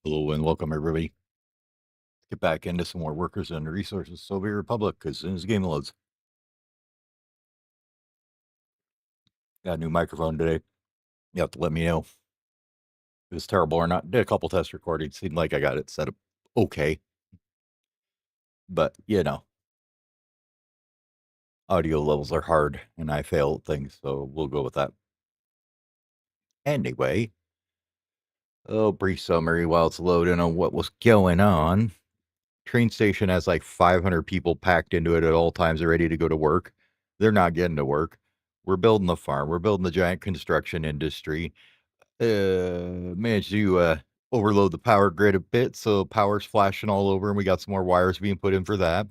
Hello and welcome everybody. Get back into some more workers and resources Soviet Republic as soon as the game loads. Got a new microphone today. You have to let me know if it's terrible or not. Did a couple test recordings. Seemed like I got it set up okay. But audio levels are hard and I fail at things, so we'll go with that. Anyway, brief summary while it's loading on what was going on. Train station has like 500 people packed into it at all times. They're ready to go to work. They're not getting to work. We're building the farm. We're building the giant construction industry. Managed to overload the power grid a bit, so power's flashing all over, and we got some more wires being put in for that.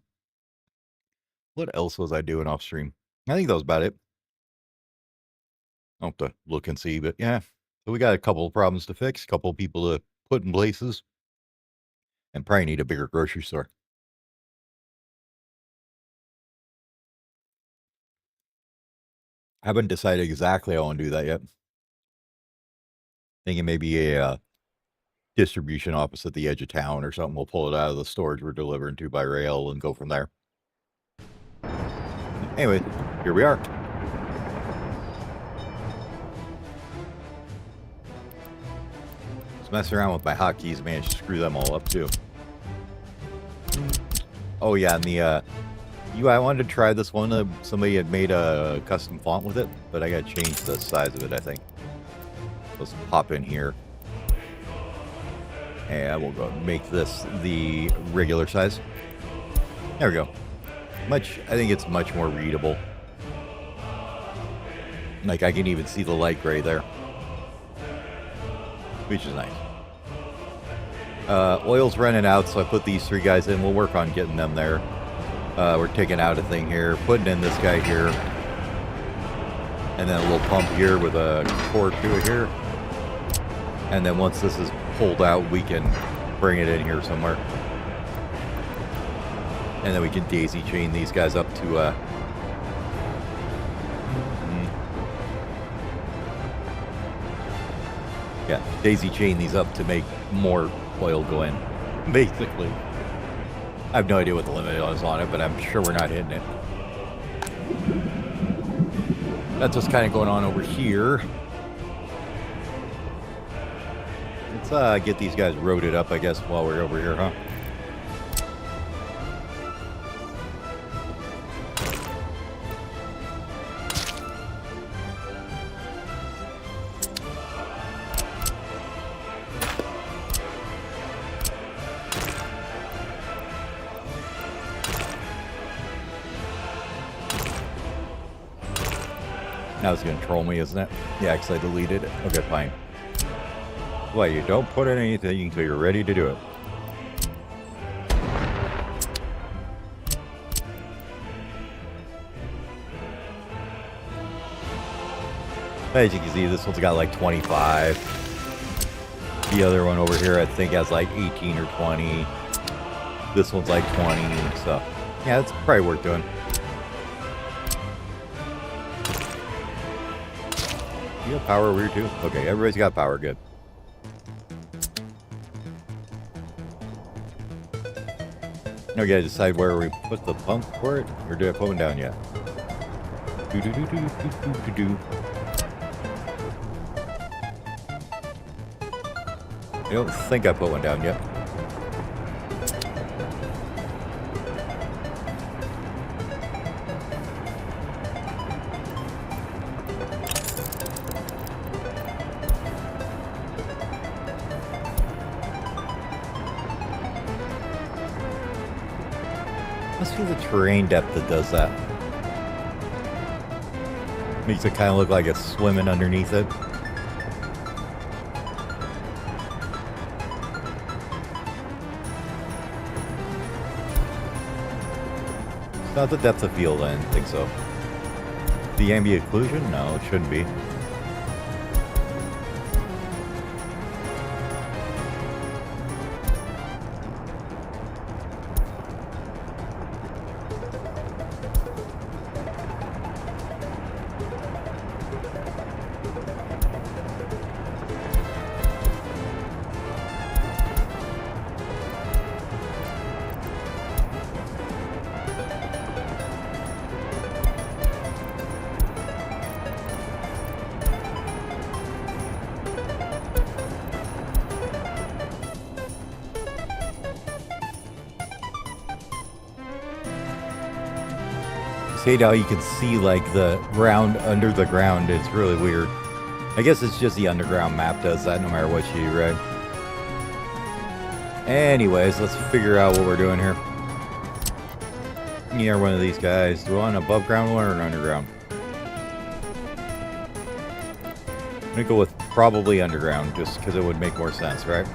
What else was I doing off stream? I think that was about it. I'll have to look and see, but yeah. So we got a couple of problems to fix, a couple of people to put in places, and probably need a bigger grocery store. I haven't decided exactly how I want to do that yet. Thinking maybe a distribution office at the edge of town or something. We'll pull it out of the storage we're delivering to by rail and go from there. Anyway, here we are. Just messing around with my hotkeys, managed to screw them all up too. Oh yeah, and the I wanted to try this one. Somebody had made a custom font with it, but I gotta change the size of it, I think. Let's pop in here. And we'll go make this the regular size. There we go. I think it's much more readable. Like, I can even see the light gray there. Which is nice. Oil's running out, so I put these three guys in. We'll work on getting them there. We're taking out a thing here, putting in this guy here. And then a little pump here with a cord to it here. And then once this is pulled out, we can bring it in here somewhere. And then we can daisy chain these guys up to yeah, daisy chain these up to make more oil go in, basically. I have no idea what the limit is on it, but I'm sure we're not hitting it. That's what's kind of going on over here. Let's get these guys roaded up, I guess, while we're over here, huh? Now it's going to troll me, isn't it? Yeah, because I deleted it. Okay, fine. Well, you don't put in anything until you're ready to do it. As you can see, this one's got like 25. The other one over here, I think, has like 18 or 20. This one's like 20, so yeah, it's probably worth doing. You got power over here too? Okay, everybody's got power, good. Now we gotta decide where we put the pump for it, or did I put one down yet? I don't think I put one down yet. Must be the terrain depth that does that. Makes it kind of look like it's swimming underneath it. It's not the depth of field, I didn't think so. The ambient occlusion? No, it shouldn't be. See now you can see like the ground under the ground. It's really weird. I guess it's just the underground map does that no matter what you do, right? Anyways, let's figure out what we're doing here. You're one of these guys. Do you want an above ground one or an underground? I'm gonna go with probably underground just because it would make more sense, right?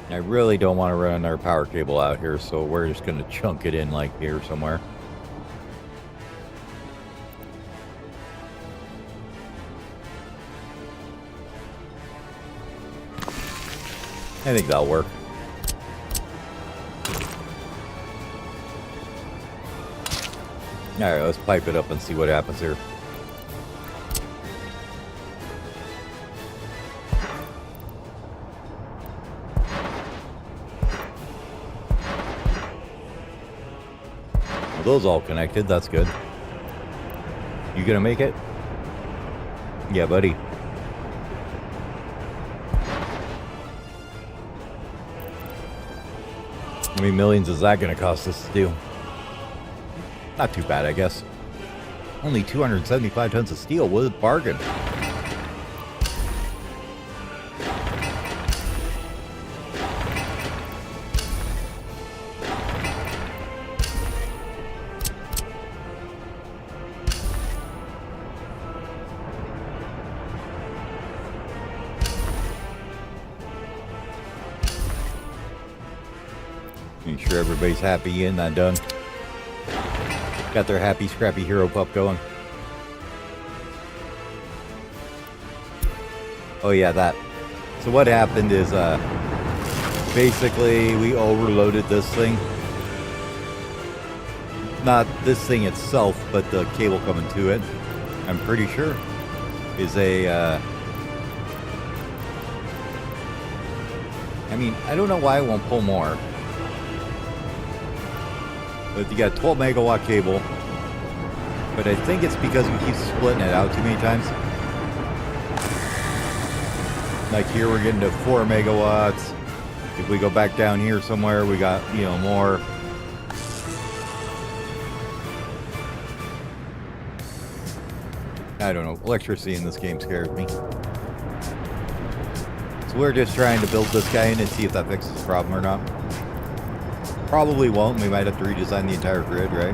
I really don't want to run our power cable out here, so we're just going to chunk it in like here somewhere. I think that'll work. Alright, let's pipe it up and see what happens here. Those all connected, that's good. You gonna make it? Yeah, buddy. How many millions is that gonna cost us to do? Not too bad, I guess. Only 275 tons of steel, what a bargain. Make sure everybody's happy getting that done. Got their happy scrappy hero pup going. Oh yeah, that. So what happened is basically we overloaded this thing. Not this thing itself, but the cable coming to it. I'm pretty sure is a I mean, I don't know why it won't pull more. But you got a 12 megawatt cable. But I think it's because we keep splitting it out too many times. Like here we're getting to 4 megawatts. If we go back down here somewhere, we got, you know, more. I don't know. Electricity in this game scares me. So we're just trying to build this guy in and see if that fixes the problem or not. Probably won't. We might have to redesign the entire grid, right?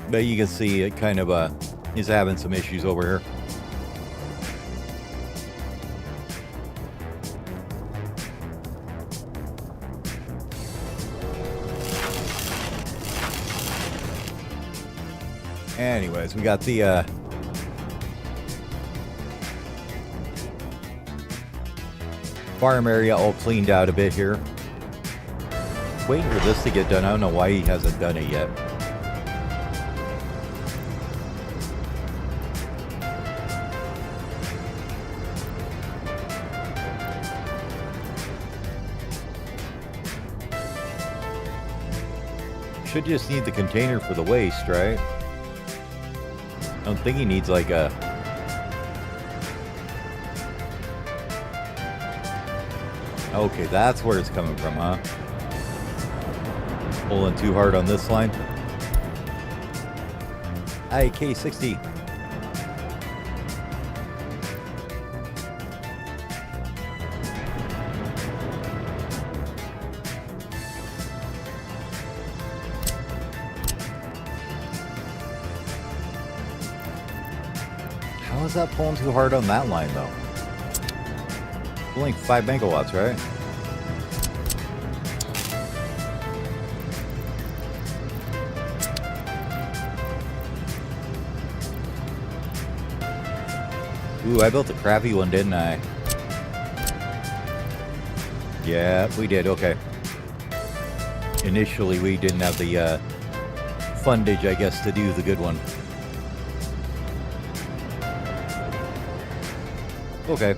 But you can see it kind of is having some issues over here. Anyways, we got the farm area all cleaned out a bit here. Waiting for this to get done. I don't know why he hasn't done it yet. Should just need the container for the waste, right? I don't think he needs like a... Okay, that's where it's coming from, huh? Pulling too hard on this line. IK60. How is that pulling too hard on that line, though? Only 5 megawatts, right? Ooh, I built a crappy one, didn't I? Yeah, we did. Okay. Initially, we didn't have the fundage, I guess, to do the good one. Okay.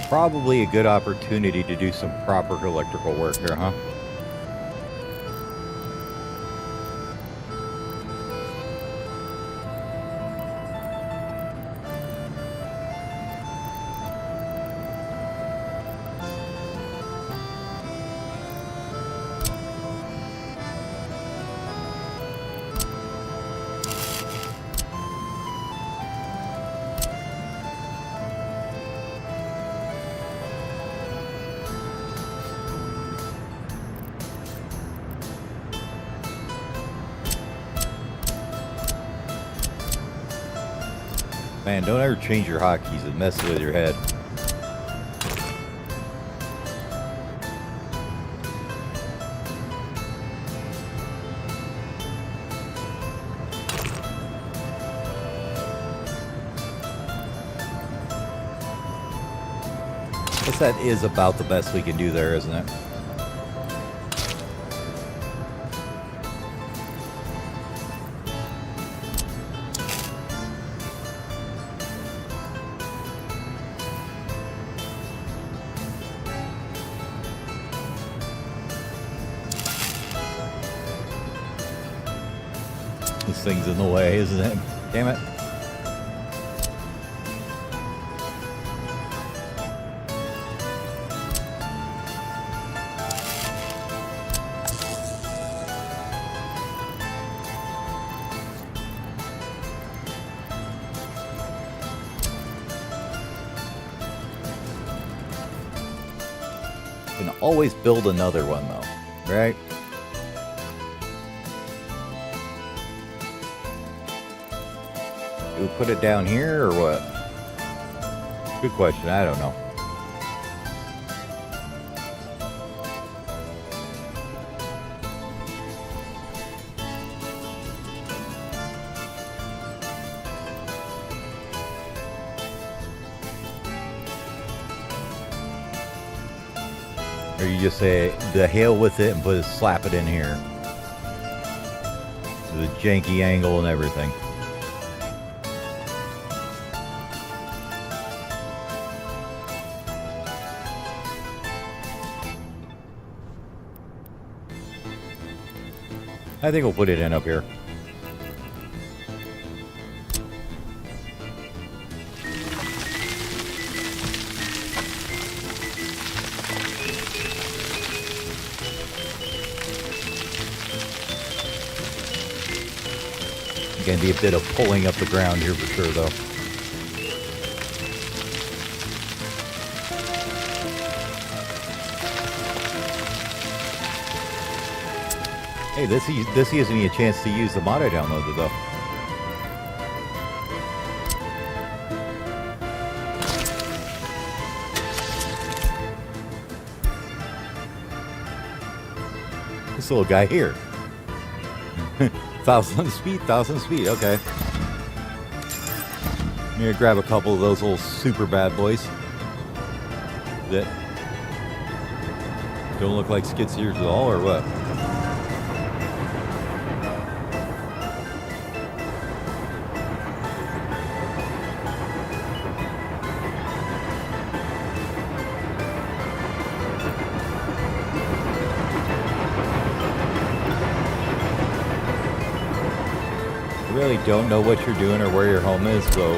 Probably a good opportunity to do some proper electrical work here, huh? Man, don't ever change your hotkeys. It messes with your head. I guess that is about the best we can do there, isn't it? This thing's in the way, isn't it? Damn it. Can always build another one though, right? Do we put it down here or what? Good question. I don't know. Or you just say the hell with it and slap it in here. The janky angle and everything. I think we'll put it in up here. Gonna be a bit of pulling up the ground here for sure, though. Hey, this gives me a chance to use the mod I downloaded, though. This little guy here. 1,000 speed, okay. I'm gonna grab a couple of those little super bad boys that don't look like skid steers at all, or what? Really don't know what you're doing or where your home is, so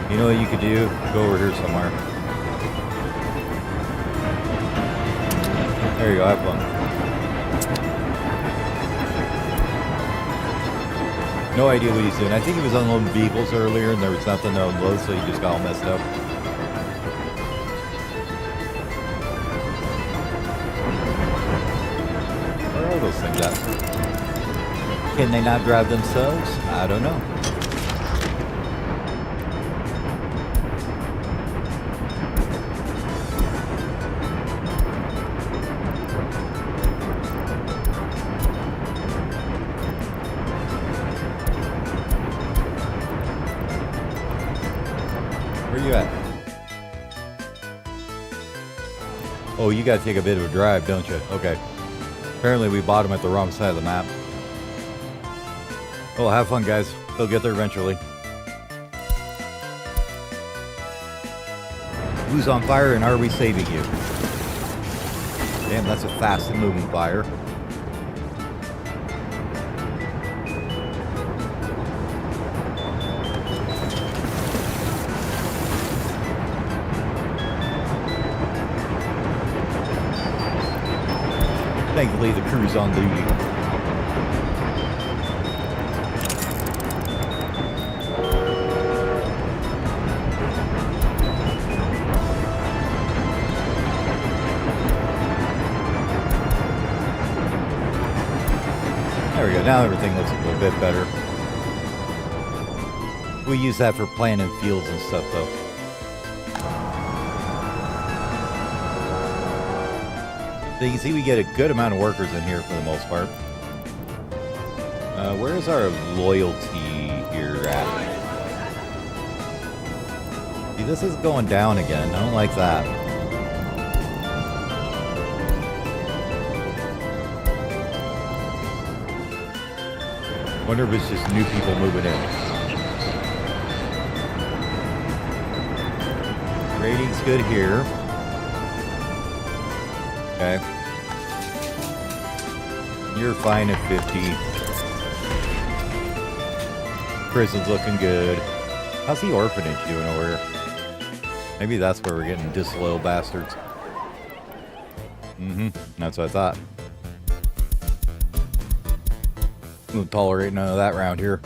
you know what you could do? Go over here somewhere. There you go, have fun. No idea what he's doing. I think he was unloading vehicles earlier and there was nothing to unload, so he just got all messed up. Where are those things at? Can they not drive themselves? I don't know. you gotta take a bit of a drive, don't you? Okay. Apparently we bought them at the wrong side of the map. Well, have fun, guys. They'll get there eventually. Who's on fire and are we saving you? Damn, that's a fast and moving fire. Thankfully, the crew's on duty. There we go. Now everything looks a little bit better. We use that for planting fields and stuff, though. So you can see we get a good amount of workers in here for the most part. Where is our loyalty here at? See, this is going down again. I don't like that. Wonder if it's just new people moving in. Rating's good here. Okay. You're fine at 50. Prison's looking good. How's the orphanage doing over here? Maybe that's where we're getting disloyal bastards. That's what I thought. Won't tolerate none of that around here.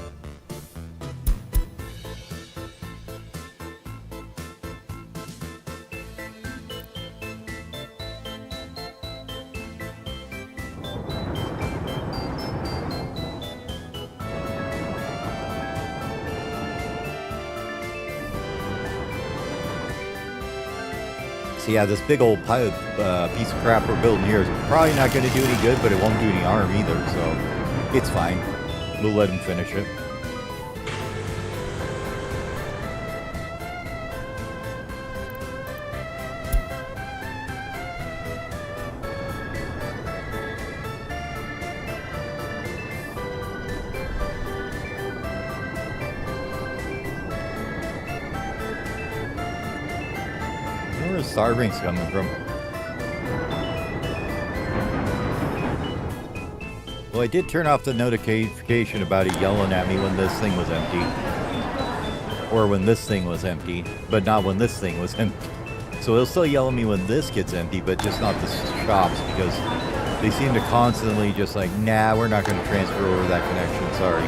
So yeah, this big old piece of crap we're building here is probably not going to do any good, but it won't do any harm either, so it's fine. We'll let him finish it. Where is Starbrink's coming from? Well, I did turn off the notification about it yelling at me when this thing was empty. Or when this thing was empty, but not when this thing was empty. So it'll still yell at me when this gets empty, but just not the shops, because they seem to constantly just like, nah, we're not going to transfer over that connection, sorry.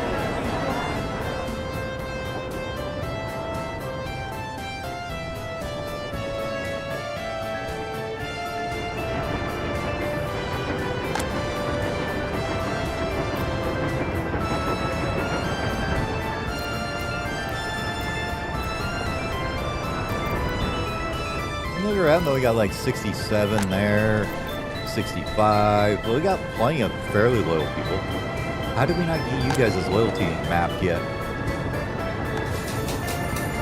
Look around though, we got like 67 there, 65. Well, we got plenty of fairly loyal people. How did we not get you guys' loyalty mapped yet?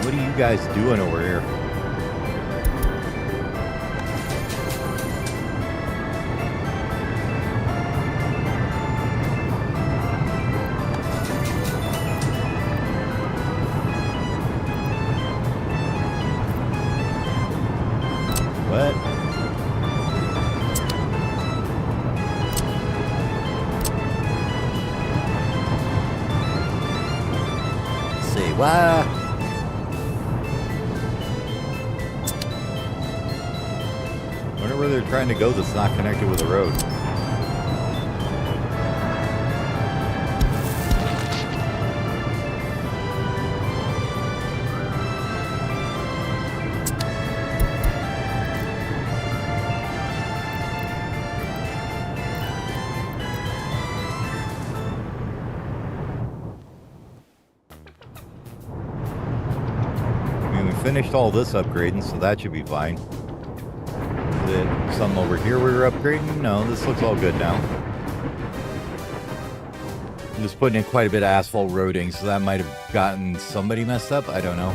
What are you guys doing over here? What? Say what? Wonder where they're trying to go that's not connected with the road. Finished all this upgrading, so that should be fine. Is it some over here we were upgrading? No, this looks all good now. I'm just putting in quite a bit of asphalt roading, so that might have gotten somebody messed up. I don't know.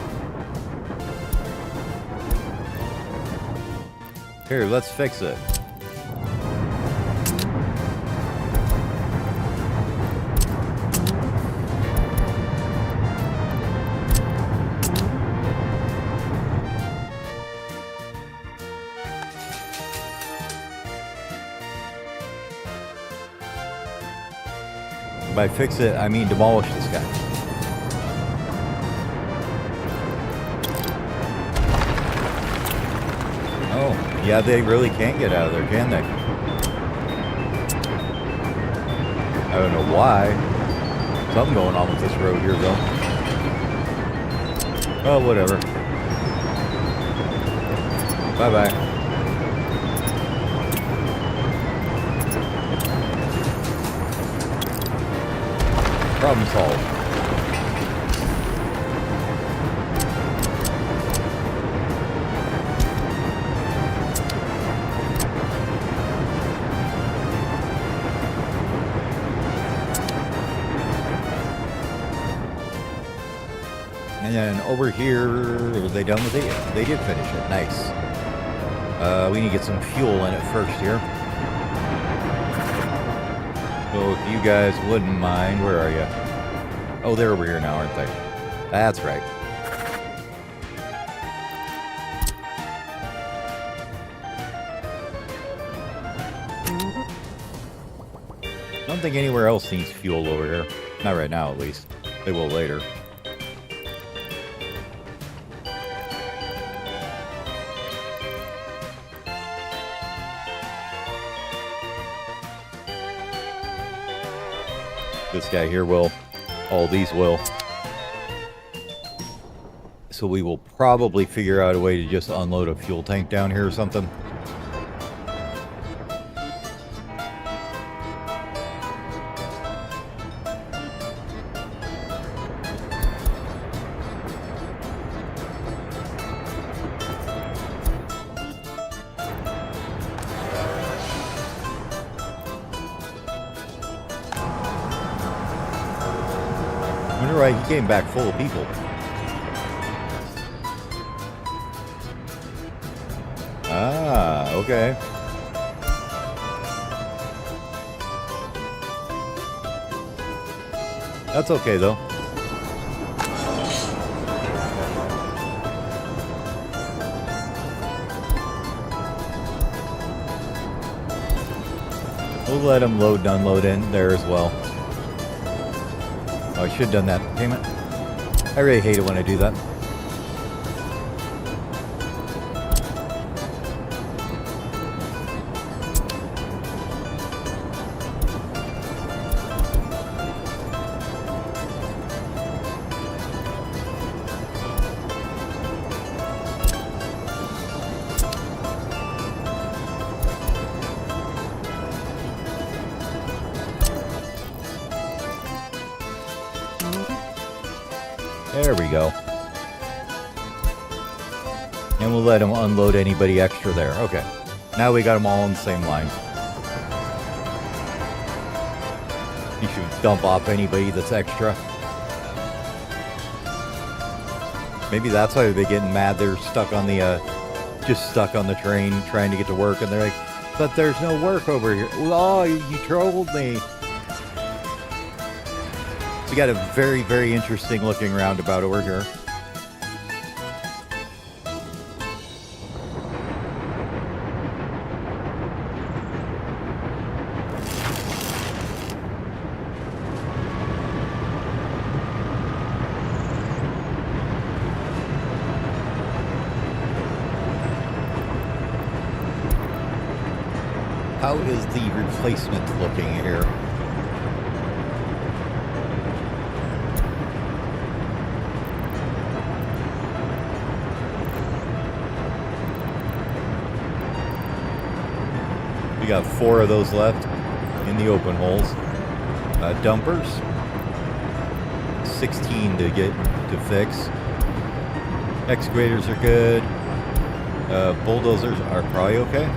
Here, let's fix it. By fix it, I mean demolish this guy. Oh, yeah, they really can't get out of there, can they? I don't know why. Something going on with this road here, though. Oh, whatever. Bye-bye. Problem solved. And then over here, are they done with it? They did finish it. Nice. We need to get some fuel in it first here. So if you guys wouldn't mind, where are you? Oh, they're over here now, aren't they? That's right. I don't think anywhere else needs fuel over here. Not right now, at least. They will later. This guy here will. All these will. So we will probably figure out a way to just unload a fuel tank down here or something. Right, he came back full of people. Ah, okay. That's okay, though. We'll let him load and unload in there as well. Oh, I should have done that. Damn it. I really hate it when I do that. There we go. And we'll let them unload anybody extra there. Okay. Now we got them all on the same line. You should dump off anybody that's extra. Maybe that's why they're getting mad. They're stuck on the, just stuck on the train trying to get to work. And they're like, but there's no work over here. Oh, you trolled me. We got a very, very interesting looking roundabout over here. How is the replacement looking here? We got 4 of those left in the open holes. Dumpers, 16 to get to fix. Excavators are good. Bulldozers are probably okay.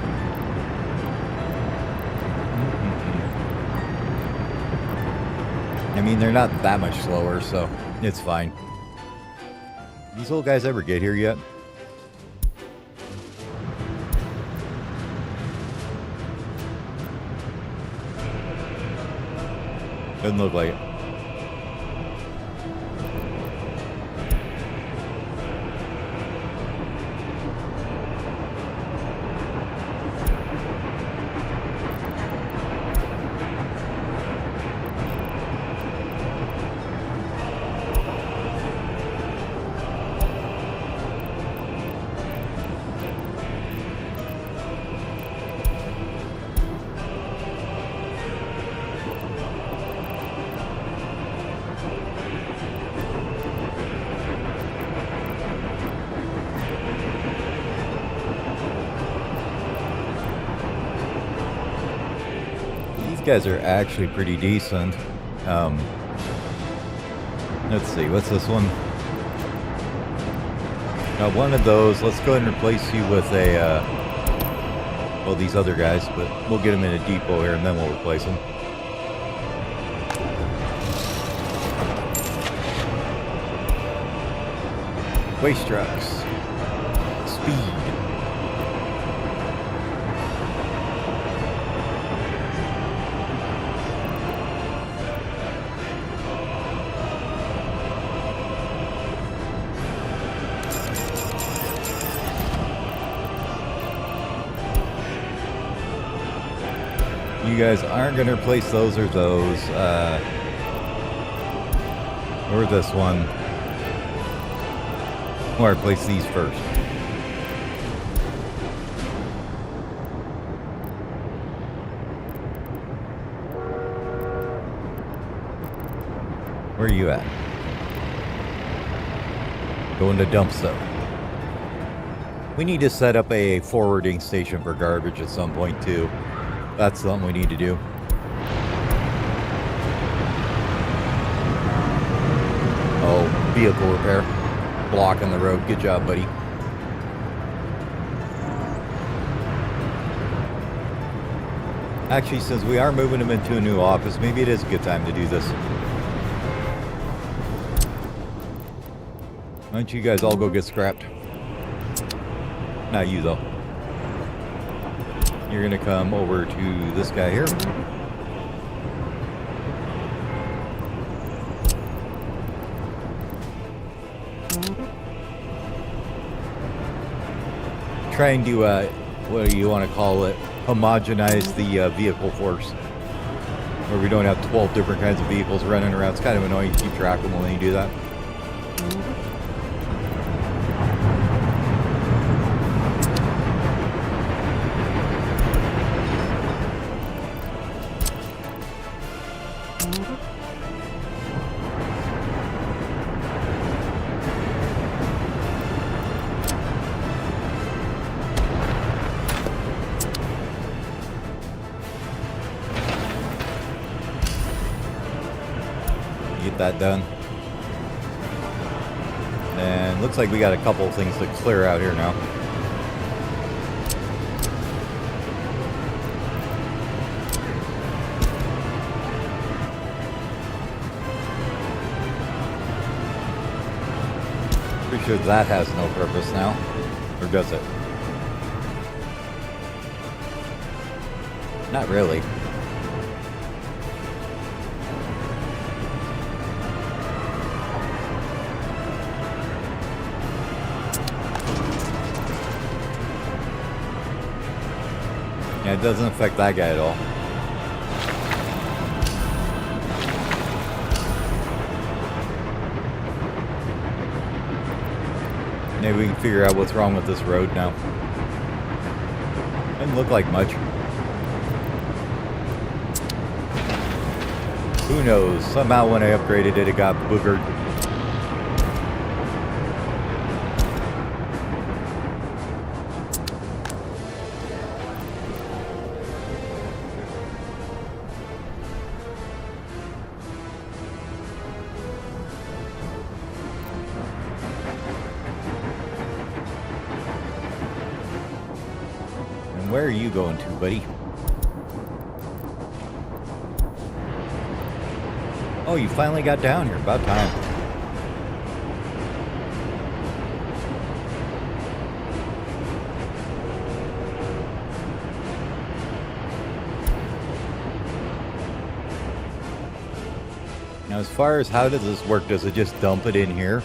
I mean, they're not that much slower, so it's fine. These old guys ever get here yet? Doesn't look like it. guys are actually pretty decent. Let's see, what's this one? Now, one of those, let's go ahead and replace you with a, well, these other guys, but we'll get them in a depot here, and then we'll replace them. Waste trucks. Speed. You guys aren't going to replace those or those. Or this one. Or replace these first. Where are you at? Going to dump stuff. We need to set up a forwarding station for garbage at some point too. That's something we need to do. Oh, vehicle repair. Blocking the road. Good job, buddy. Actually, since we are moving him into a new office, maybe it is a good time to do this. Why don't you guys all go get scrapped? Not you, though. You're going to come over to this guy here. Trying to, what do you want to call it, homogenize the vehicle force. Where we don't have 12 different kinds of vehicles running around. It's kind of annoying to keep track of them when you do that. Get that done. And looks like we got a couple of things to clear out here now. Pretty sure that has no purpose now. Or does it? Not really. Yeah, it doesn't affect that guy at all. Maybe we can figure out what's wrong with this road now. Doesn't look like much. Who knows? Somehow when I upgraded it, it got boogered. Where are you going to, buddy? Oh, you finally got down here. About time. Now, as far as how does this work, does it just dump it in here?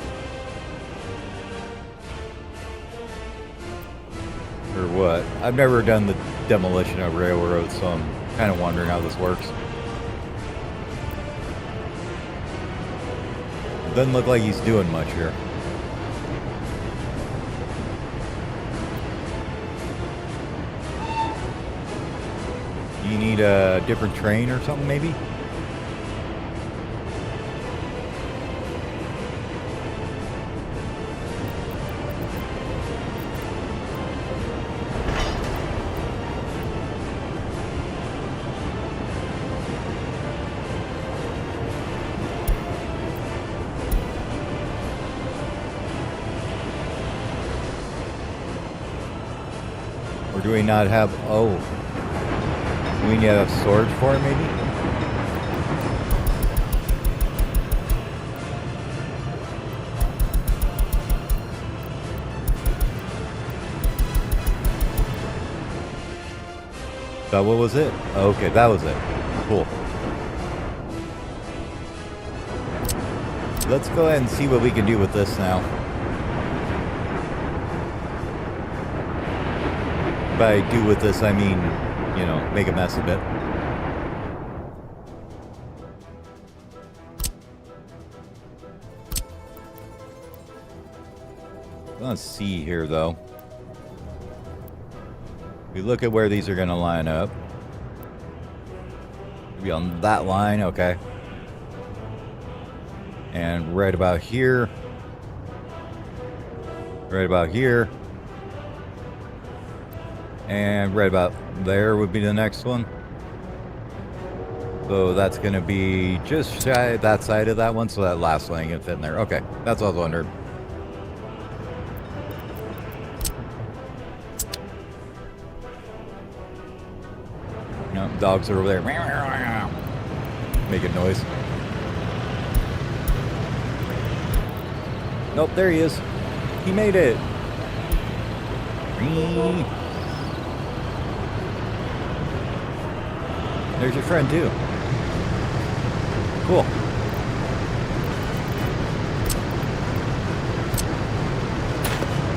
Or what? I've never done the demolition of railroads, so I'm kind of wondering how this works. Doesn't look like he's doing much here. You need a different train or something, maybe? Do we not have... Oh. We need to have storage for it, maybe? So what was it? Okay, that was it. Cool. Let's go ahead and see what we can do with this now. By do with this, I mean, you know, make a mess of it. Let's see here, though. We look at where these are going to line up. Maybe on that line, okay. And right about here. Right about here. And right about there would be the next one. So that's going to be just shy that side of that one, so that last line can fit in there. Okay, that's what I was wondering. No, dogs are over there. Making noise. Nope, there he is. He made it. There's your friend, too. Cool.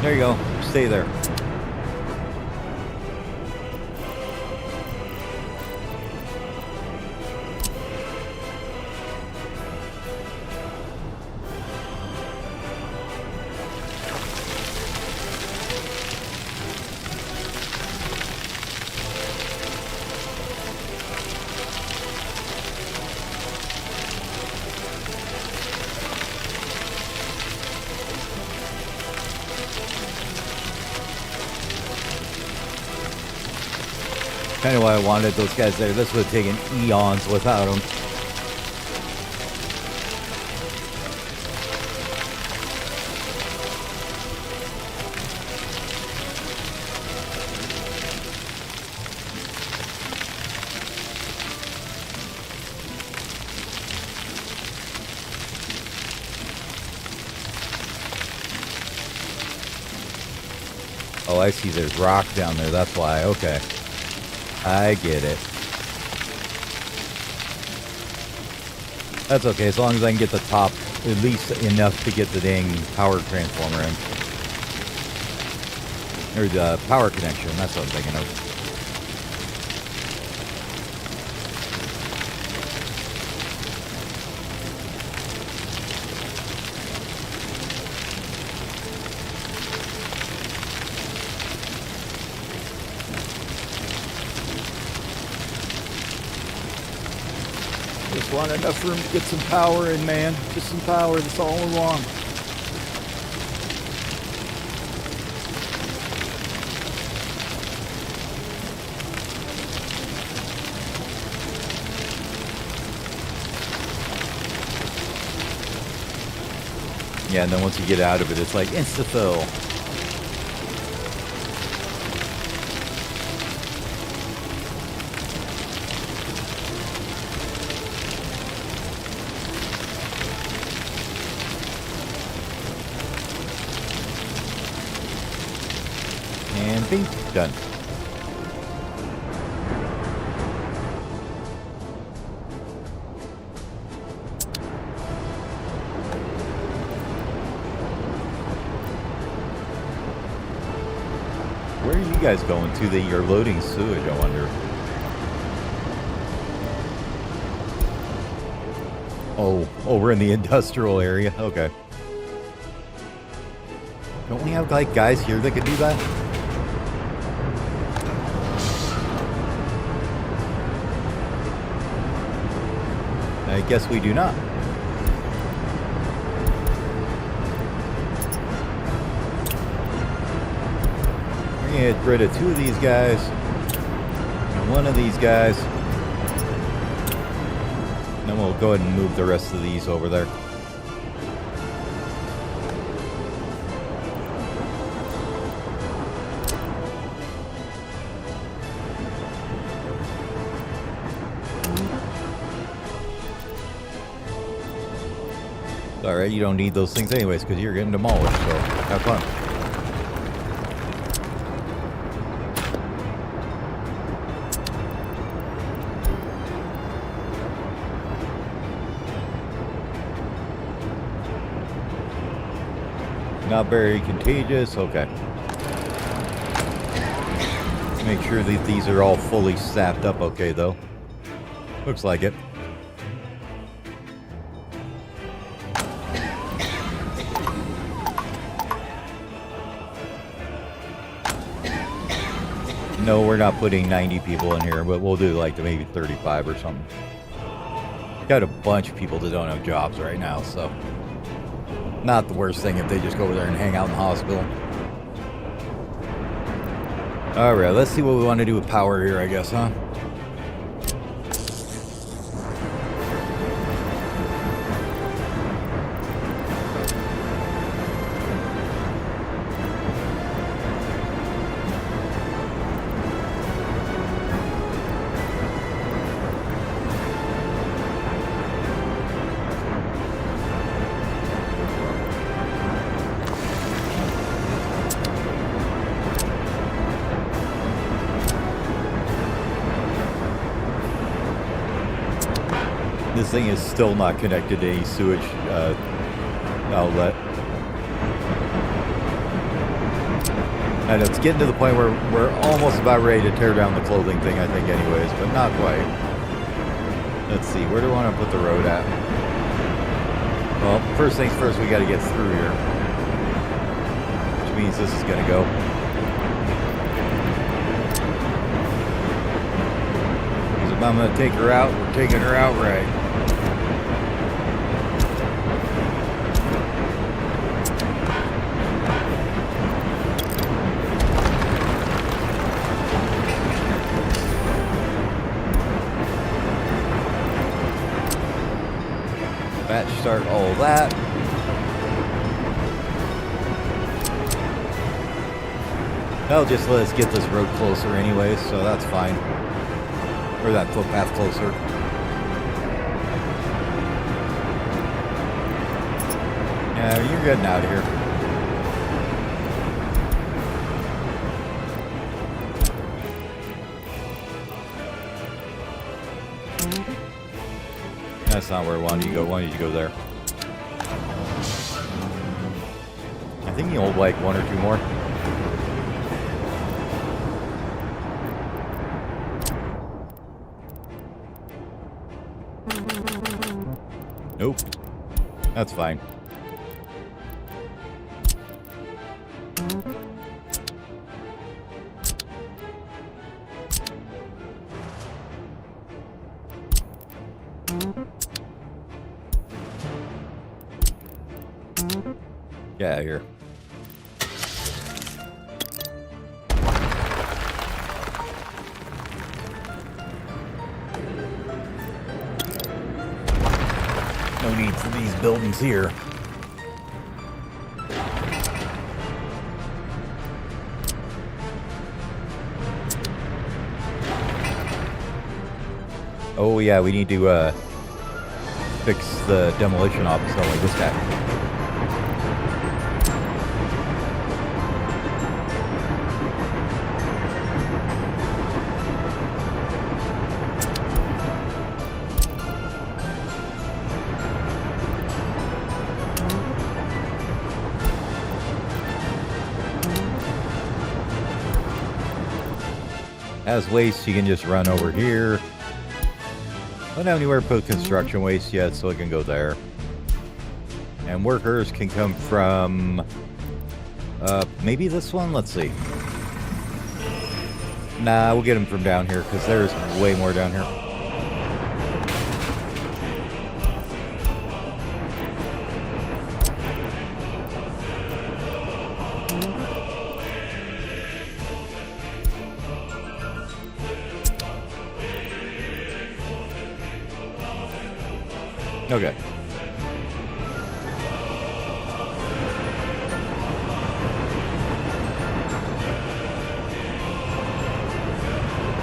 There you go. Stay there. Kind of why I wanted those guys there. This would have taken eons without them. Oh, I see. There's rock down there. That's why. Okay. I get it. That's okay, as long as I can get the top at least enough to get the dang power transformer in. Or the power connection, that's what I'm thinking of. Just want enough room to get some power in, man. Just some power, that's all I want. Yeah, and then once you get out of it, it's like insta-fill. And bing, done. Where are you guys going to that you're loading sewage, I wonder? Oh, we're in the industrial area. Okay. Don't we have like guys here that could do that? I guess we do not. We're gonna get rid of two of these guys and one of these guys. And then we'll go ahead and move the rest of these over there. Alright, you don't need those things anyways because you're getting demolished, so have fun. Not very contagious, okay. Make sure that these are all fully sapped up okay though. Looks like it. No, we're not putting 90 people in here, but we'll do like maybe 35 or something. Got a bunch of people that don't have jobs right now, so not the worst thing if they just go over there and hang out in the hospital. Alright, let's see what we want to do with power here, I guess, huh? This thing is still not connected to any sewage outlet. And it's getting to the point where we're almost about ready to tear down the clothing thing, I think, anyways, but not quite. Let's see, where do I want to put the road at? Well, first things first, we got to get through here. Which means this is going to go. Because if I'm going to take her out, we're taking her out right. Batch start all that. That'll just let us get this road closer anyways, so that's fine. Or that footpath closer. Yeah, you're getting out of here. That's not where I wanted you to go. Why did you go there? I think you hold like one or two more. Nope. That's fine. Get out of here. No need for these buildings here. Oh yeah, we need to fix the demolition office, like this guy. As waste, you can just run over here. I don't have anywhere to put construction waste yet, so it can go there. And workers can come from maybe this one. Let's see. Nah, we'll get them from down here because there's way more down here. Okay.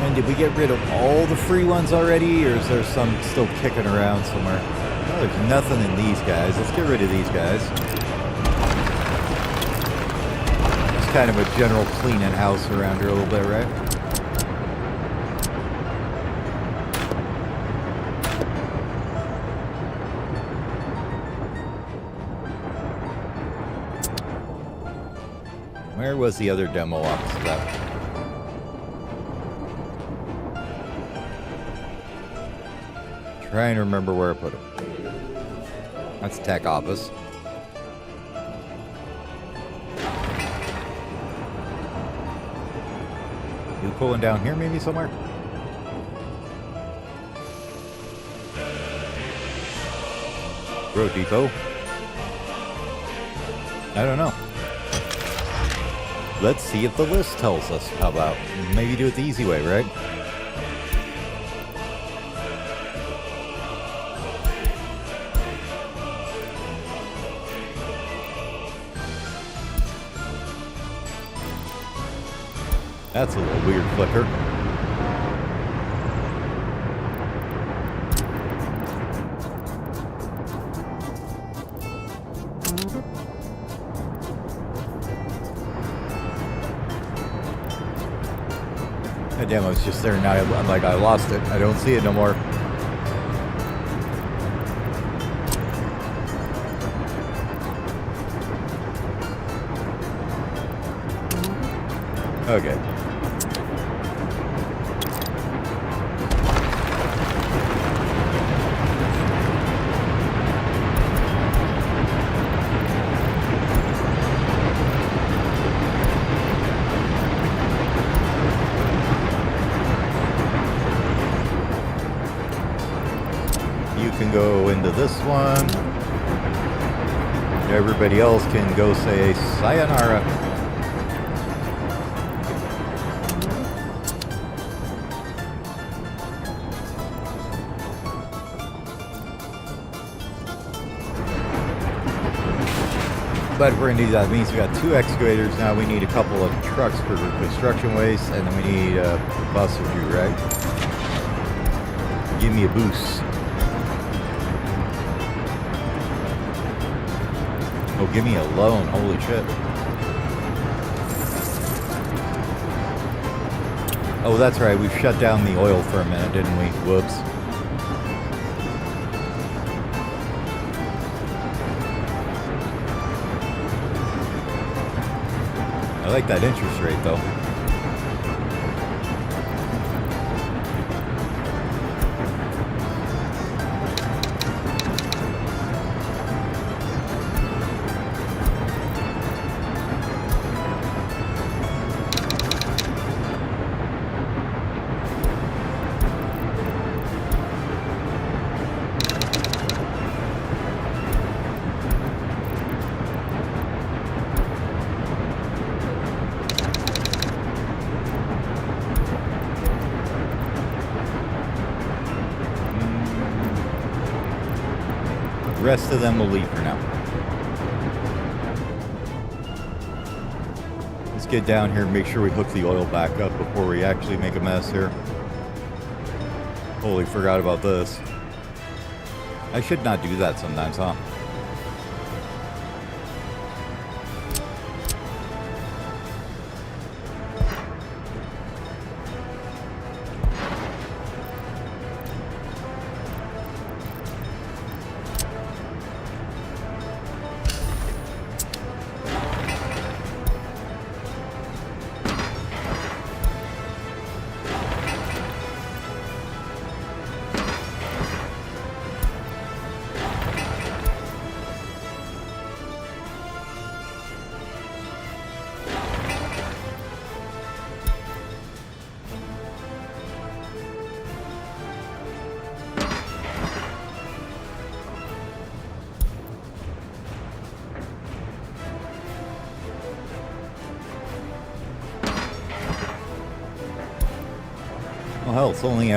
And did we get rid of all the free ones already, or is there some still kicking around somewhere? Well, there's nothing in these guys. Let's get rid of these guys. Just kind of a general cleaning house around here a little bit, right? Where was the other demo office of that? Trying to remember where I put it. That's tech office. You pulling down here maybe somewhere? Road depot? I don't know. Let's see if the list tells us. How about maybe do it the easy way, right? That's a little weird flicker. God damn, it's just there now. I'm like, I lost it. I don't see it no more. Okay. You can go into this one. Everybody else can go say sayonara. But we're gonna need that. It means we got 2 excavators now. We need a couple of trucks for construction waste, and then we need a bus or 2, right? Give me a boost. Oh, give me a loan. Holy shit. Oh, that's right. We shut down the oil for a minute, didn't we? Whoops. I like that interest rate, though. The rest of them will leave for now. Let's get down here and make sure we hook the oil back up before we actually make a mess here. Holy, forgot about this. I should not do that sometimes, huh? Well, hell, it's only,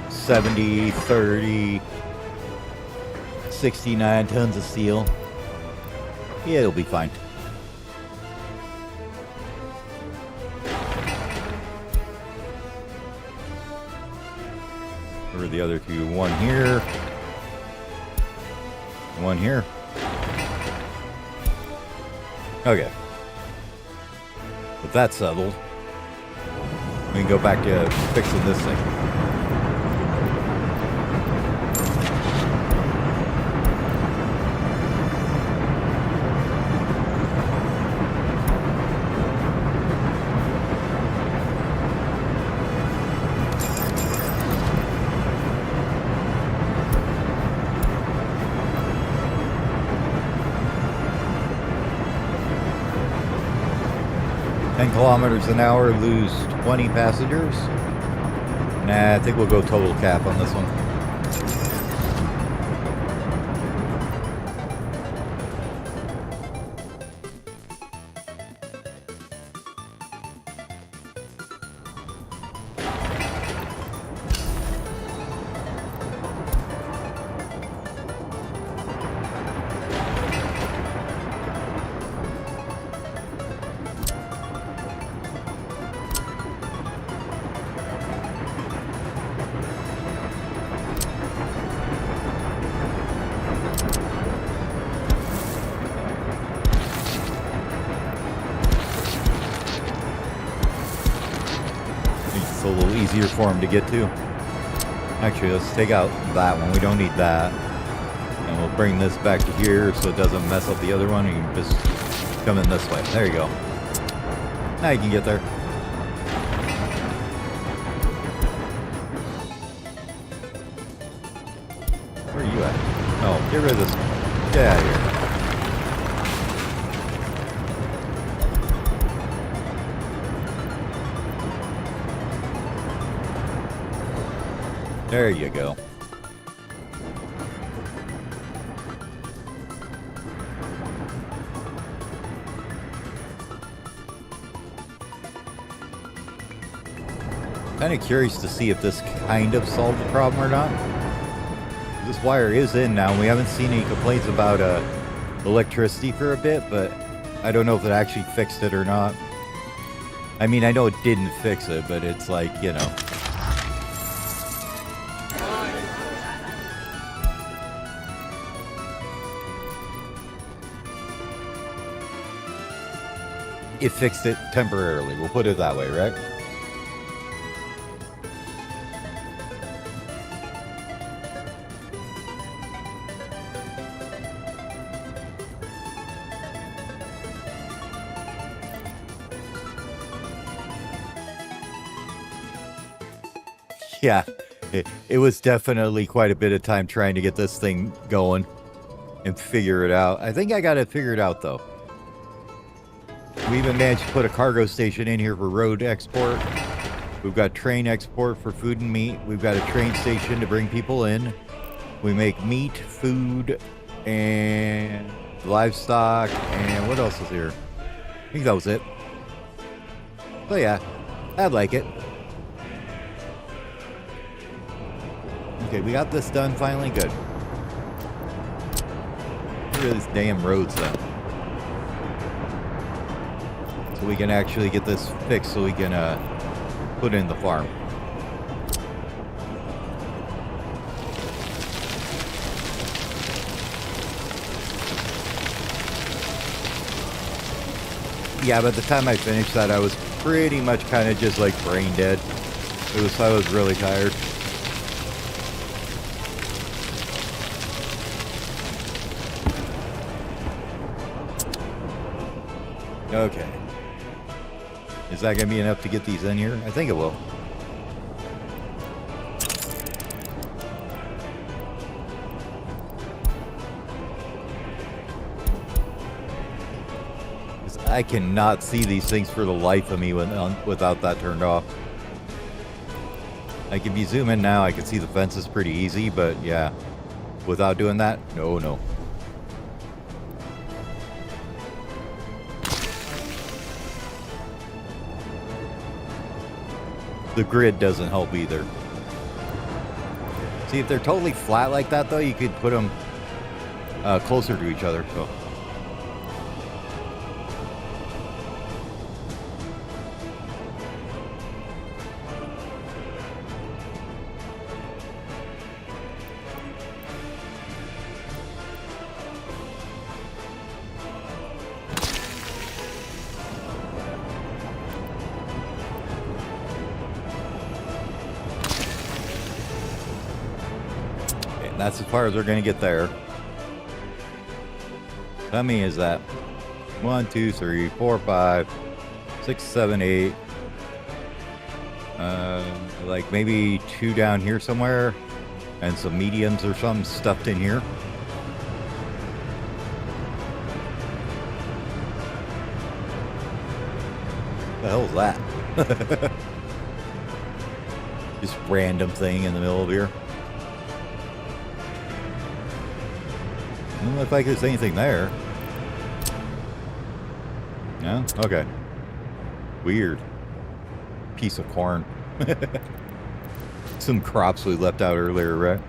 70, 30, 69 tons of steel. Yeah, it'll be fine. Where are the other 2? One here. One here. Okay. With that settled, we can go back to fixing this thing. 10 kilometers an hour, lose 20 passengers. Nah, I think we'll go total cap on this one. It's a little easier for him to get to. Actually, let's take out that one. We don't need that. And we'll bring this back to here so it doesn't mess up the other one. You can just come in this way. There you go. Now you can get there. Where are you at? Oh, get rid of this one. Get out of here. There you go. Kind of curious to see if this kind of solved the problem or not. This wire is in now. We haven't seen any complaints about electricity for a bit, but I don't know if it actually fixed it or not. I mean, I know it didn't fix it, but it's like, you know. It fixed it temporarily. We'll put it that way, right? Yeah, it was definitely quite a bit of time trying to get this thing going and figure it out. I think I got it figured out, though. We even managed to put a cargo station in here for road export. We've got train export for food and meat. We've got a train station to bring people in. We make meat, food, and livestock, and what else is here? I think that was it. So yeah, I like it. Okay, we got this done finally. Good. Look at these damn roads, though. So we can actually get this fixed so we can put in the farm. Yeah, by the time I finished that, I was pretty much kind of just like brain dead. I was really tired. Okay. Is that going to be enough to get these in here? I think it will. I cannot see these things for the life of me without that turned off. Like if you zoom in now, I can see the fences pretty easy, but yeah, without doing that, no. The grid doesn't help either. See, if they're totally flat like that, though, you could put them closer to each other. So. That's as far as we're going to get there. How many is that? 1, 2, 3, 4, 5, 6, 7, 8. Like maybe 2 down here somewhere. And some mediums or something stuffed in here. The hell's that? Just random thing in the middle of here. Doesn't look like there's anything there. No? Okay. Weird. Piece of corn. Some crops we left out earlier, right?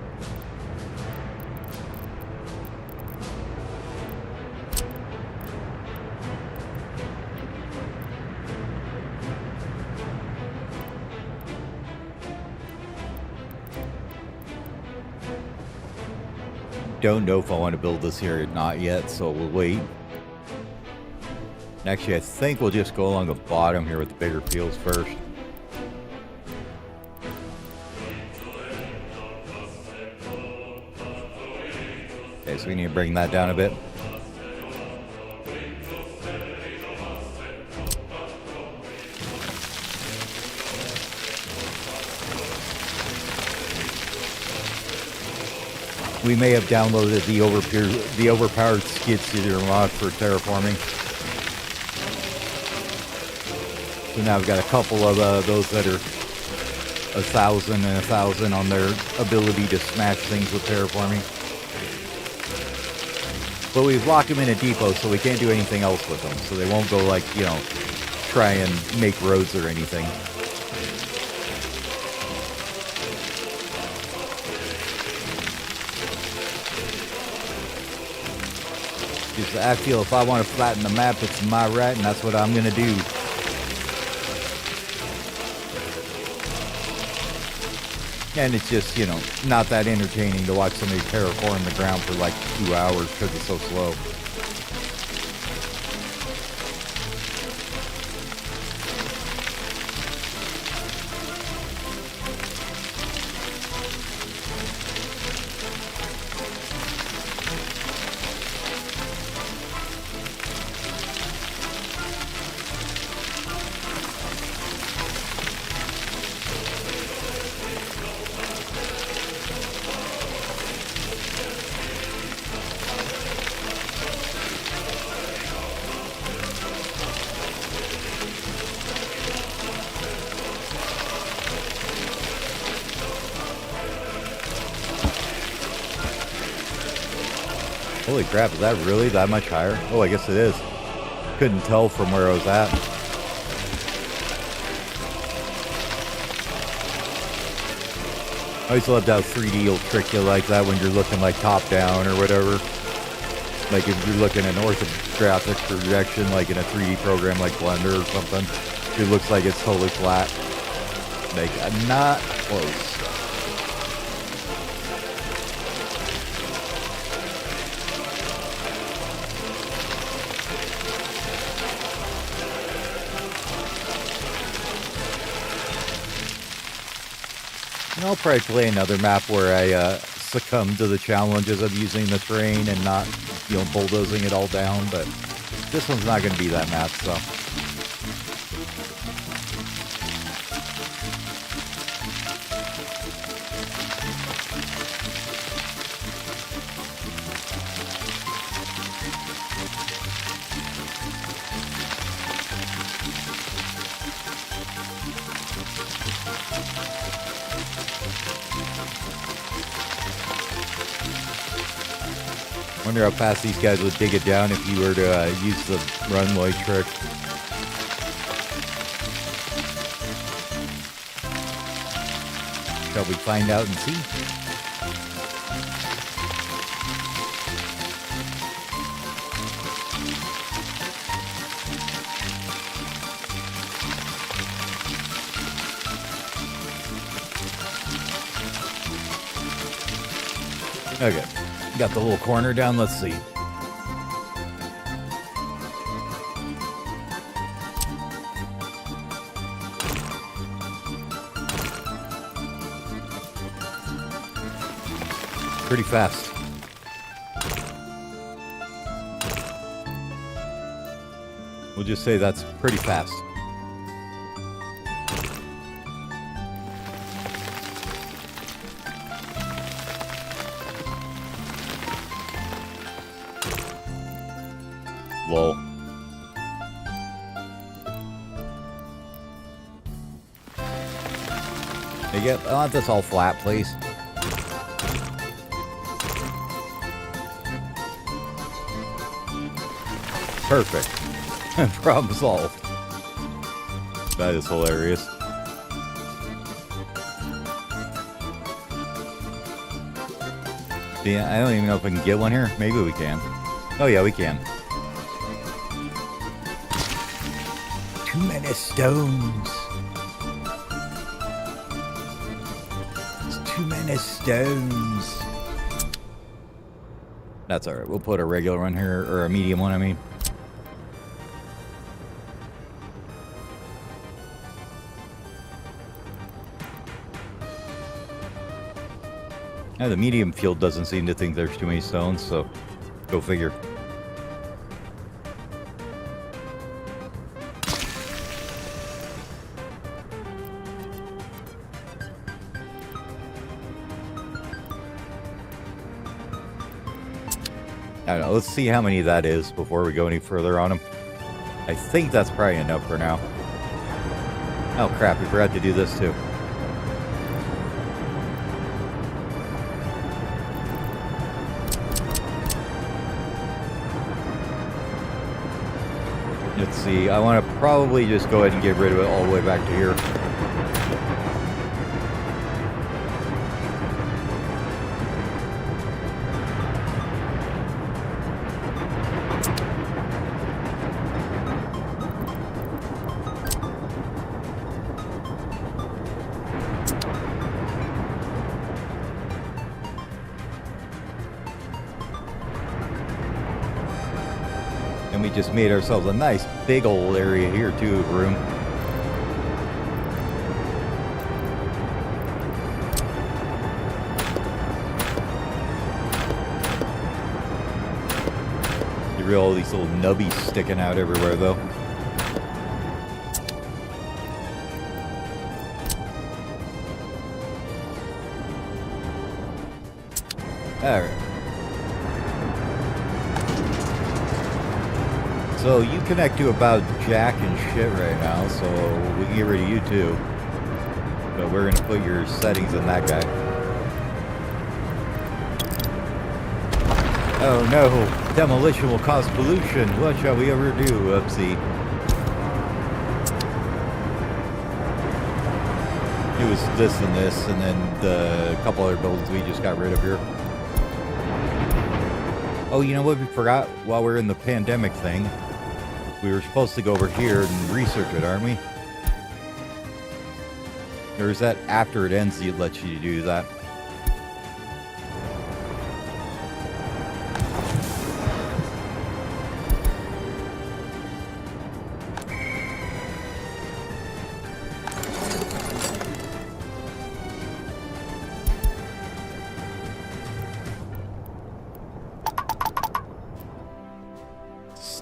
Don't know if I want to build this here or not yet, so we'll wait. Actually, I think we'll just go along the bottom here with the bigger fields first. Okay, so we need to bring that down a bit. We may have downloaded the overpowered skid steer mod for terraforming. So now we've got a couple of those that are 1,000 and 1,000 on their ability to smash things with terraforming. But we've locked them in a depot, so we can't do anything else with them. So they won't go like, you know, try and make roads or anything. Because I feel if I want to flatten the map, it's my right, and that's what I'm going to do. And it's just, you know, not that entertaining to watch somebody terraform the ground for like 2 hours because it's so slow. Holy crap, is that really that much higher? Oh, I guess it is. Couldn't tell from where I was at. I always loved how 3D will trick you like that when you're looking like top down or whatever. Like if you're looking at orthographic projection like in a 3D program like Blender or something, it looks like it's totally flat. Like, not close. I'll probably play another map where I succumb to the challenges of using the terrain and not, you know, bulldozing it all down, but this one's not going to be that map, so. Wonder how fast these guys would dig it down if you were to use the runway trick. Shall we find out and see? Okay. Got the little corner down, let's see. Pretty fast. We'll just say that's pretty fast. Lol. I want this all flat, please. Perfect. Problem solved. That is hilarious. Yeah, I don't even know if we can get one here. Maybe we can. Oh yeah, we can. Too many stones. It's too many stones. That's alright. We'll put a regular one here, or a medium one, I mean. Yeah, the medium field doesn't seem to think there's too many stones, so go figure. I don't know. Let's see how many that is before we go any further on them. I think that's probably enough for now. Oh crap, we forgot to do this too. Let's see, I want to probably just go ahead and get rid of it all the way back to here. And we just made ourselves a nice big old area here too of room. You realize all these little nubbies sticking out everywhere though. Alright. So you connect to about jack and shit right now, so we can get rid of you too. But we're gonna put your settings in that guy. Oh no, demolition will cause pollution. What shall we ever do? Oopsie. It was this and then the couple other buildings we just got rid of here. Oh, you know what we forgot while we're in the pandemic thing? We were supposed to go over here and research it, aren't we? Or is that after it ends, it lets you do that?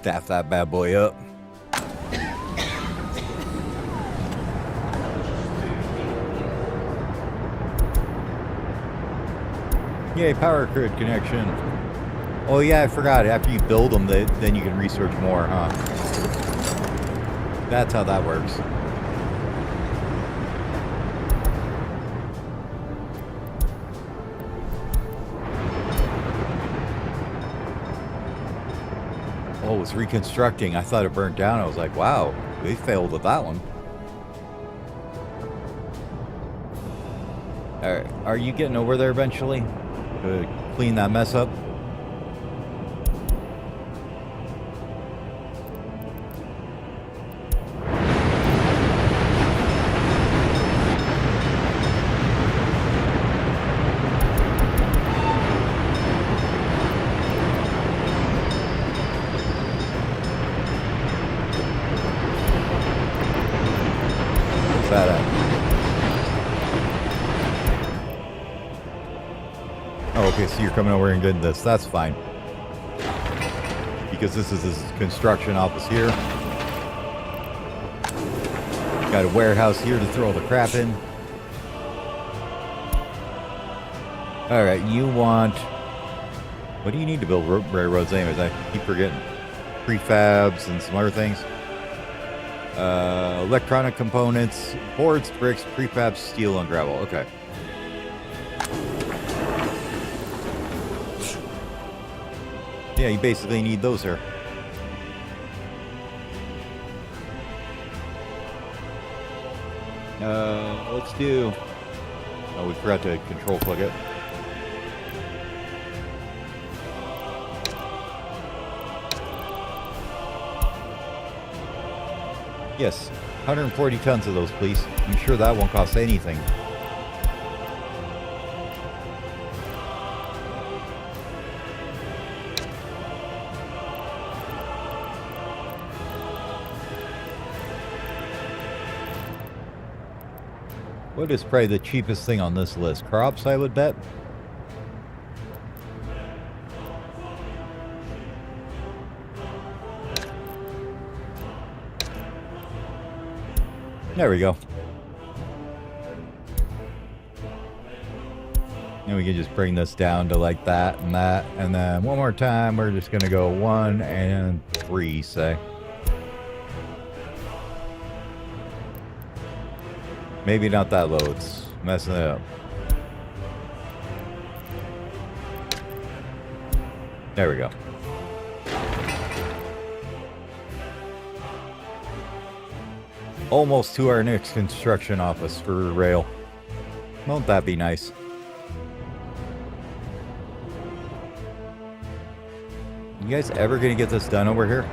Staff that bad boy up. Yay, power grid connection. Oh yeah, I forgot. After you build them, then you can research more, huh? That's how that works. Oh, it's reconstructing. I thought it burnt down. I was like, wow, they failed with that one. Alright, are you getting over there eventually? To clean that mess up? Oh, okay, so you're coming over and getting this. That's fine. Because this is his construction office here. Got a warehouse here to throw all the crap in. Alright, you want... What do you need to build railroads anyways? I keep forgetting. Prefabs and some other things. Electronic components, boards, bricks, prefabs, steel, and gravel. Okay. Yeah, you basically need those here. Let's do... Oh, we forgot to control click it. Yes, 140 tons of those, please. I'm sure that won't cost anything. What is probably the cheapest thing on this list? Crops, I would bet. There we go. And we can just bring this down to like that and that. And then one more time, we're just going to go 1 and 3, say. Maybe not that low. It's messing it up. There we go. Almost to our next construction office for rail. Won't that be nice? You guys ever gonna get this done over here?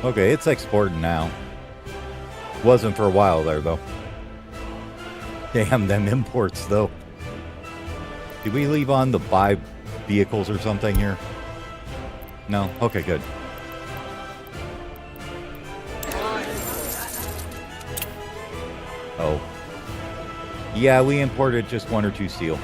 Okay, it's exporting now. Wasn't for a while there, though. Damn, them imports, though. Did we leave on the buy vehicles or something here? No? Okay, good. Oh. Yeah, we imported just 1 or 2 steel.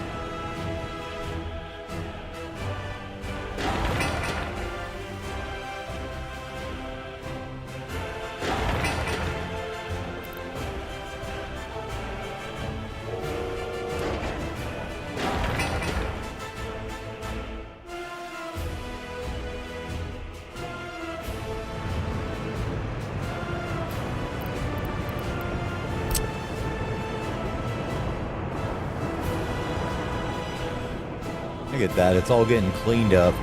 Look at that, it's all getting cleaned up.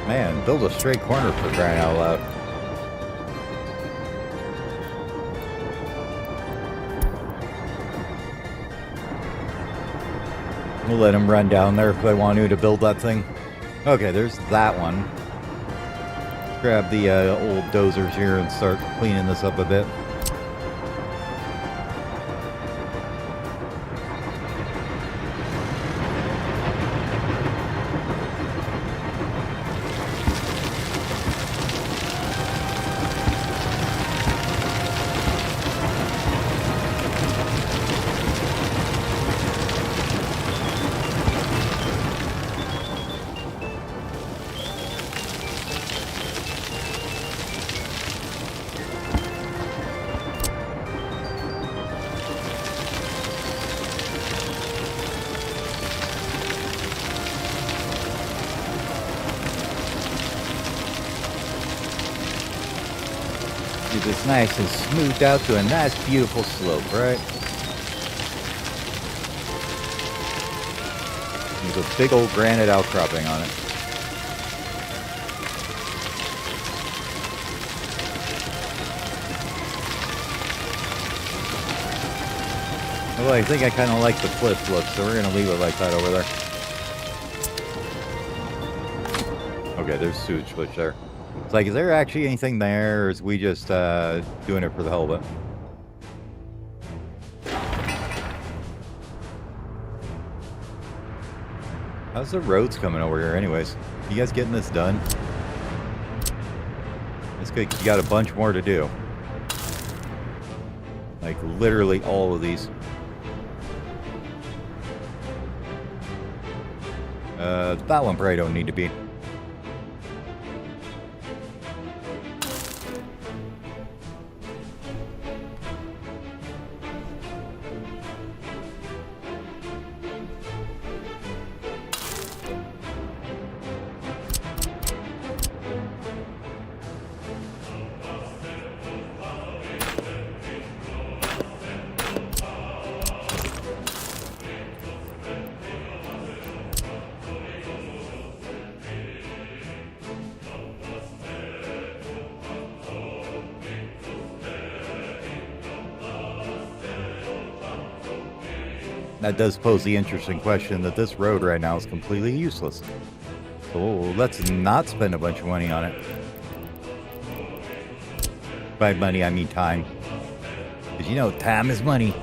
Man, build a straight corner for crying out loud. We'll let him run down there if they want to build that thing. Okay, there's that one. Let's grab the old dozers here and start cleaning this up a bit. this nice and smoothed out to a nice, beautiful slope, right? There's a big old granite outcropping on it. Well, I think I kind of like the cliff look, so we're going to leave it like that over there. Okay, there's sewage switch there. It's like, is there actually anything there, or is we just doing it for the hell of it? How's the roads coming over here anyways? You guys getting this done? It's good. You got a bunch more to do. Like, literally all of these. That one probably don't need to be. That does pose the interesting question that this road right now is completely useless. So let's not spend a bunch of money on it. By money, I mean time. Because you know, time is money.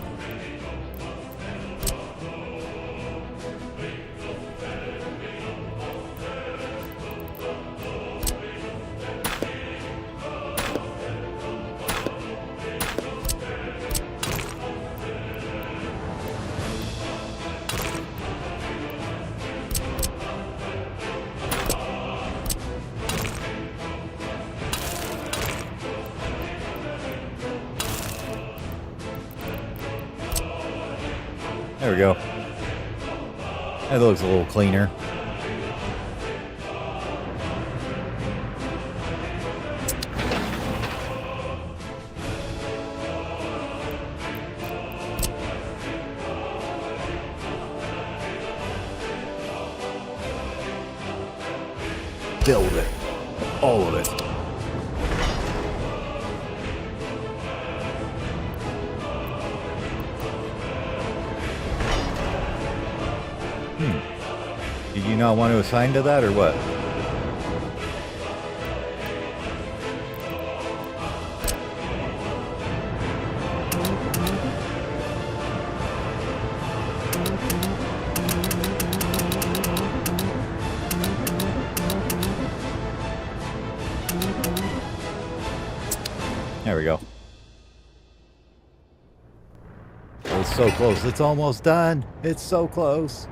There we go. That looks a little cleaner. Build it. All of it. Did you not want to assign to that or what? There we go. Oh, it's so close. It's almost done. It's so close.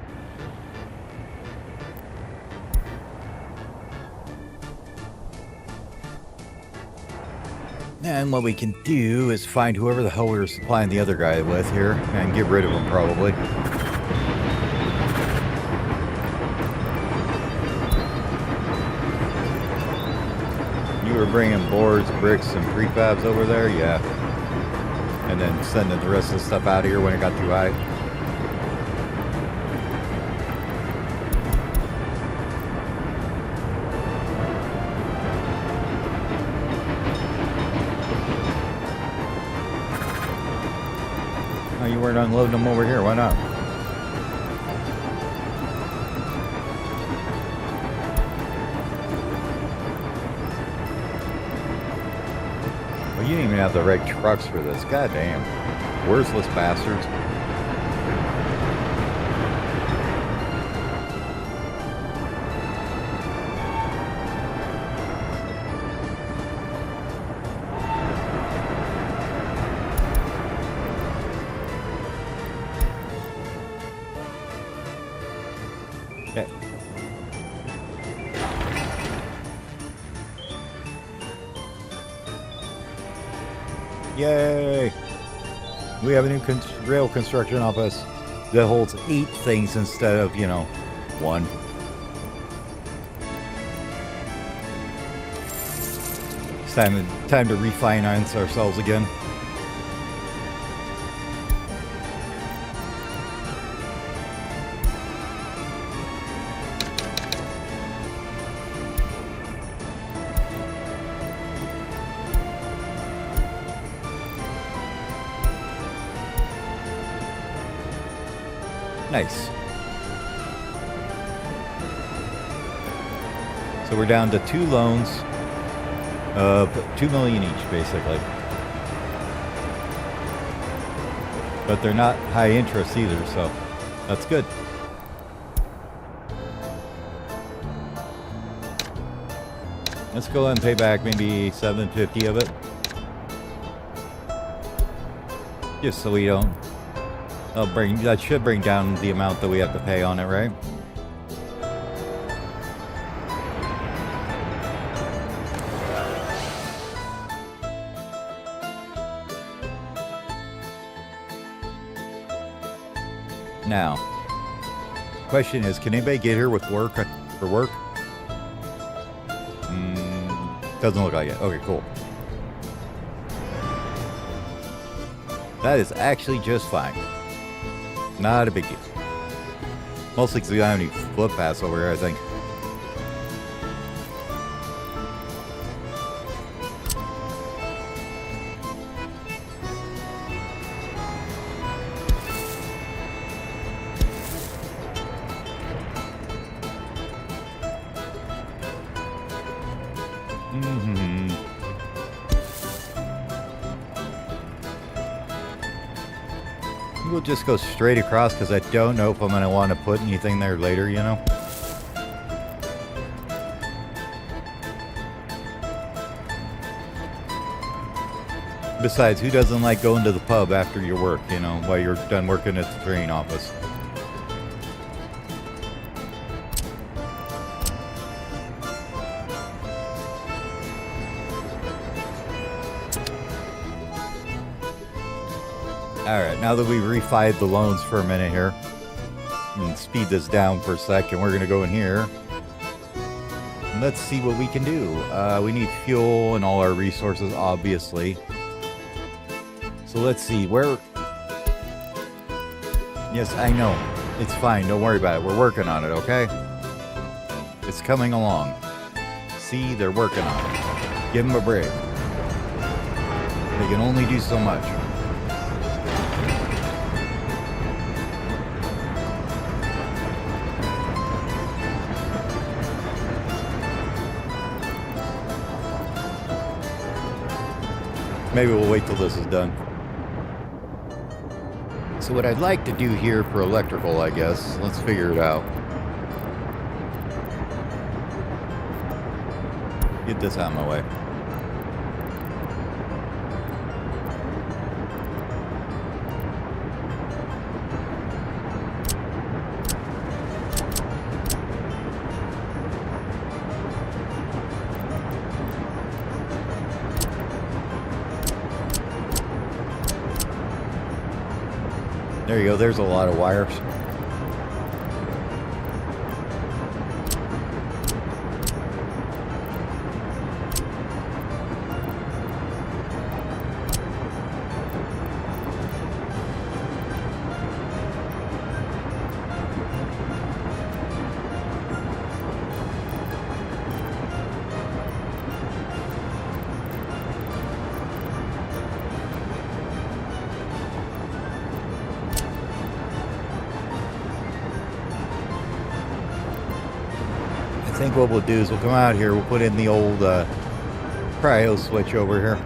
And what we can do is find whoever the hell we were supplying the other guy with here and get rid of him probably. You were bringing boards, bricks, and prefabs over there? Yeah. And then sending the rest of the stuff out of here when it got too high. You weren't unloading them over here. Why not? Well, you didn't even have the right trucks for this. God damn. Worthless bastards. Okay. Yay! We have a new rail construction office that holds 8 things instead of, you know, 1. Time to refinance ourselves again. Nice. So we're down to 2 loans of $2 million each, basically. But they're not high interest either, so that's good. Let's go ahead and pay back maybe $750 of it. Just so we don't... that should bring down the amount that we have to pay on it, right? Now, question is, can anybody get here with work for work? Doesn't look like it. Okay, cool. That is actually just fine. Not a big deal. Mostly because we don't have any footpaths over here, I think. We'll just go straight across because I don't know if I'm going to want to put anything there later, you know? Besides, who doesn't like going to the pub after your work, you know, while you're done working at the train office? Alright, now that we've refied the loans for a minute here, and speed this down for a second, we're going to go in here. And let's see what we can do. We need fuel and all our resources, obviously. So let's see, where... Yes, I know. It's fine, don't worry about it. We're working on it, okay? It's coming along. See, they're working on it. Give them a break. They can only do so much. Maybe we'll wait till this is done. So what I'd like to do here for electrical, I guess, let's figure it out. Get this out of my way. There you go, there's a lot of wires. I think what we'll do is we'll come out here, we'll put in the old cryo switch over here.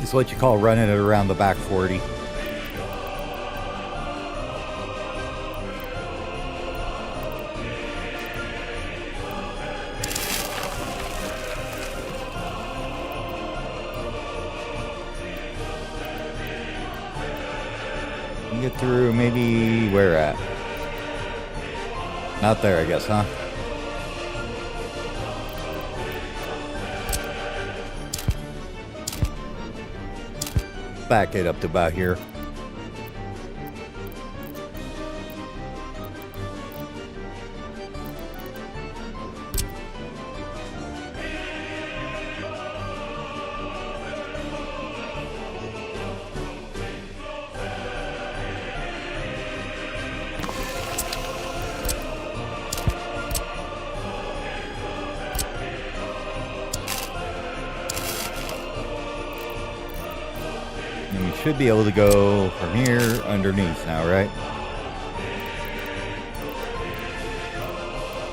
It's what you call running it around the back 40. Get through maybe where at? Not there, I guess, huh? Back it up to about here. Should be able to go from here underneath now, right?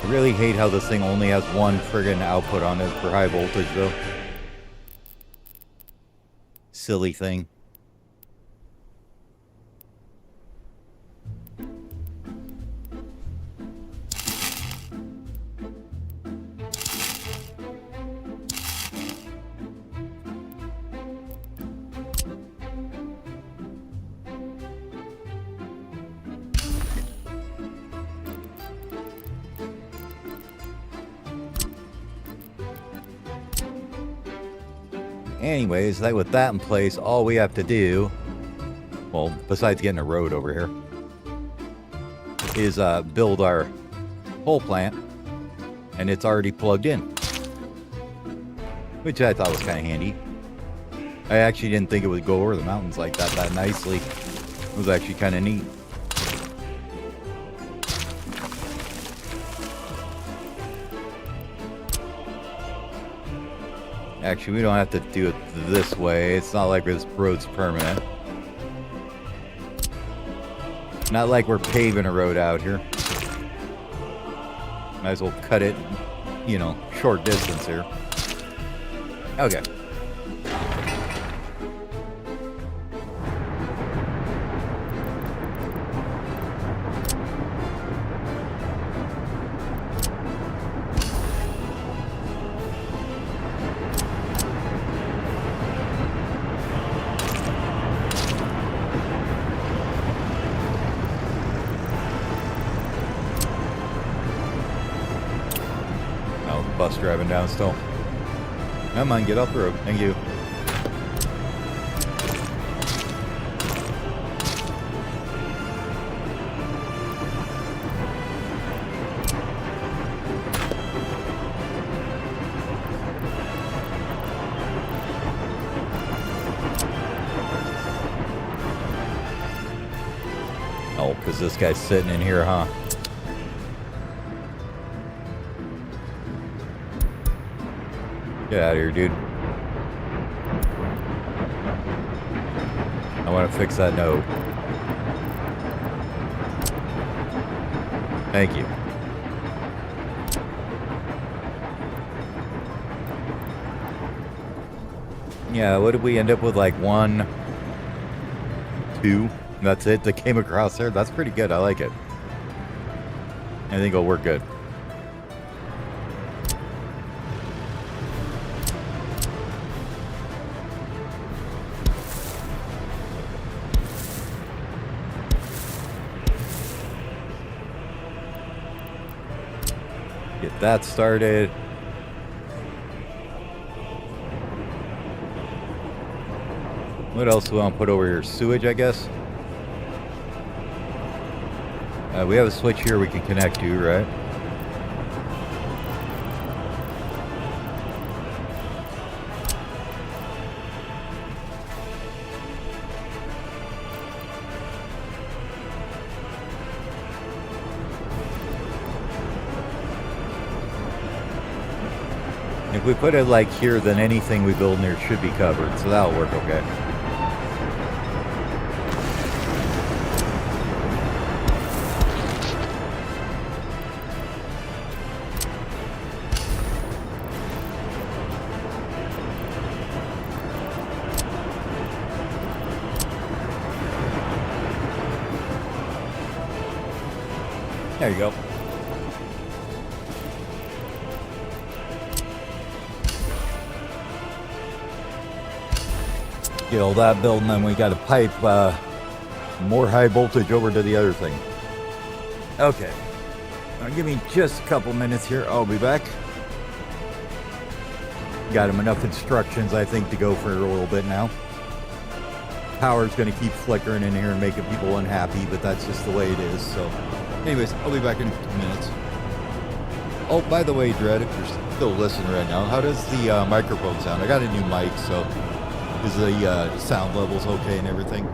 I really hate how this thing only has one friggin' output on it for high voltage, though. Silly thing. Anyways, with that in place, all we have to do, well, besides getting a road over here, is build our pole plant, and it's already plugged in, which I thought was kind of handy. I actually didn't think it would go over the mountains like that nicely. It was actually kind of neat. Actually, we don't have to do it this way. It's not like this road's permanent. Not like we're paving a road out here. Might as well cut it, you know, short distance here. Okay. Bus driving down still. Come on, get off the road. Thank you. Oh, because this guy's sitting in here, huh? Get out of here, dude. I want to fix that note. Thank you. Yeah, what did we end up with? Like 1, 2? That's it that came across there. That's pretty good. I like it. I think it'll work good. Get that started. What else do we want to put over here? Sewage, I guess. We have a switch here we can connect to, right? If we put it like here, then anything we build in here should be covered, so that'll work okay. There you go. Get all that built, and then we got to pipe more high voltage over to the other thing. Okay. Now give me just a couple minutes here. I'll be back. Got him enough instructions, I think, to go for a little bit now. Power's going to keep flickering in here and making people unhappy, but that's just the way it is. So, anyways, I'll be back in 2 minutes. Oh, by the way, Dread, if you're still listening right now, how does the microphone sound? I got a new mic, so is the sound levels okay and everything?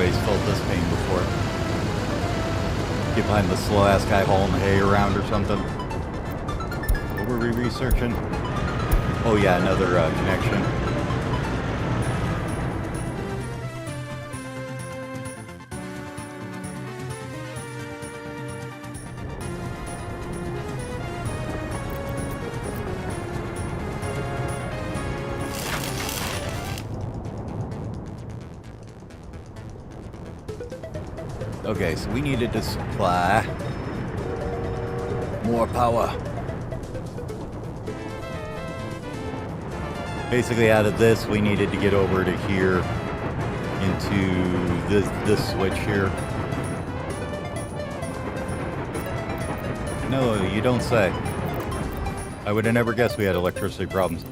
anybody's felt this pain before. Get behind the slow ass guy hauling the hay around or something. What were we researching? Oh yeah, another connection. Okay, so we needed to supply more power. Basically, out of this, we needed to get over to here into this switch here. No, you don't say. I would have never guessed we had electricity problems.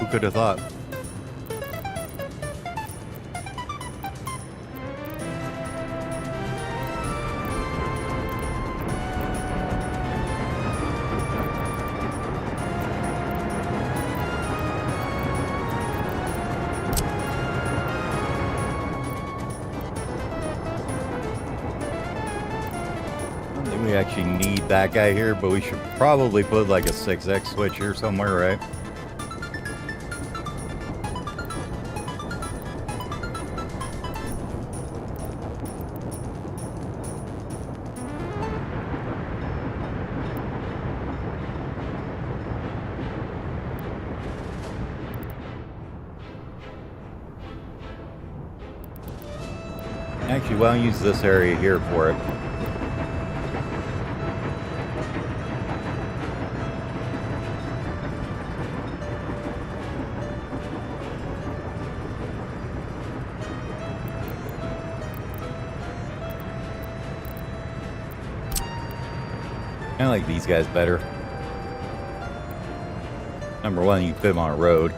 Who could have thought? We actually need that guy here, but we should probably put like a 6X switch here somewhere, right? Actually, why don't use this area here for it? I like these guys better. Number one, you put them on a road.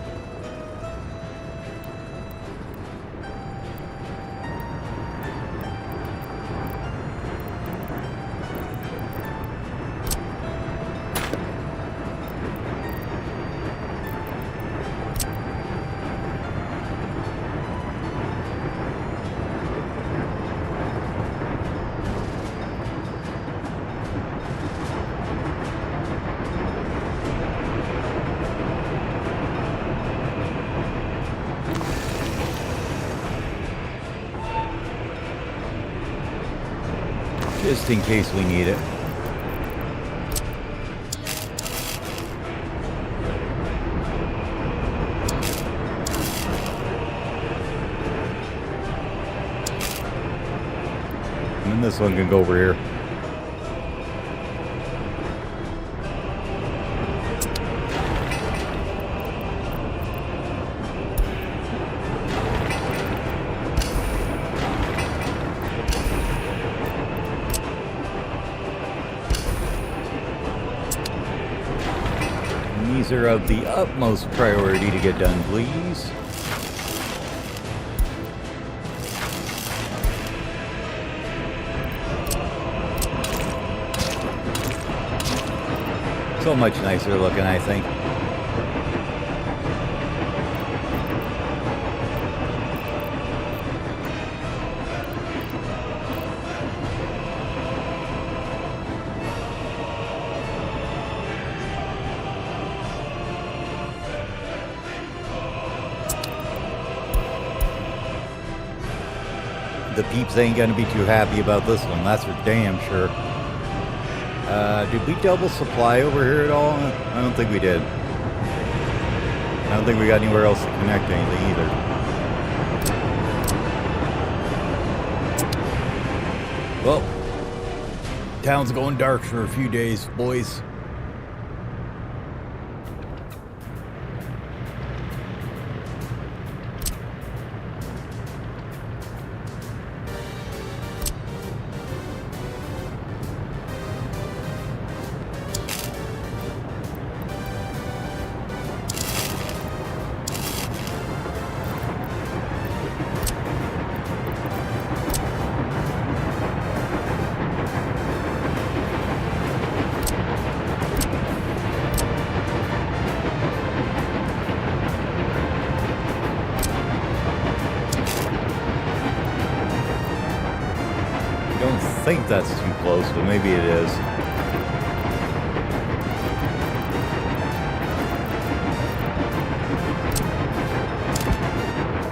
Just in case we need it. And then this one can go over here. These are of the utmost priority to get done, please. So much nicer looking, I think. The peeps ain't gonna be too happy about this one, that's for damn sure. Did we double supply over here at all? I don't think we did. I don't think we got anywhere else to connect anything either. Well, town's going dark for a few days, boys. think that's too close, but maybe it is.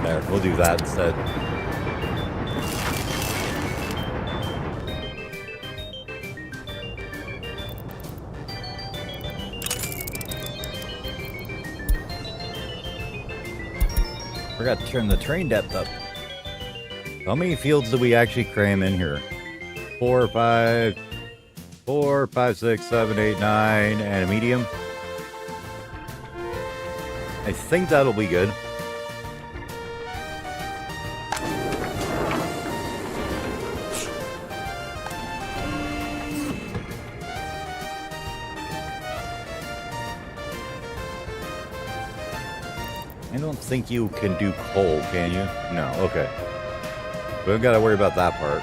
There, we'll do that instead. Forgot to turn the train depth up. How many fields do we actually cram in here? 4, 5, 6, 7, 8, 9, and a medium. I think that'll be good. I don't think you can do coal, can you? No, okay. We don't gotta worry about that part.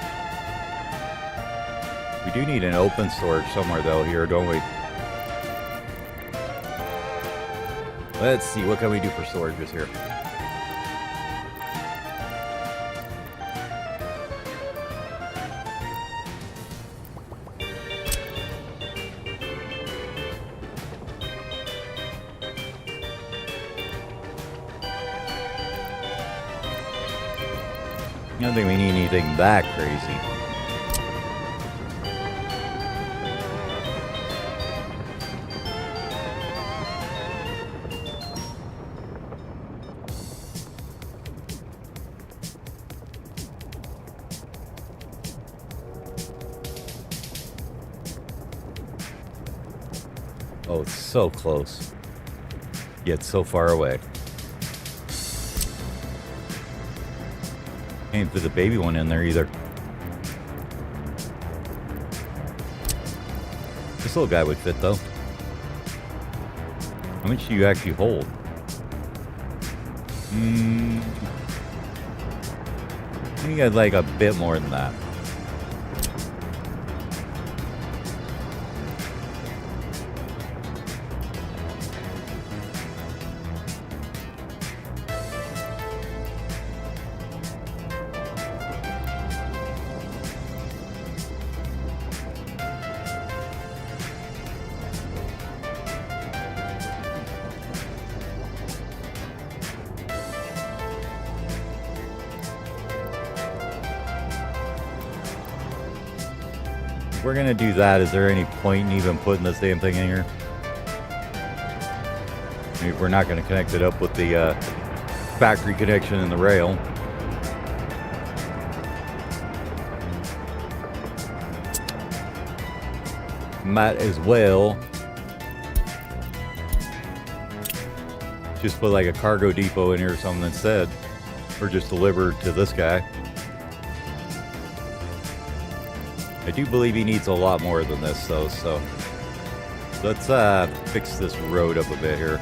We do need an open storage somewhere though here, don't we? Let's see, what can we do for storages here? I don't think we need anything that crazy. Oh, it's so close, yet so far away. Can't put the baby one in there either. This little guy would fit though. How much do you actually hold? I think I'd like a bit more than that. If we're gonna do that, is there any point in even putting this damn thing in here? I mean, if we're not gonna connect it up with the factory connection and the rail. Might as well just put like a cargo depot in here or something instead, or just deliver to this guy. I do believe he needs a lot more than this though, so let's fix this road up a bit here.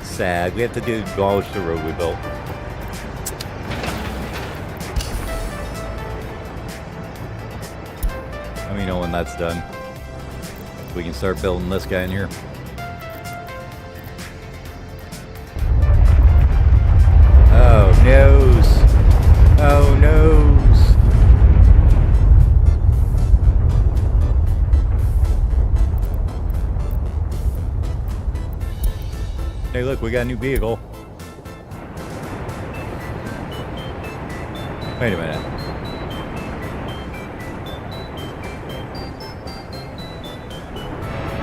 Sad, we have to demolish the road we built. Let me know when that's done. We can start building this guy in here. Oh, noes. Oh, noes. Hey, look, we got a new vehicle. Wait a minute.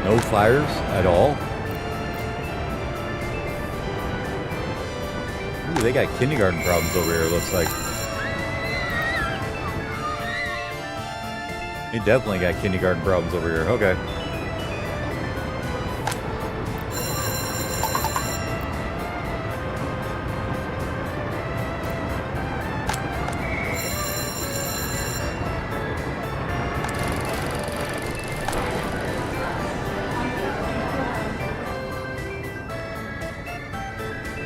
No fires at all? Ooh, they got kindergarten problems over here, it looks like. They definitely got kindergarten problems over here. Okay.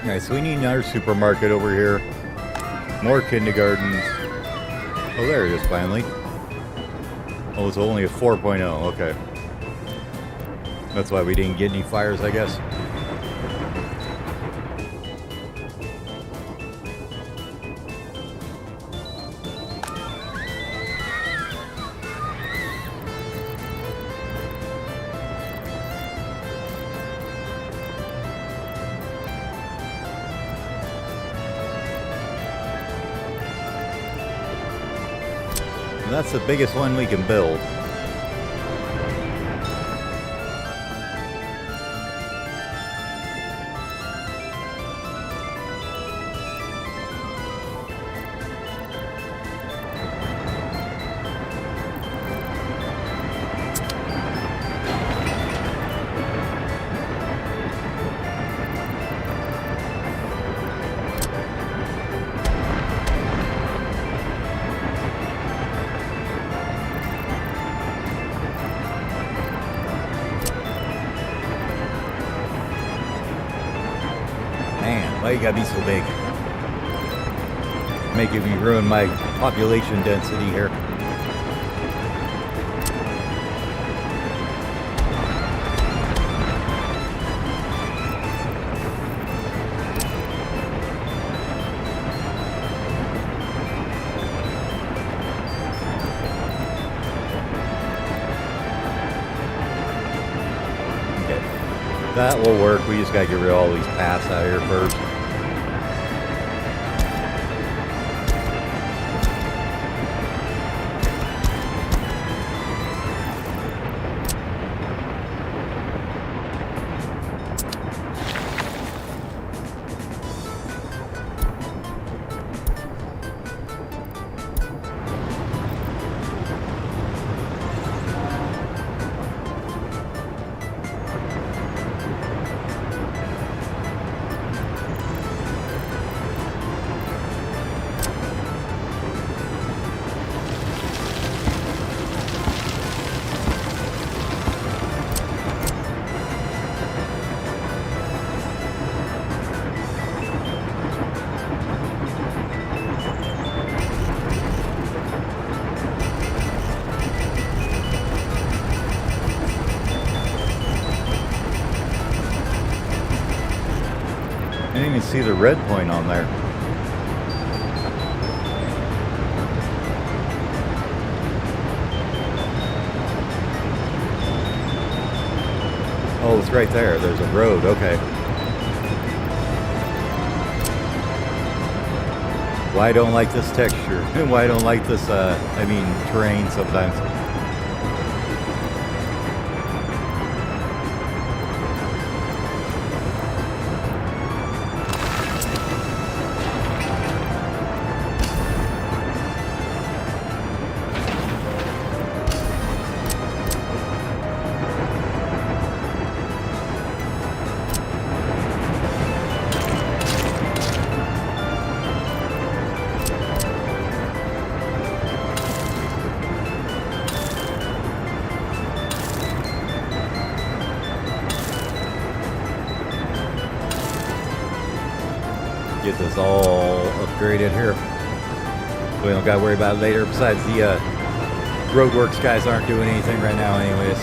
Alright, so we need another supermarket over here. More kindergartens. Oh, there it is finally. Oh, it's only a 4.0. Okay. That's why we didn't get any fires, I guess. And that's the biggest one we can build. Man, why you gotta be so big? Making me ruin my population density here. That will work. We just gotta get rid of all these paths out here first. I didn't even see the red point on there. Oh, it's right there. There's a road. Okay. Why I don't like this texture. Why I don't like this, terrain sometimes. Get this all upgraded here. We don't got to worry about it later. Besides, the roadworks guys aren't doing anything right now anyways.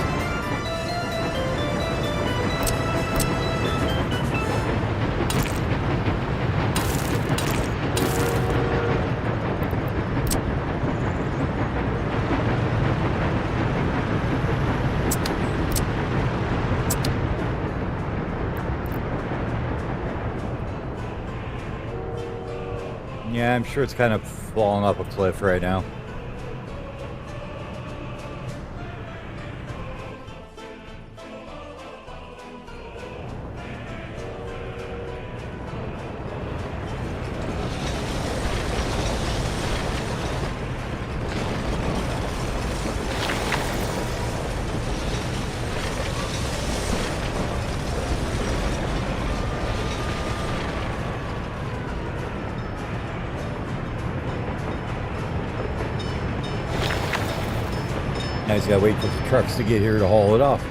Yeah, I'm sure it's kind of falling off a cliff right now. Now he's got to wait for the trucks to get here to haul it off.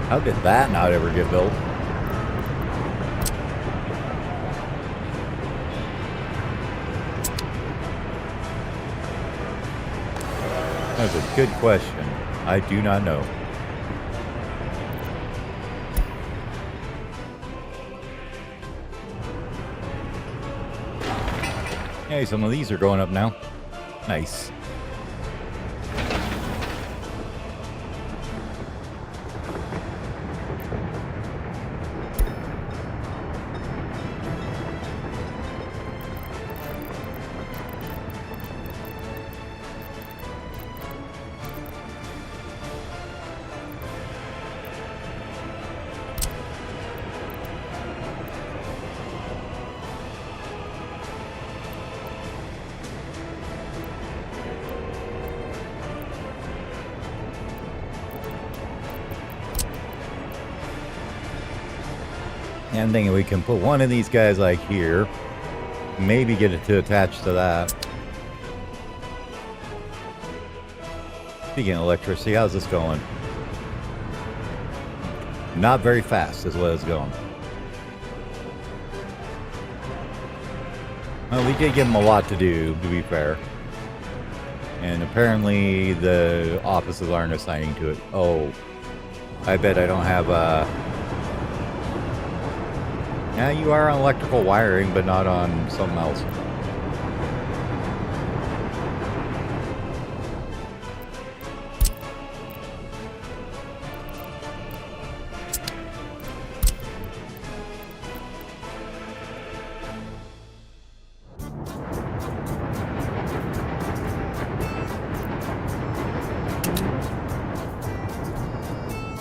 How did that not ever get built? That's a good question. I do not know. Hey, some of these are going up now. Nice. I'm thinking we can put one of these guys like here. Maybe get it to attach to that. Speaking of electricity, how's this going? Not very fast is what it's going. Well, we did give them a lot to do, to be fair. And apparently the offices aren't assigning to it. Oh, I bet I don't have yeah, you are on electrical wiring, but not on something else.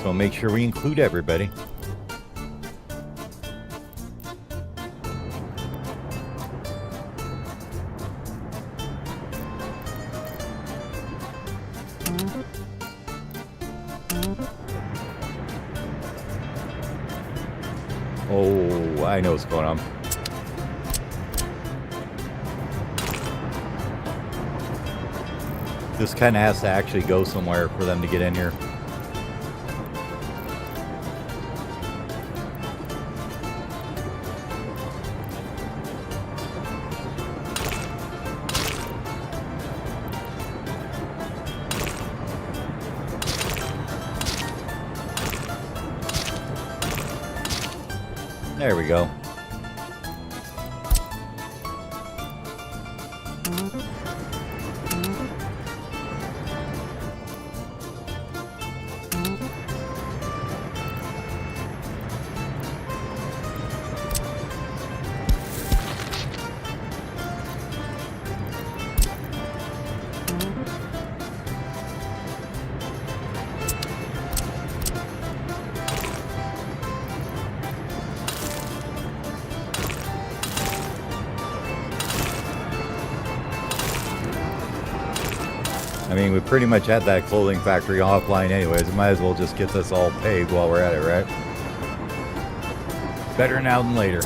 So make sure we include everybody. Oh, I know what's going on. This kind of has to actually go somewhere for them to get in here. There we go. I mean, we pretty much had that clothing factory offline anyways. We might as well just get this all paved while we're at it, right? Better now than later.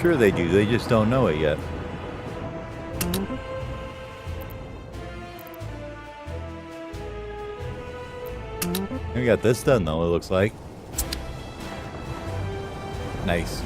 Sure they do, they just don't know it yet. We got this done though, it looks like. Nice.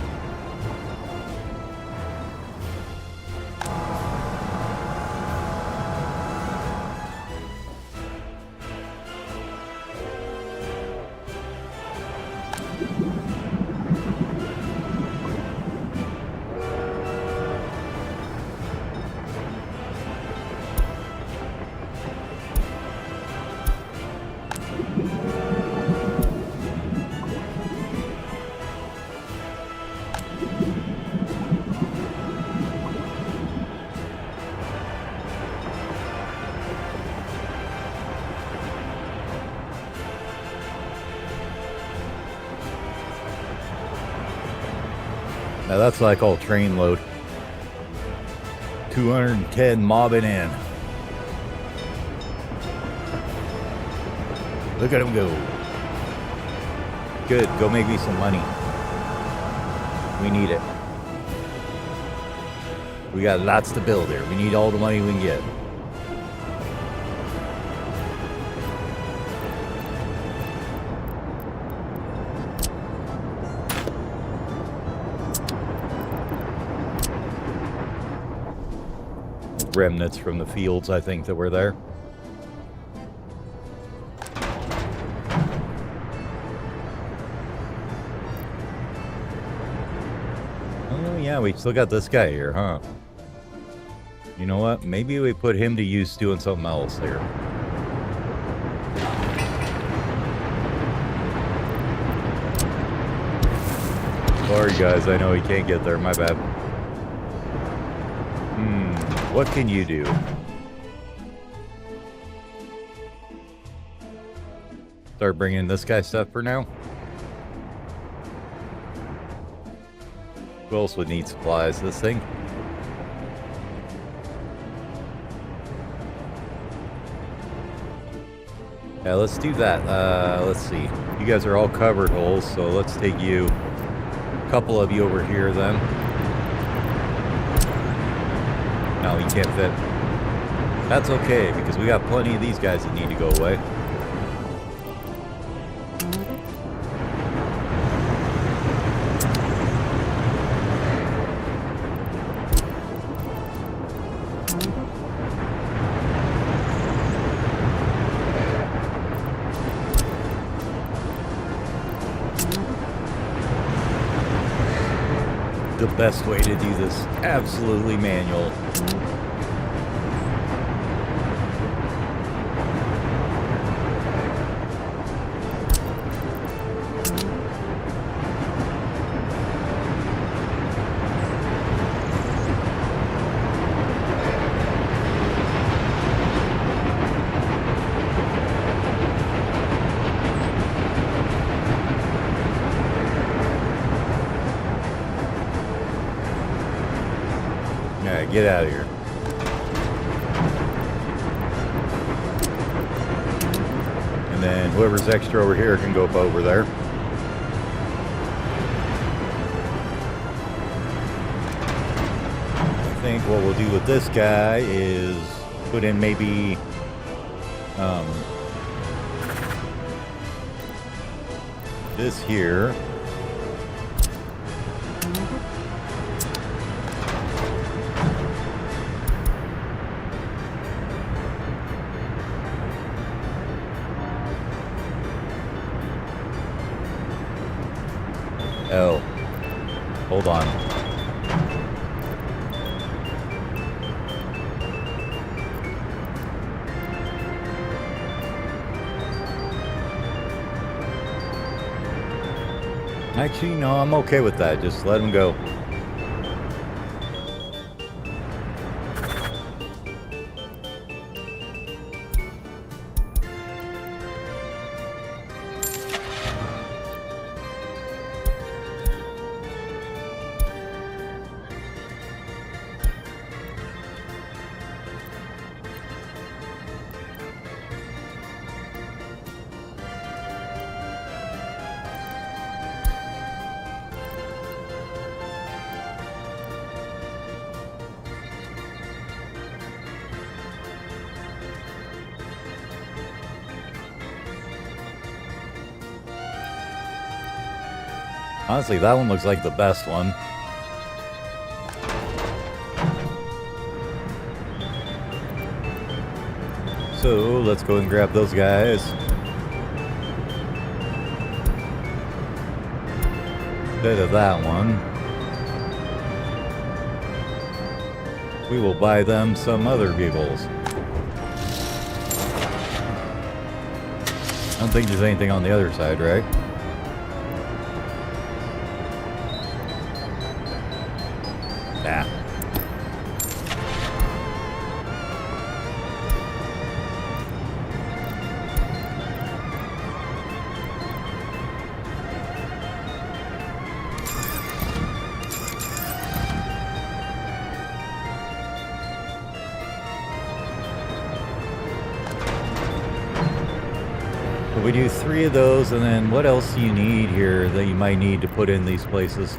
Now that's what I call train load. 210 mobbing in. Look at him go. Good, go make me some money. We need it. We got lots to build here. We need all the money we can get. Remnants from the fields, I think, that were there. Oh yeah, we still got this guy here, huh? You know what? Maybe we put him to use doing something else here. Sorry guys, I know he can't get there, my bad. What can you do? Start bringing this guy stuff for now. Who else would need supplies? This thing? Yeah, let's do that. Let's see. You guys are all covered holes, so let's take you, a couple of you over here then. No, he can't fit. That's okay, because we got plenty of these guys that need to go away. The best way to do this, absolutely manual. Alright, get out of here. And then whoever's extra over here can go up over there. I think what we'll do with this guy is put in maybe this here. Oh, hold on. Actually, no, I'm okay with that. Just let him go. Honestly, that one looks like the best one. So, let's go and grab those guys. Instead of that one, we will buy them some other vehicles. I don't think there's anything on the other side, right? Nah. We do 3 of those, and then what else do you need here that you might need to put in these places?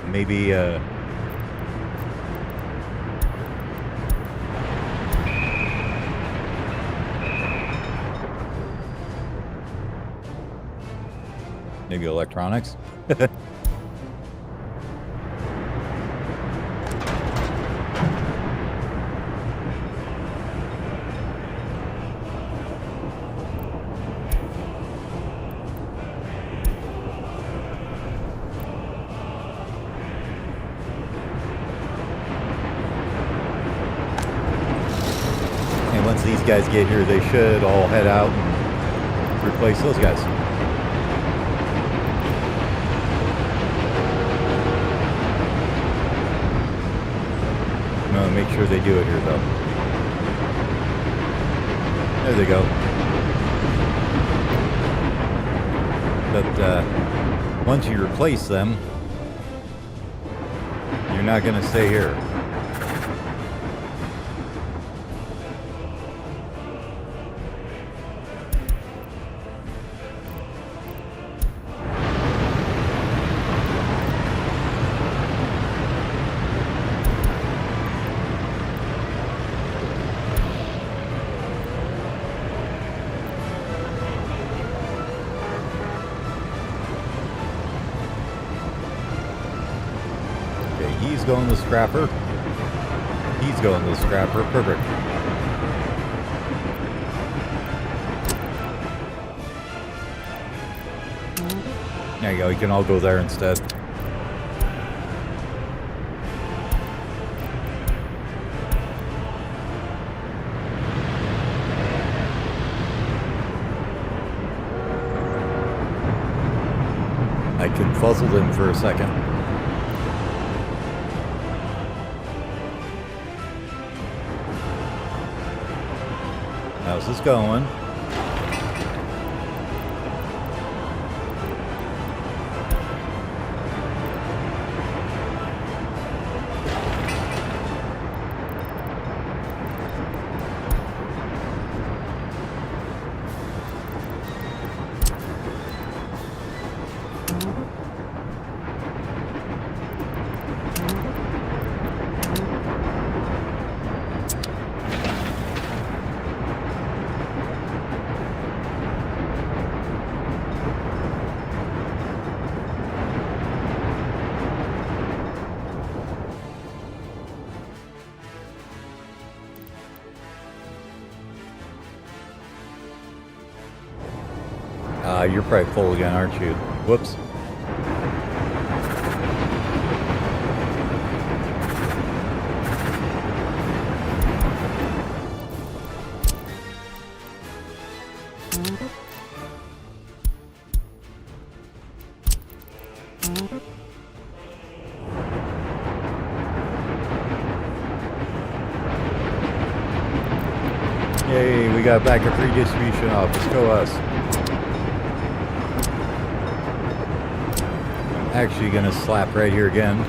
Maybe maybe electronics. Once these guys get here, they should all head out and replace those guys. No, make sure they do it here, though. There they go. But once you replace them, you're not going to stay here. He's going to the scrapper. He's going to the scrapper. Perfect. There you go. You can all go there instead. I confuzzled him for a second. How's this going? You're probably full again, aren't you? Whoops. Yay, we got back a free distribution office. Go us. Actually gonna slap right here again.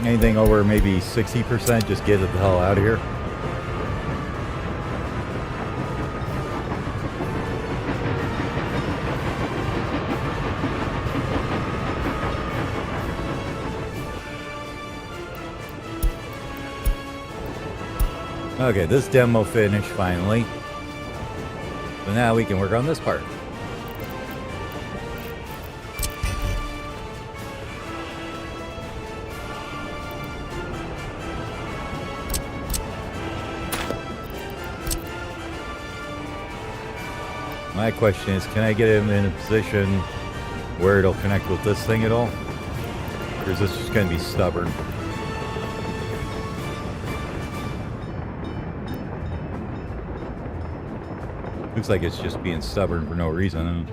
Anything over maybe 60%, just get it the hell out of here. Okay, this demo finished finally. So now we can work on this part. My question is, can I get him in a position where it'll connect with this thing at all? Or is this just going to be stubborn? Looks like it's just being stubborn for no reason.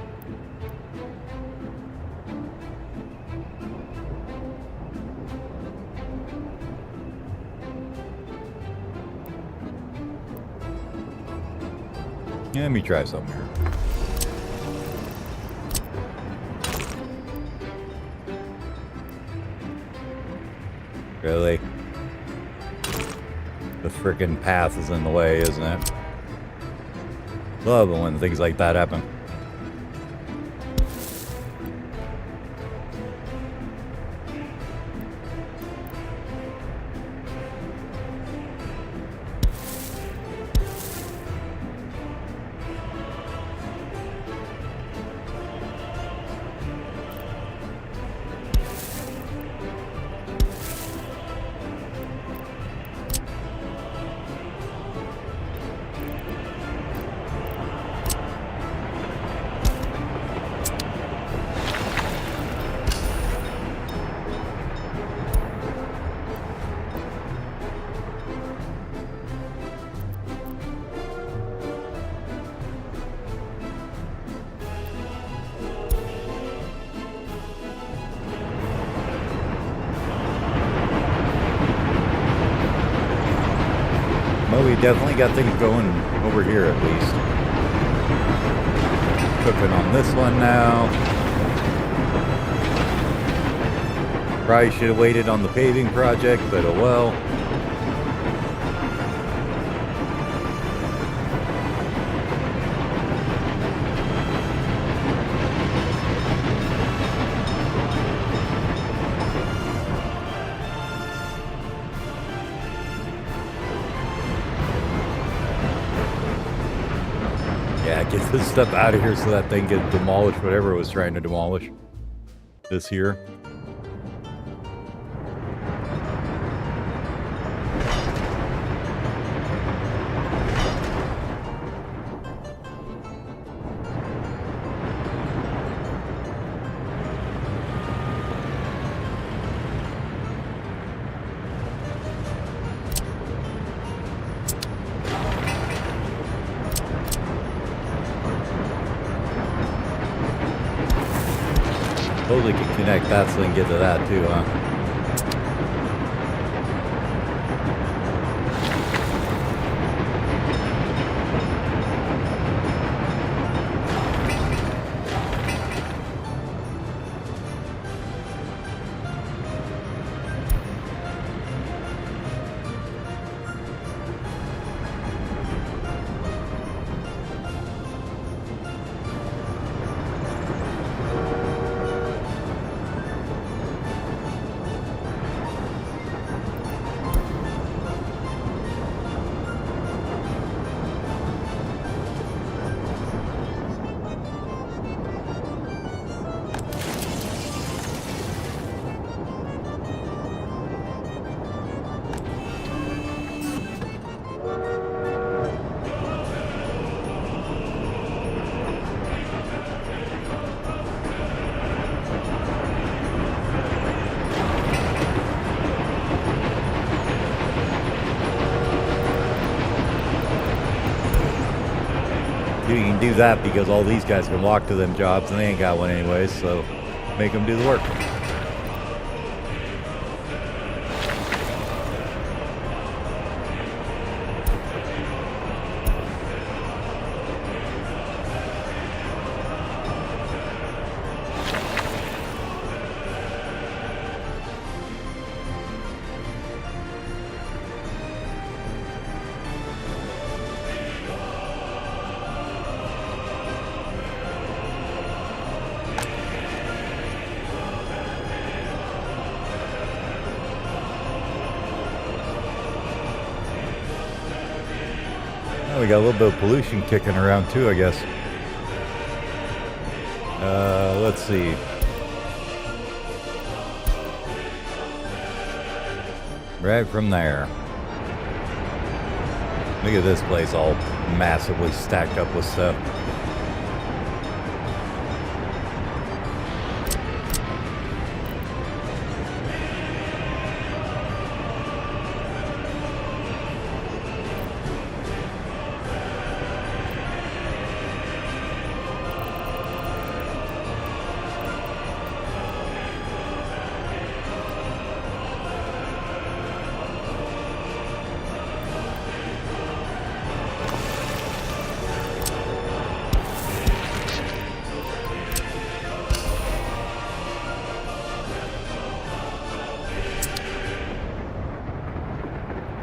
Let me try something here. Really? The frickin' path is in the way, isn't it? Love it when things like that happen. Well, we definitely got things going over here at least. Cooking on this one now. Probably should have waited on the paving project, but oh well. Yeah, get this stuff out of here so that thing can demolish whatever it was trying to demolish. This here. Totally can connect that so we can get to that too, huh? You can do that because all these guys can walk to them jobs and they ain't got one anyways, so make them do the work. We got a little bit of pollution kicking around too, I guess. Let's see. Right from there. Look at this place all massively stacked up with stuff.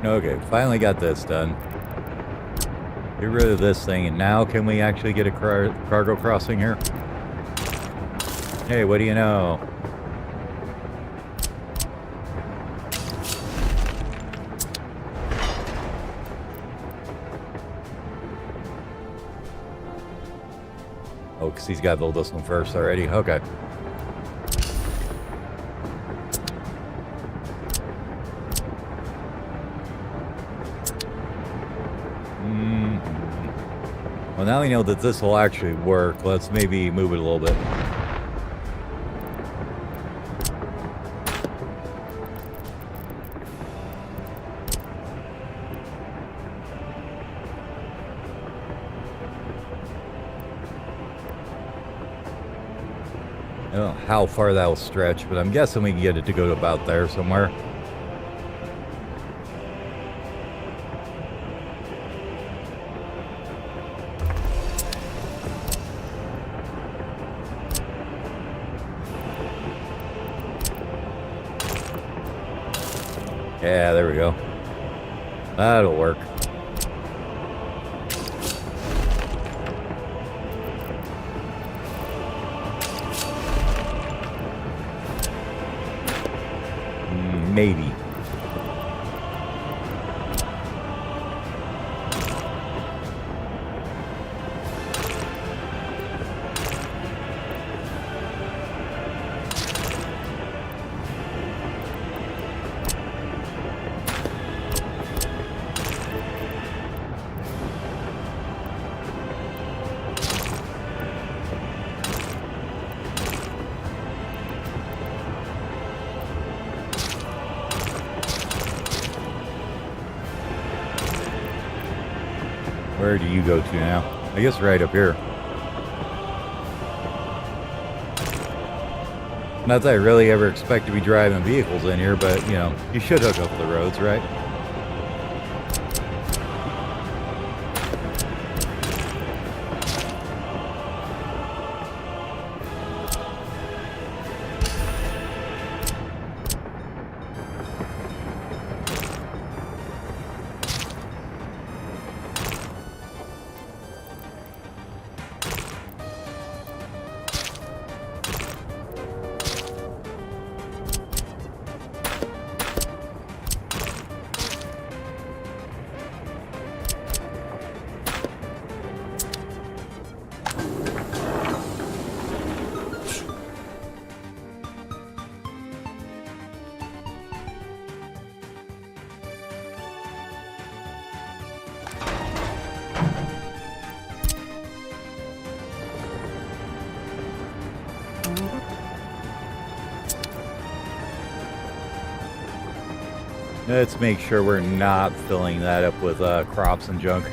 Okay, finally got this done. Get rid of this thing, and now can we actually get a cargo crossing here? Hey, what do you know? Oh, because he's got to build this one first already. Okay. Well, now we know that this will actually work. Let's maybe move it a little bit. I don't know how far that will stretch, but I'm guessing we can get it to go to about there somewhere. Yeah, there we go. That'll work. Maybe. Where do you go to now? I guess right up here. Not that I really ever expect to be driving vehicles in here, but, you know, you should hook up the roads, right? Let's make sure we're not filling that up with crops and junk.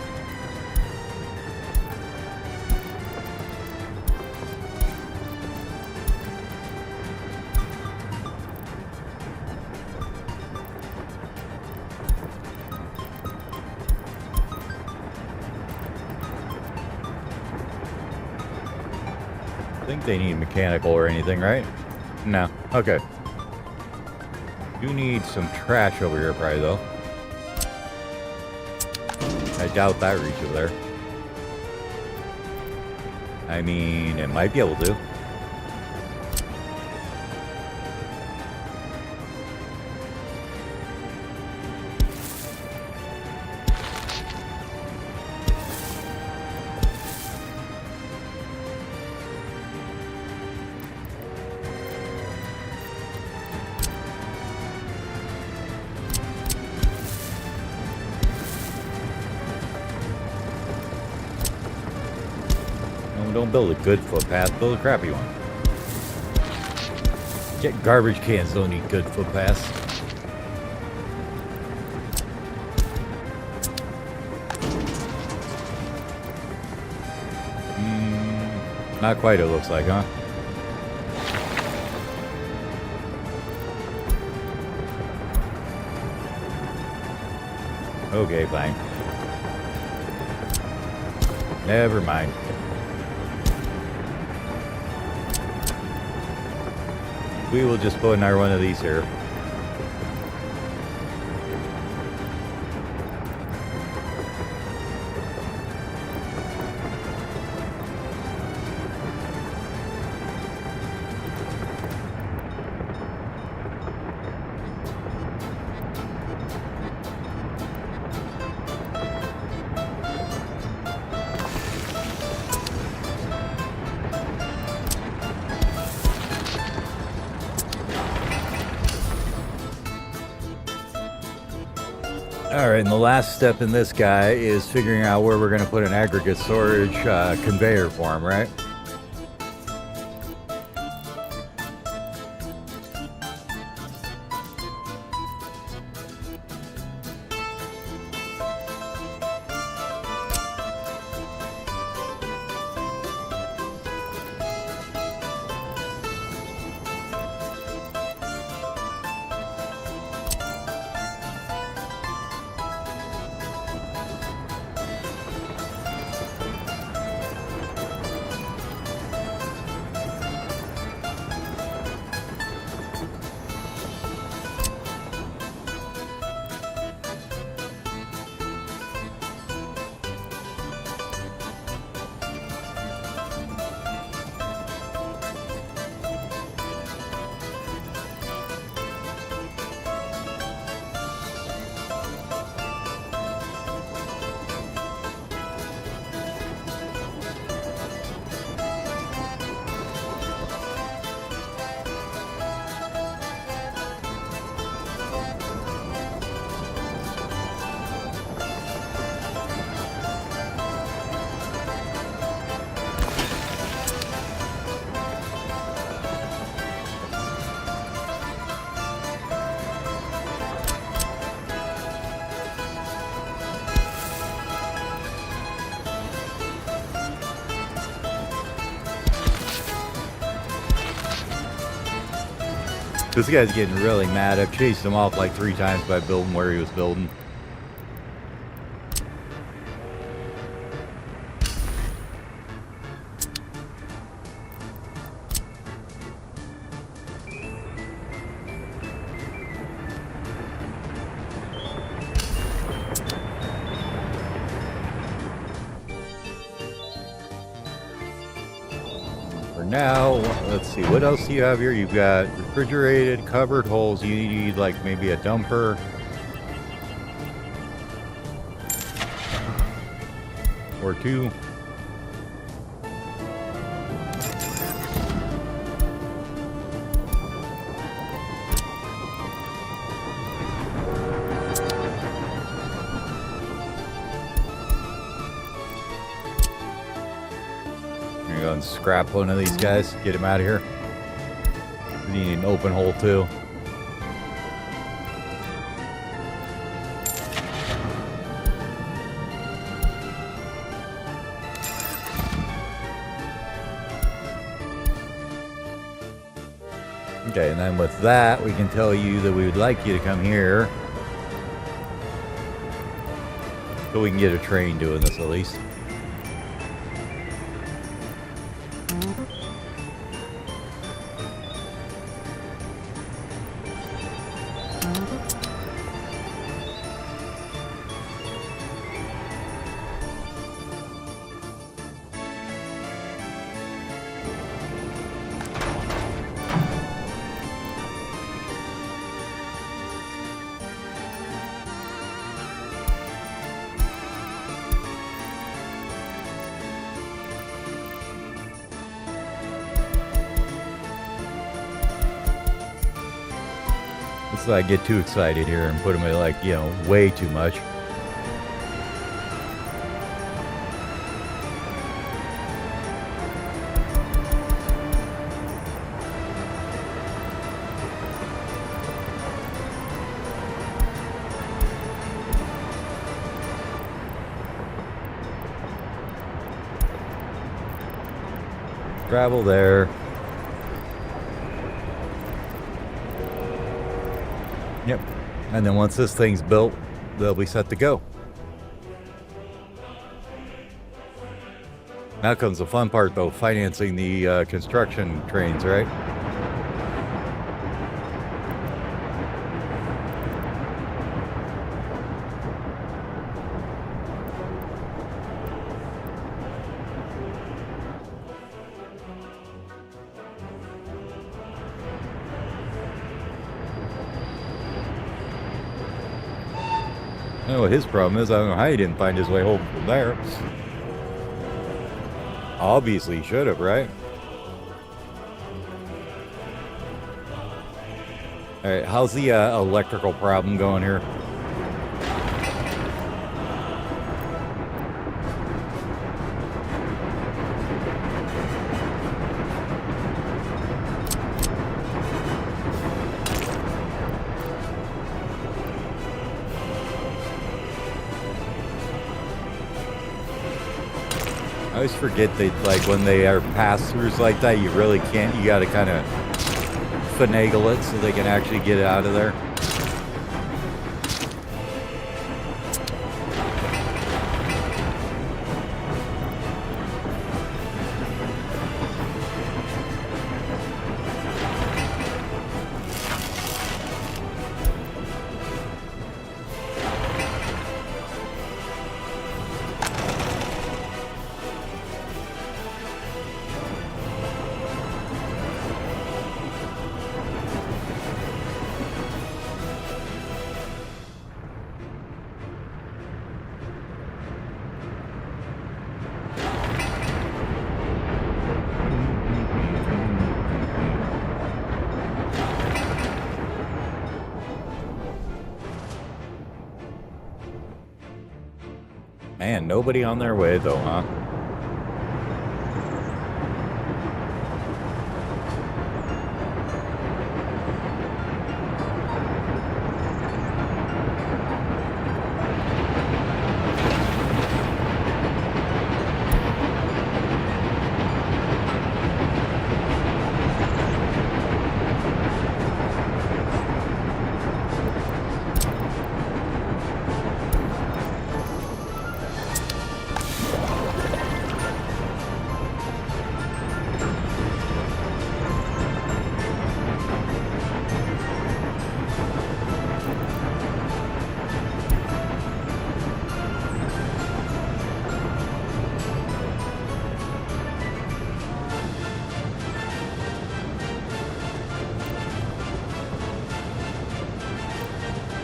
I think they need mechanical or anything, right? No. Okay. Do need some trash over here, probably, though. I doubt that reaches there. I mean, it might be able to. Don't build a good footpath, build a crappy one. Garbage cans don't need good footpaths. Not quite, it looks like, huh? Okay, fine. Never mind. We will just put another one of these here. All right, and the last step in this guy is figuring out where we're going to put an aggregate storage conveyor for him, right? This guy's getting really mad. I've chased him off like 3 times by building where he was building. Now, let's see, what else do you have here? You've got refrigerated, cupboard holes. You need like maybe a dumper. Or 2. Go and scrap one of these guys, get him out of here. We need an open hole too. Okay, and then with that, we can tell you that we would like you to come here. So we can get a train doing this at least. So I get too excited here and put them in like, you know, way too much. Travel there. Yep. And then once this thing's built, they'll be set to go. Now comes the fun part though, financing the construction trains, right? I know what his problem is. I don't know how he didn't find his way home from there. Obviously he should have, right? Alright, how's the electrical problem going here? always forget that, like, when they are pass-throughs like that, you really can't. You got to kind of finagle it so they can actually get it out of there. Man, nobody on their way though, huh?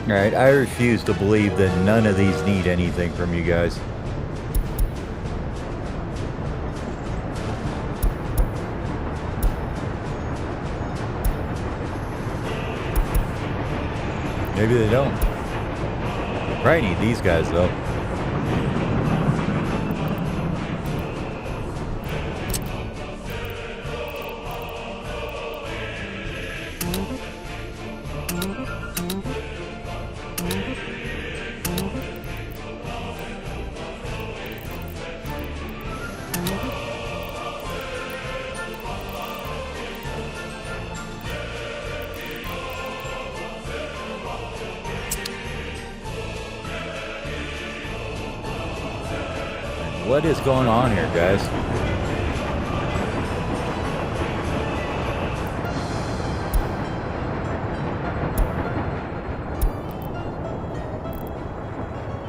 Alright, I refuse to believe that none of these need anything from you guys. Maybe they don't. Probably need these guys though. What is going on here, guys?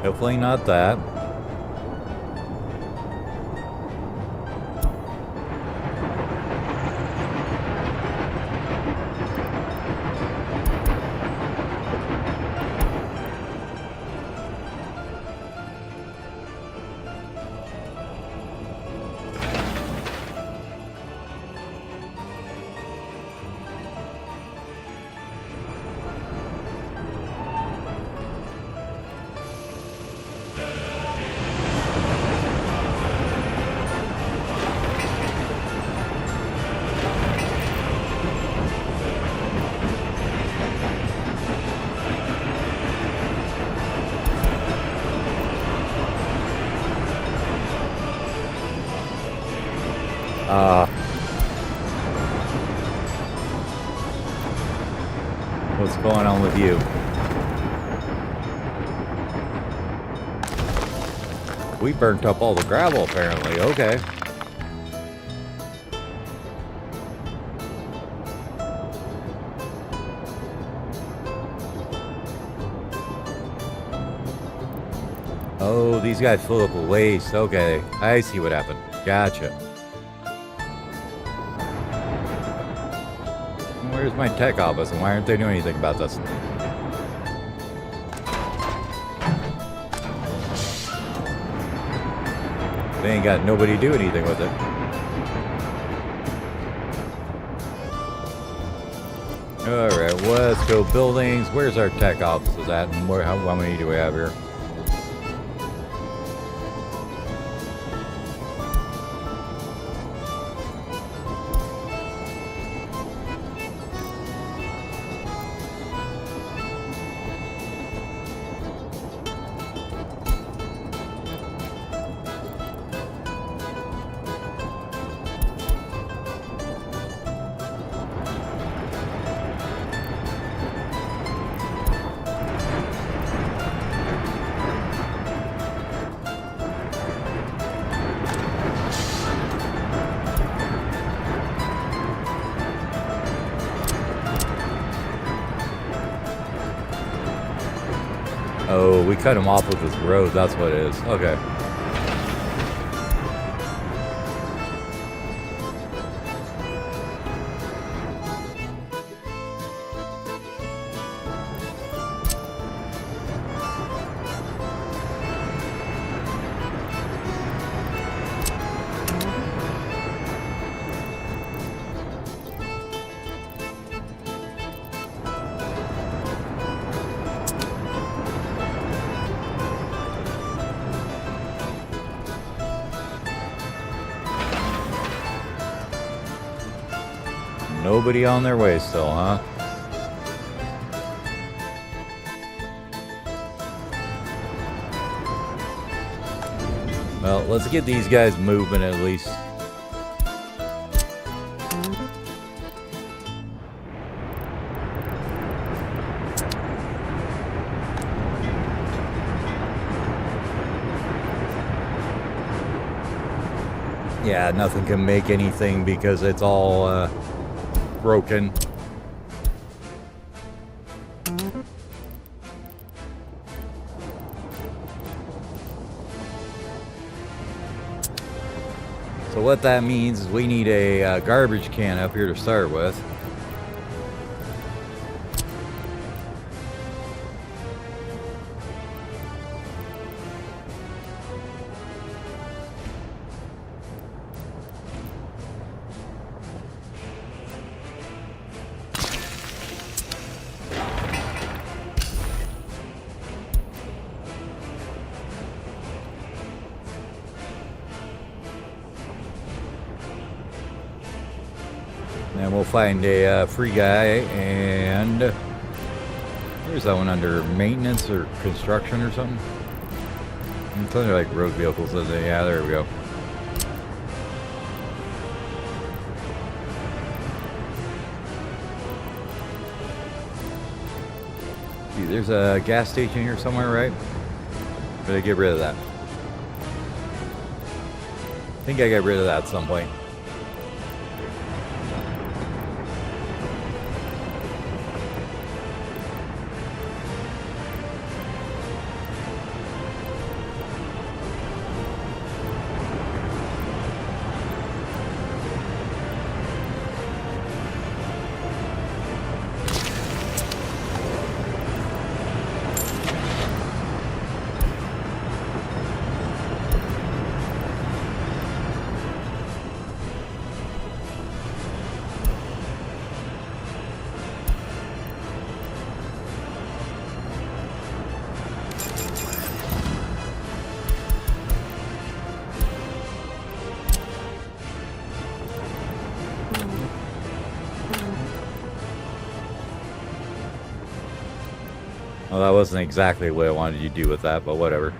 Hopefully not that. What's going on with you? We burnt up all the gravel, apparently. Okay. Oh, these guys fill up with waste. Okay, I see what happened. Gotcha. Where's my tech office, and why aren't they doing anything about this? They ain't got nobody to do anything with it. Alright, let's go buildings. Where's our tech offices at, and how many do we have here? Oh, we cut him off with this road. That's what it is. Okay. Nobody on their way still, huh? Well, let's get these guys moving at least. Yeah, nothing can make anything because it's all broken. So what that means is we need a garbage can up here to start with. And we'll find a free guy, and there's that one under maintenance or construction or something. It's under like road vehicles, isn't it? Yeah, there we go. See, there's a gas station here somewhere, right? Better get rid of that. I think I got rid of that at some point. Well, that wasn't exactly what I wanted you to do with that, but whatever.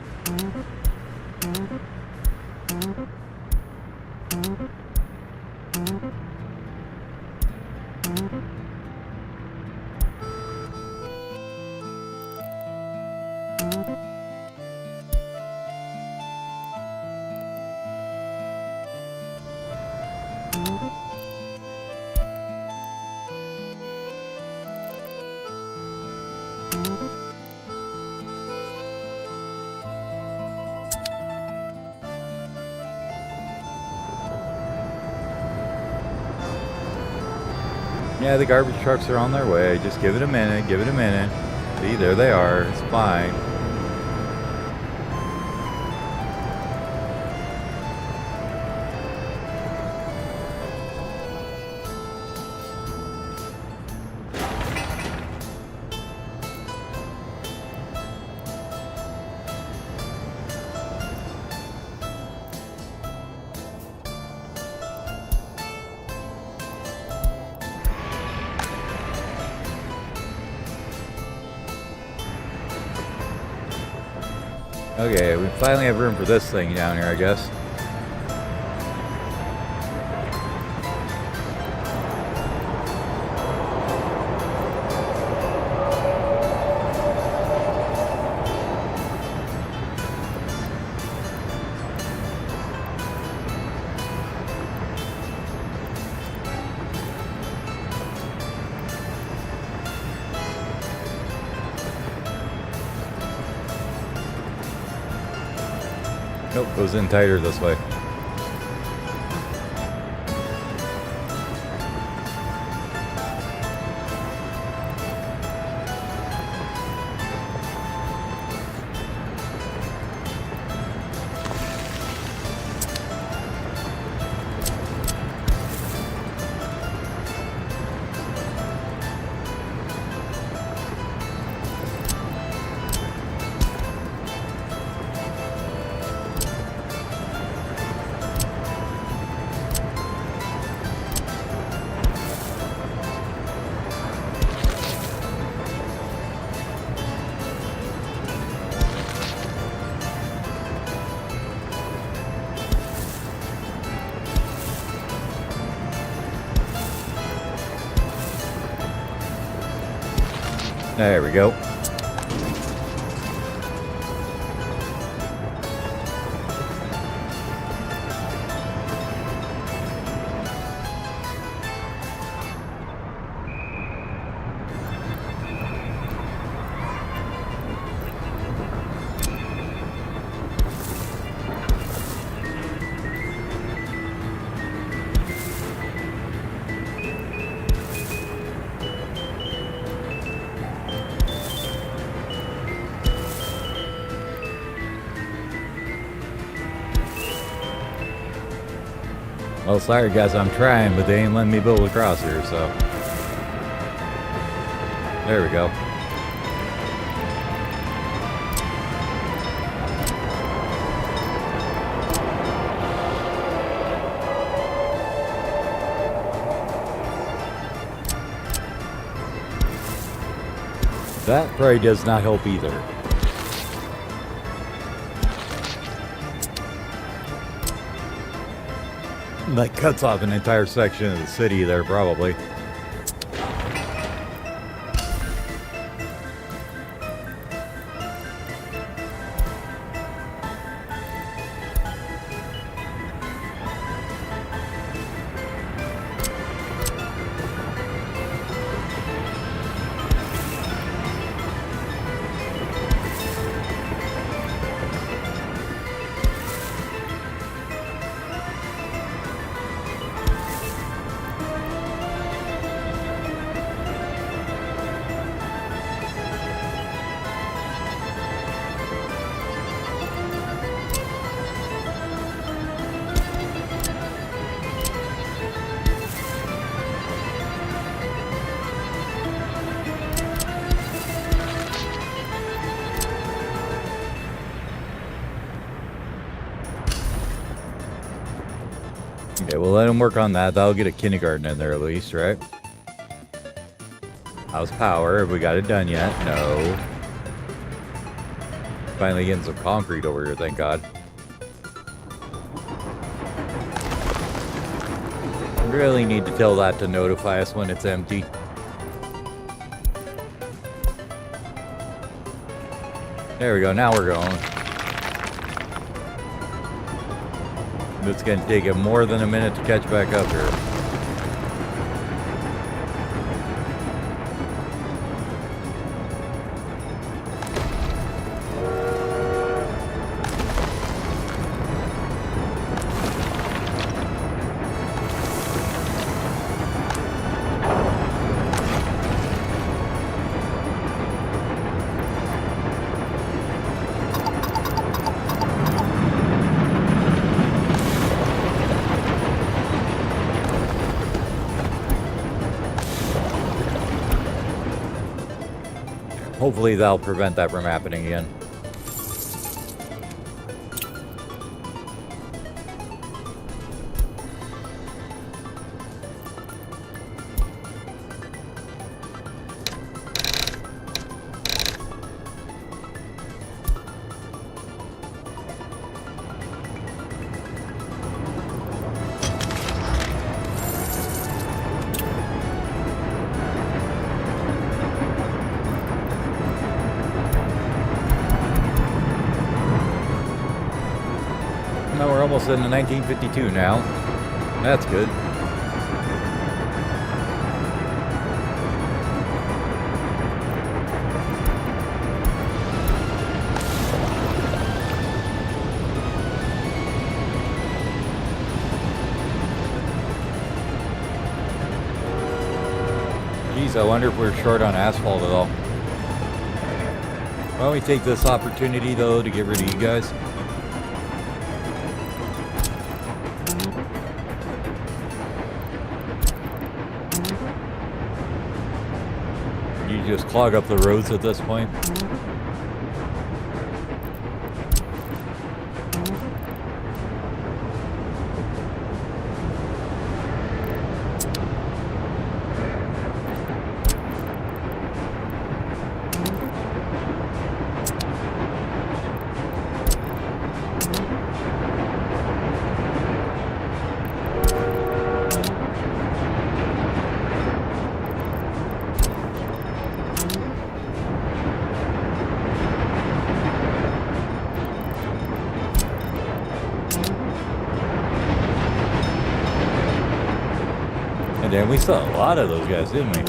Yeah, the garbage trucks are on their way. Just give it a minute, give it a minute. See, there they are. It's fine. Okay, we finally have room for this thing down here, I guess. Nope, goes in tighter this way. There we go. Well, sorry guys, I'm trying, but they ain't letting me build across here, so. There we go. That probably does not help either. That cuts off an entire section of the city there, probably. Okay, we'll let him work on that. That'll get a kindergarten in there at least, right? How's power? Have we got it done yet? No. Finally getting some concrete over here, thank God. Really need to tell that to notify us when it's empty. There we go, now we're going. It's going to take it more than a minute to catch back up here. Hopefully that'll prevent that from happening again. No, we're almost in the 1952 now. That's good. Geez, I wonder if we're short on asphalt at all. Why don't we take this opportunity, though, to get rid of you guys? You just clog up the roads at this point. Damn, we saw a lot of those guys, didn't we?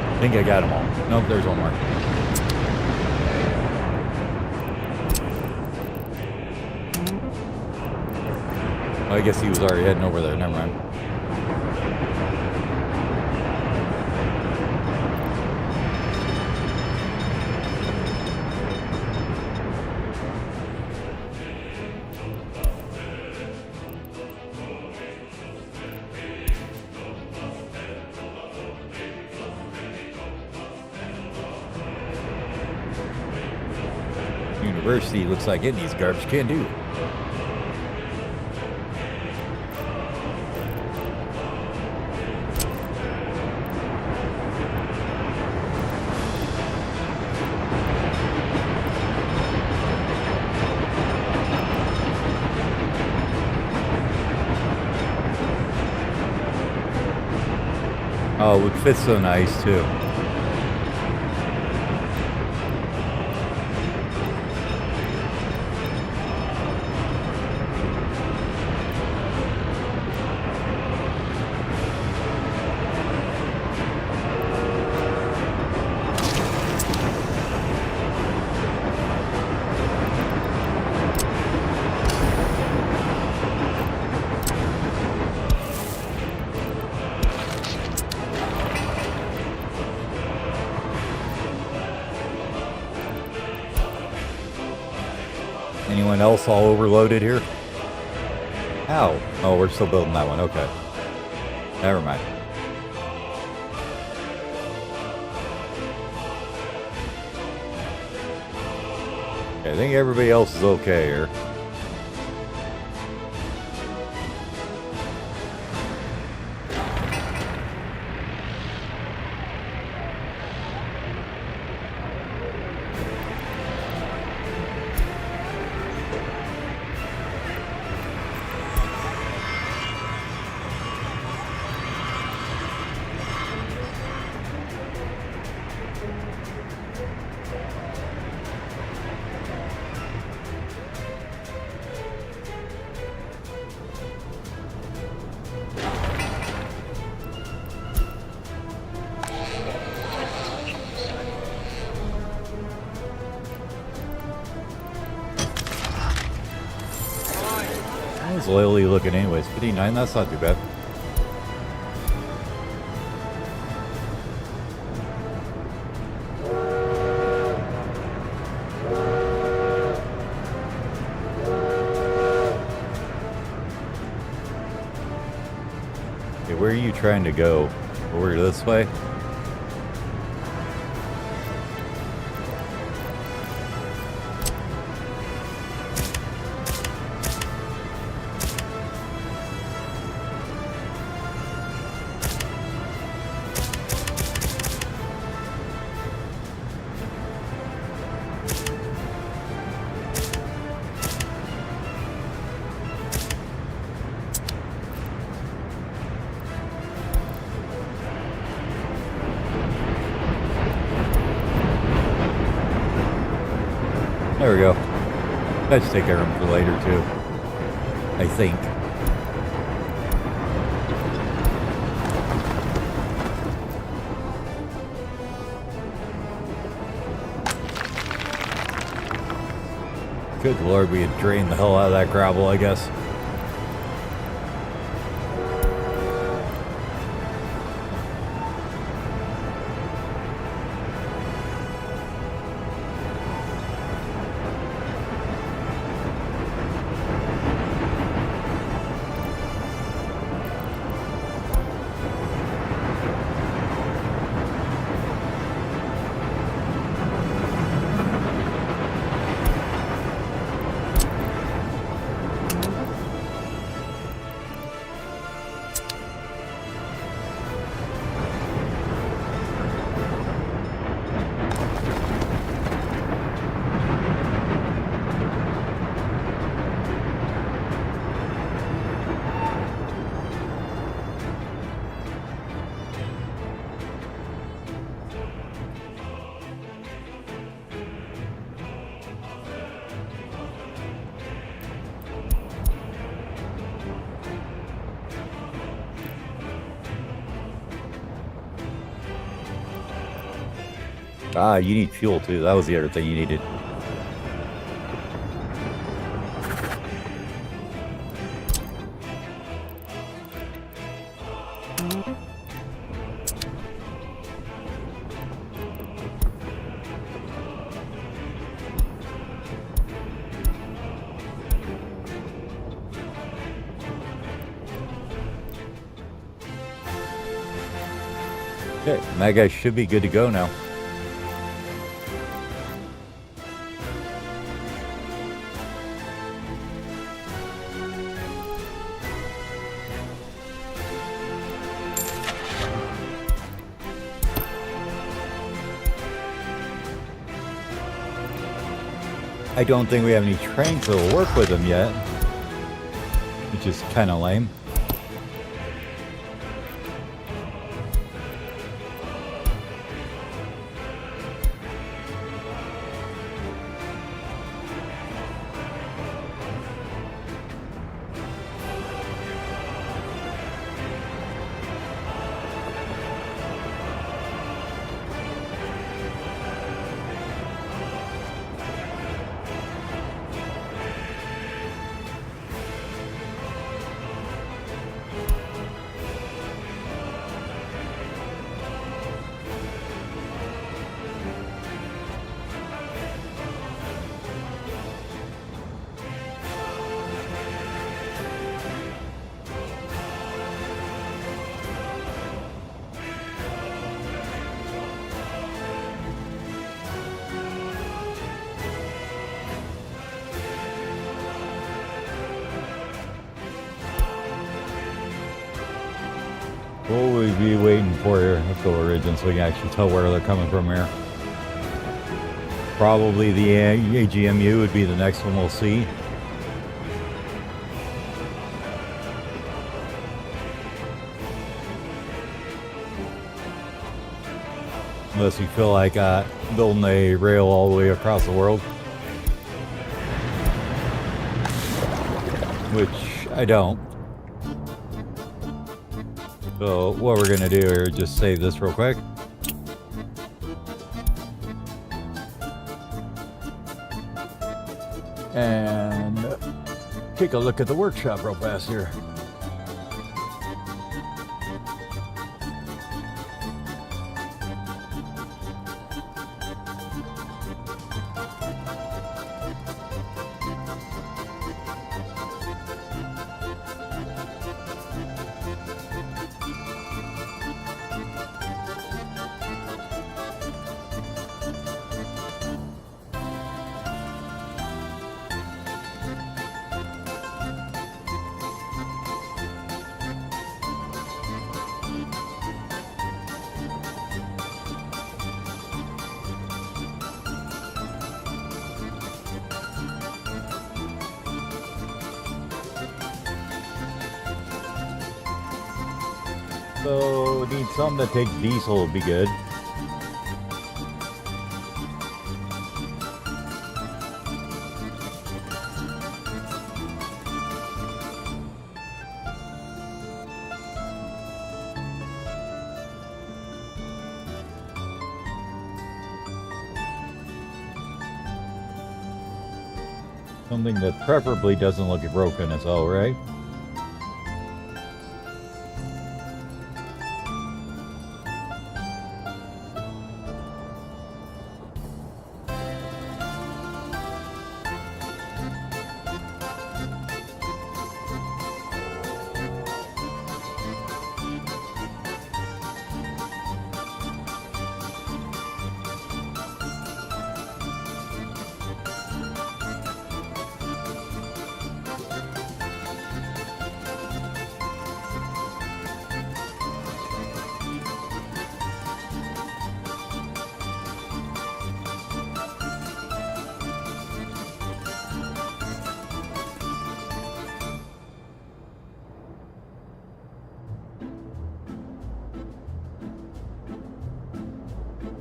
I think I got them all. Nope, there's one more. Oh, I guess he was already heading over there. Never mind. University looks like it needs garbage can do. Oh, it would fit so nice too. Anyone else all overloaded here? How? Oh, we're still building that one. Okay. Never mind. Okay, I think everybody else is okay here. It's loyally looking anyways. 59, that's not too bad. Okay, where are you trying to go? Over this way? There we go. Let's take care of them for later too, I think. Good Lord, we had drained the hell out of that gravel, I guess. Ah, you need fuel too. That was the other thing you needed. Okay, that guy should be good to go now. I don't think we have any trains that will work with them yet, which is kind of lame. What will we be waiting for here? Let's go origin so we can actually tell where they're coming from here. Probably the AGMU would be the next one we'll see. Unless you feel like building a rail all the way across the world. Which I don't. So what we're gonna do here is just save this real quick. And take a look at the workshop real fast here. So need some that take diesel would be good. Something that preferably doesn't look broken is all right.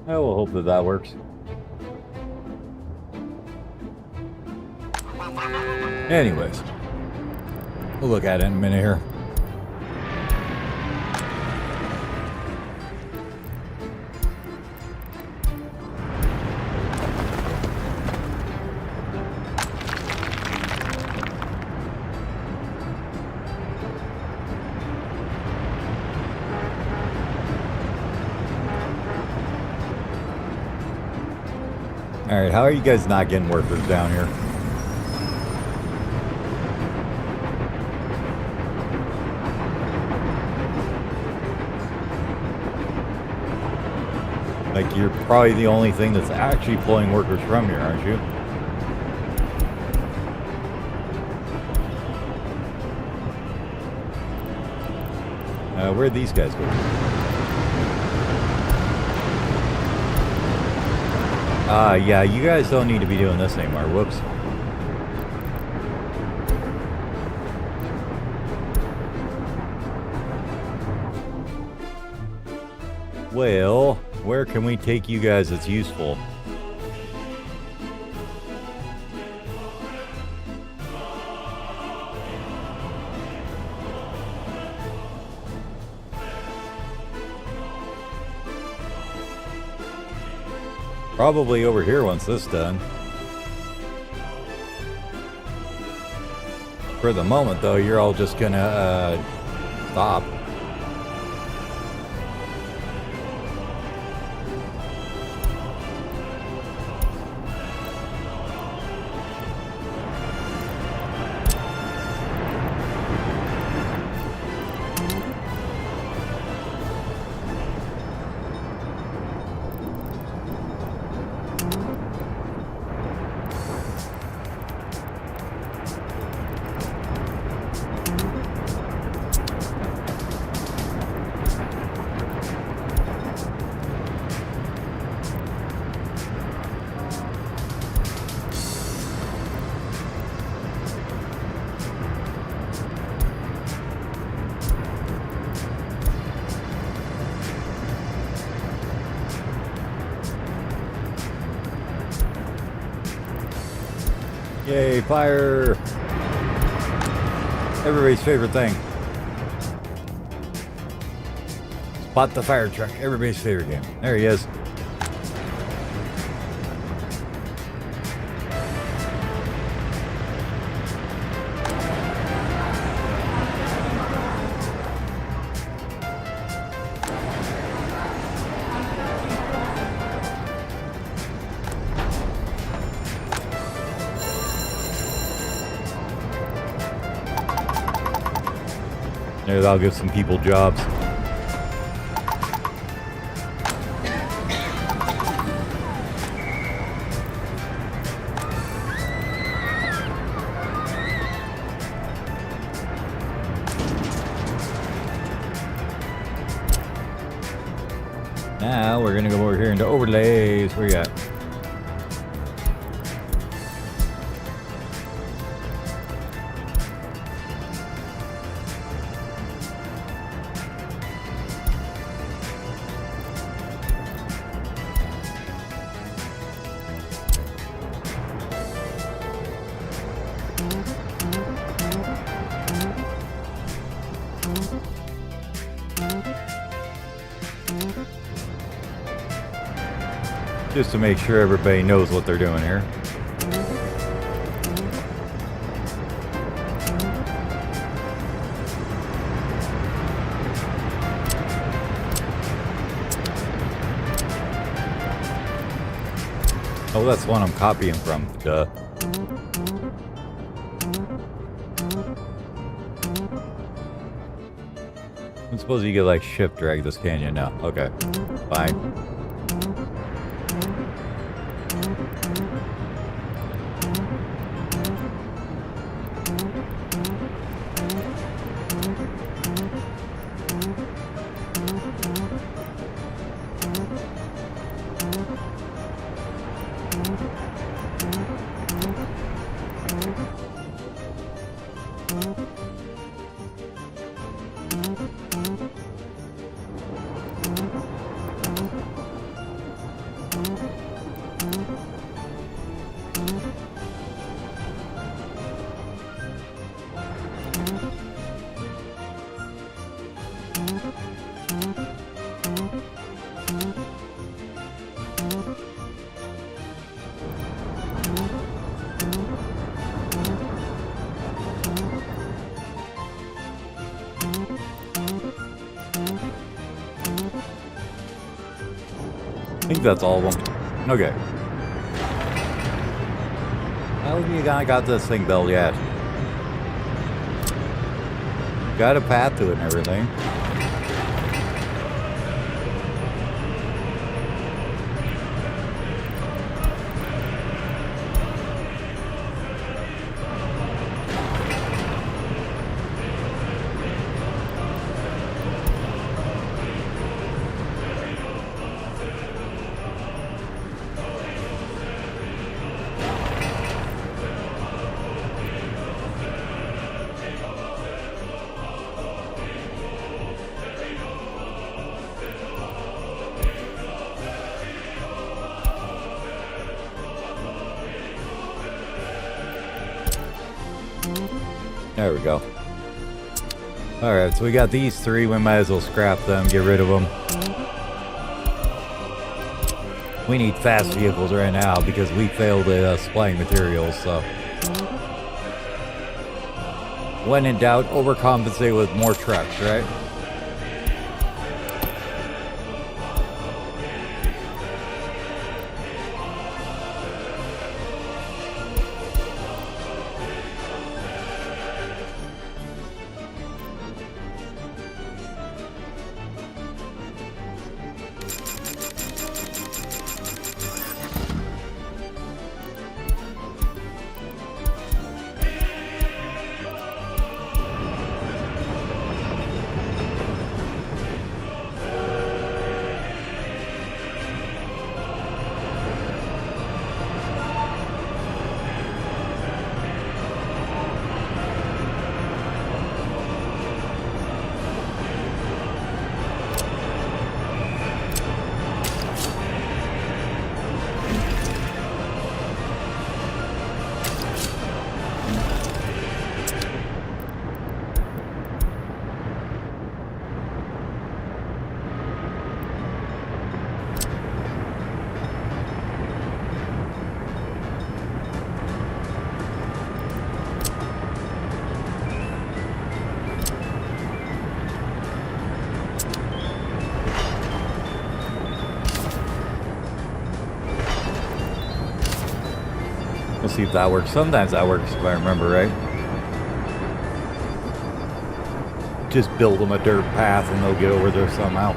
I will hope that that works. Anyways, we'll look at it in a minute here. Alright, how are you guys not getting workers down here? Like, you're probably the only thing that's actually pulling workers from here, aren't you? Where'd these guys go? Yeah, you guys don't need to be doing this anymore. Whoops. Well, where can we take you guys that's useful? Probably over here once this is done. For the moment, though, you're all just gonna stop. Yay, fire! Everybody's favorite thing. Spot the fire truck. Everybody's favorite game. There he is. There, that'll give some people jobs. Now we're gonna go over here into overlays. Where you at? Just to make sure everybody knows what they're doing here. Oh, that's one I'm copying from. Duh. I suppose you could like shift drag this, can you? No. Okay. Fine. I think that's all of them. Okay. How have you got this thing built yet? Got a path to it and everything. There we go. Alright, so we got these three. We might as well scrap them, get rid of them. We need fast vehicles right now because we failed at supplying materials, so. When in doubt, overcompensate with more trucks, right? We'll see if that works. Sometimes that works, if I remember right. Just build them a dirt path and they'll get over there somehow.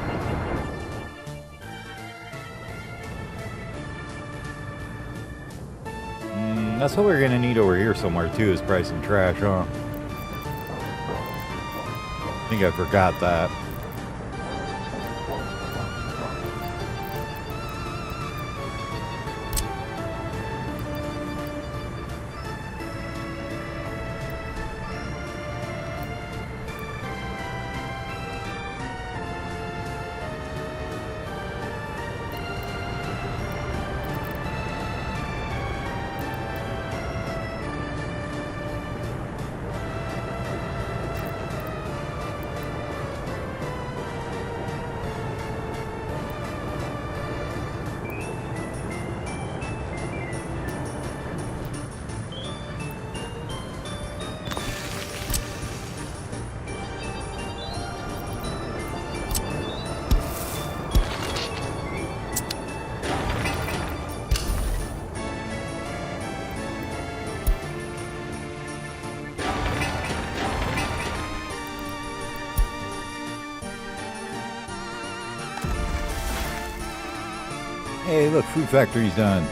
That's what we're gonna need over here somewhere too, is probably some trash, huh? I think I forgot that. Hey, look, food factory's done.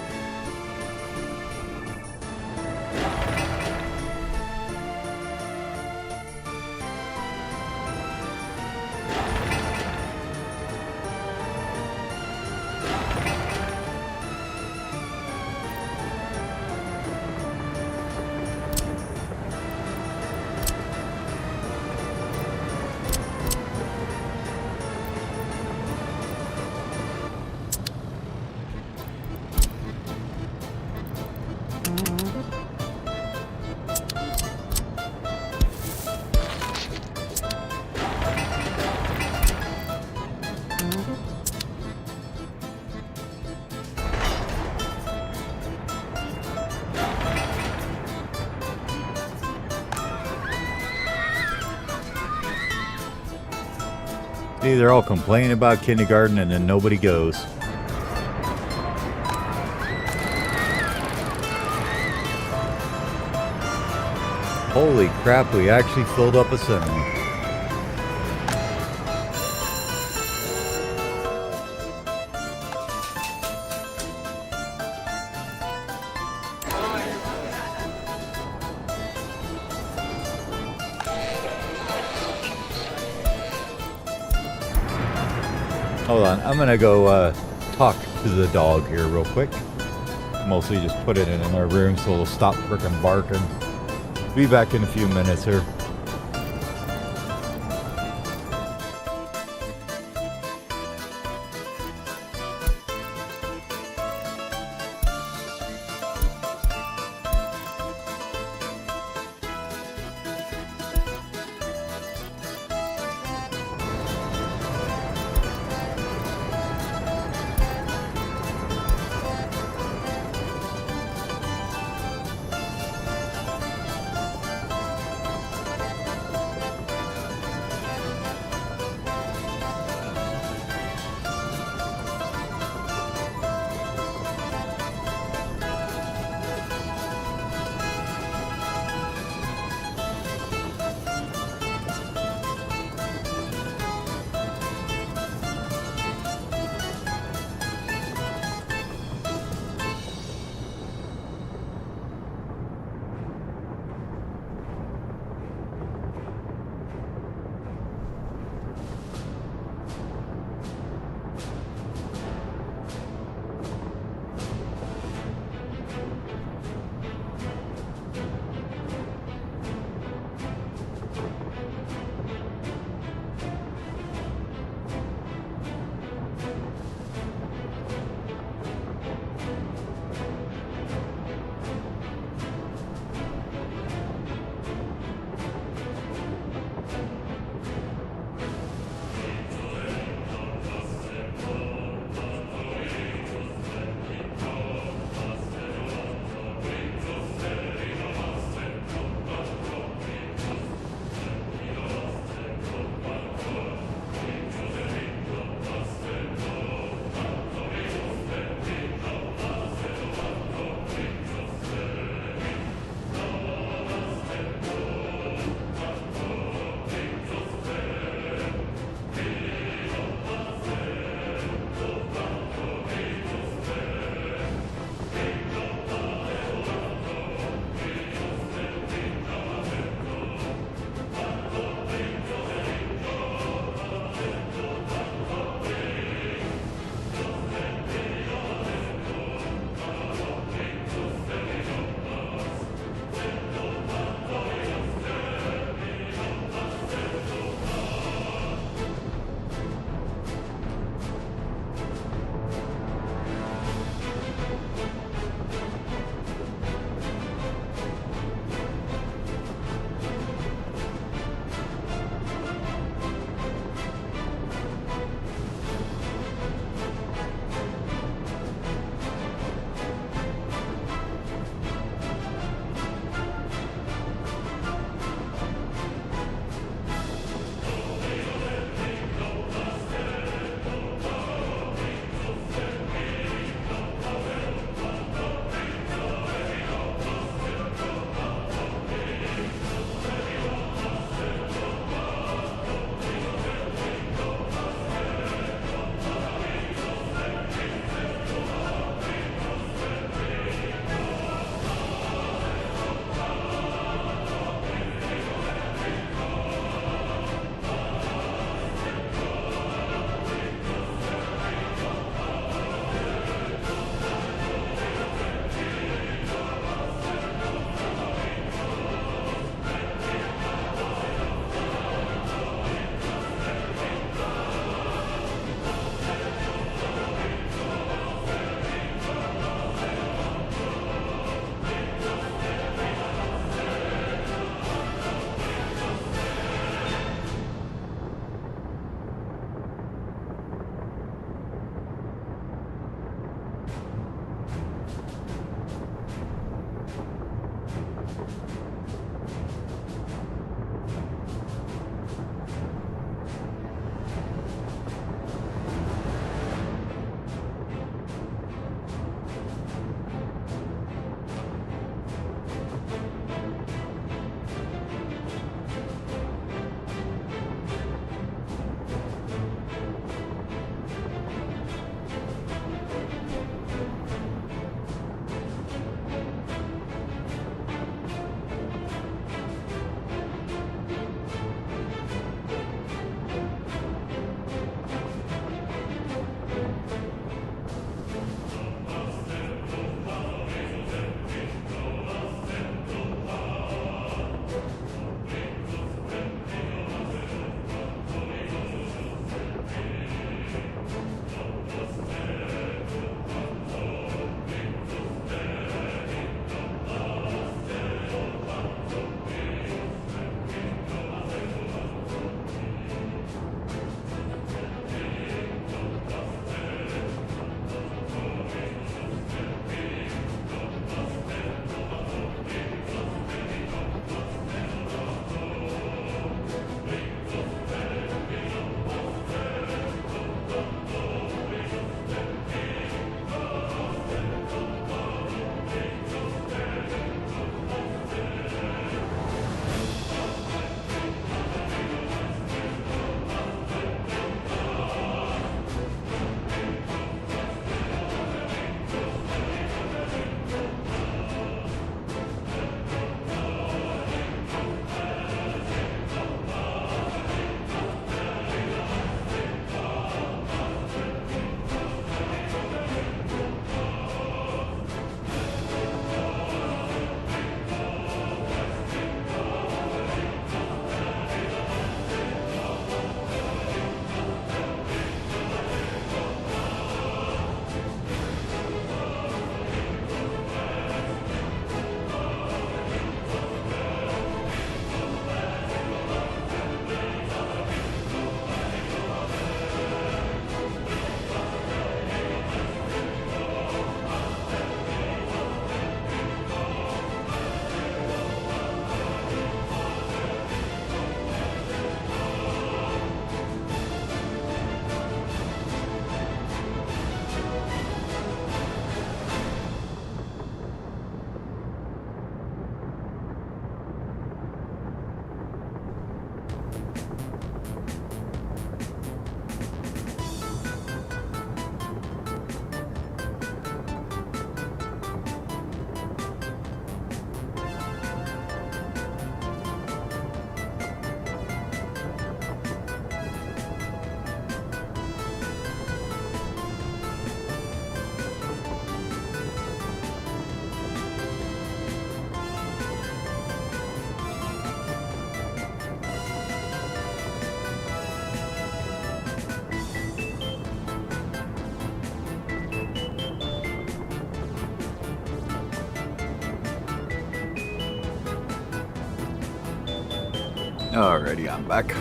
See, they're all complaining about kindergarten and then nobody goes. Holy crap, we actually filled up a semi. Hold on, I'm gonna go talk to the dog here real quick. Mostly just put it in our room so it'll stop frickin' barking. Be back in a few minutes here. Alrighty, I'm back.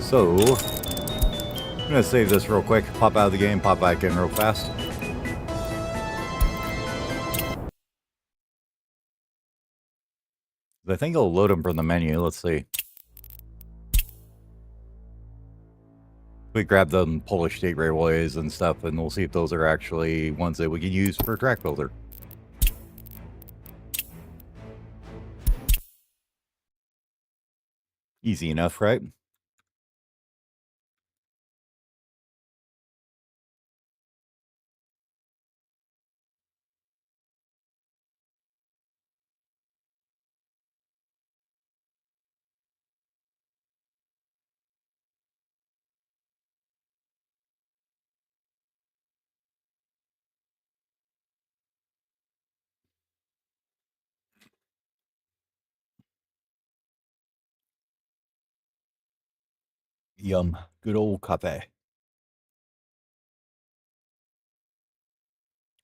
So, I'm gonna save this real quick, pop out of the game, pop back in real fast. I think it'll load them from the menu. Let's see. We grab them Polish state railways and stuff, and we'll see if those are actually ones that we can use for track builder. Easy enough, right? Yum. Good old cafe.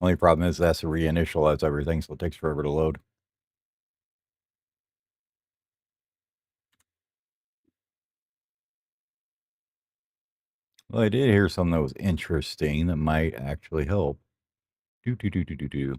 Only problem is that's to reinitialize everything, so it takes forever to load. Well, I did hear something that was interesting that might actually help. Do.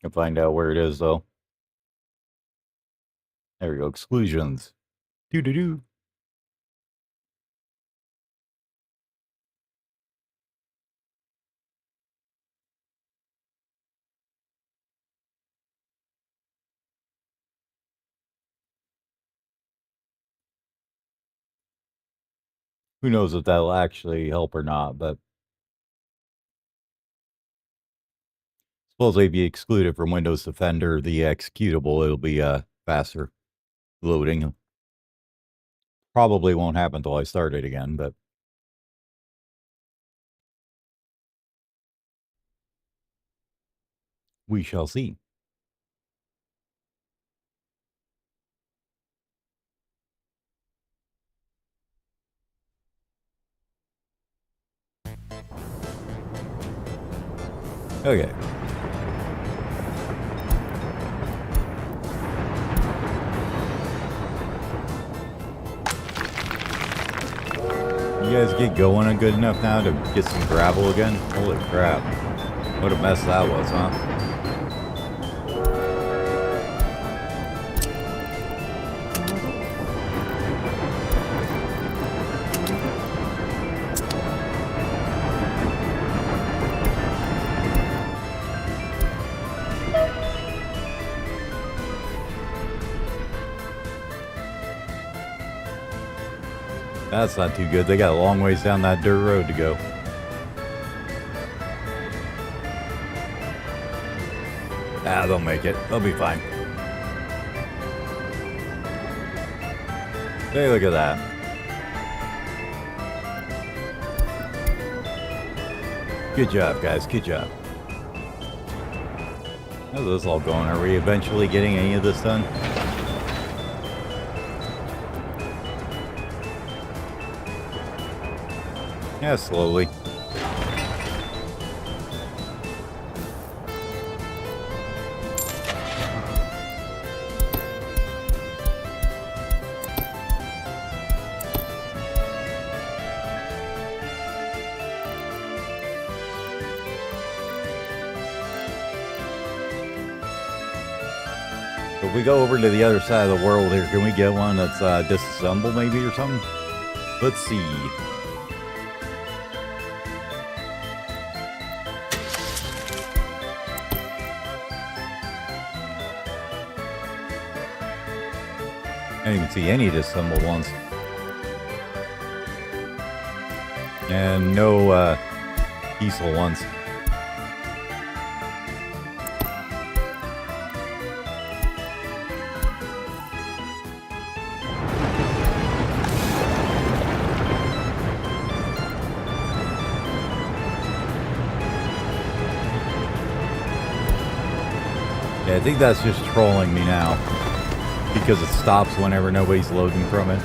Can find out where it is, though. There we go. Exclusions. Do. Who knows if that'll actually help or not, but suppose they'd be excluded from Windows Defender, the executable, it'll be faster loading. Probably won't happen until I start it again, but we shall see. Okay. You guys get going good enough now to get some gravel again? Holy crap. What a mess that was, huh? That's not too good. They got a long ways down that dirt road to go. Ah, they'll make it. They'll be fine. Hey, look at that. Good job, guys. Good job. How's this all going? Are we eventually getting any of this done? Yeah, slowly. If we go over to the other side of the world here, can we get one that's disassembled maybe or something? Let's see. I didn't even see any disassembled ones. And no diesel ones. Yeah, I think that's just trolling me now. Because it stops whenever nobody's loading from it.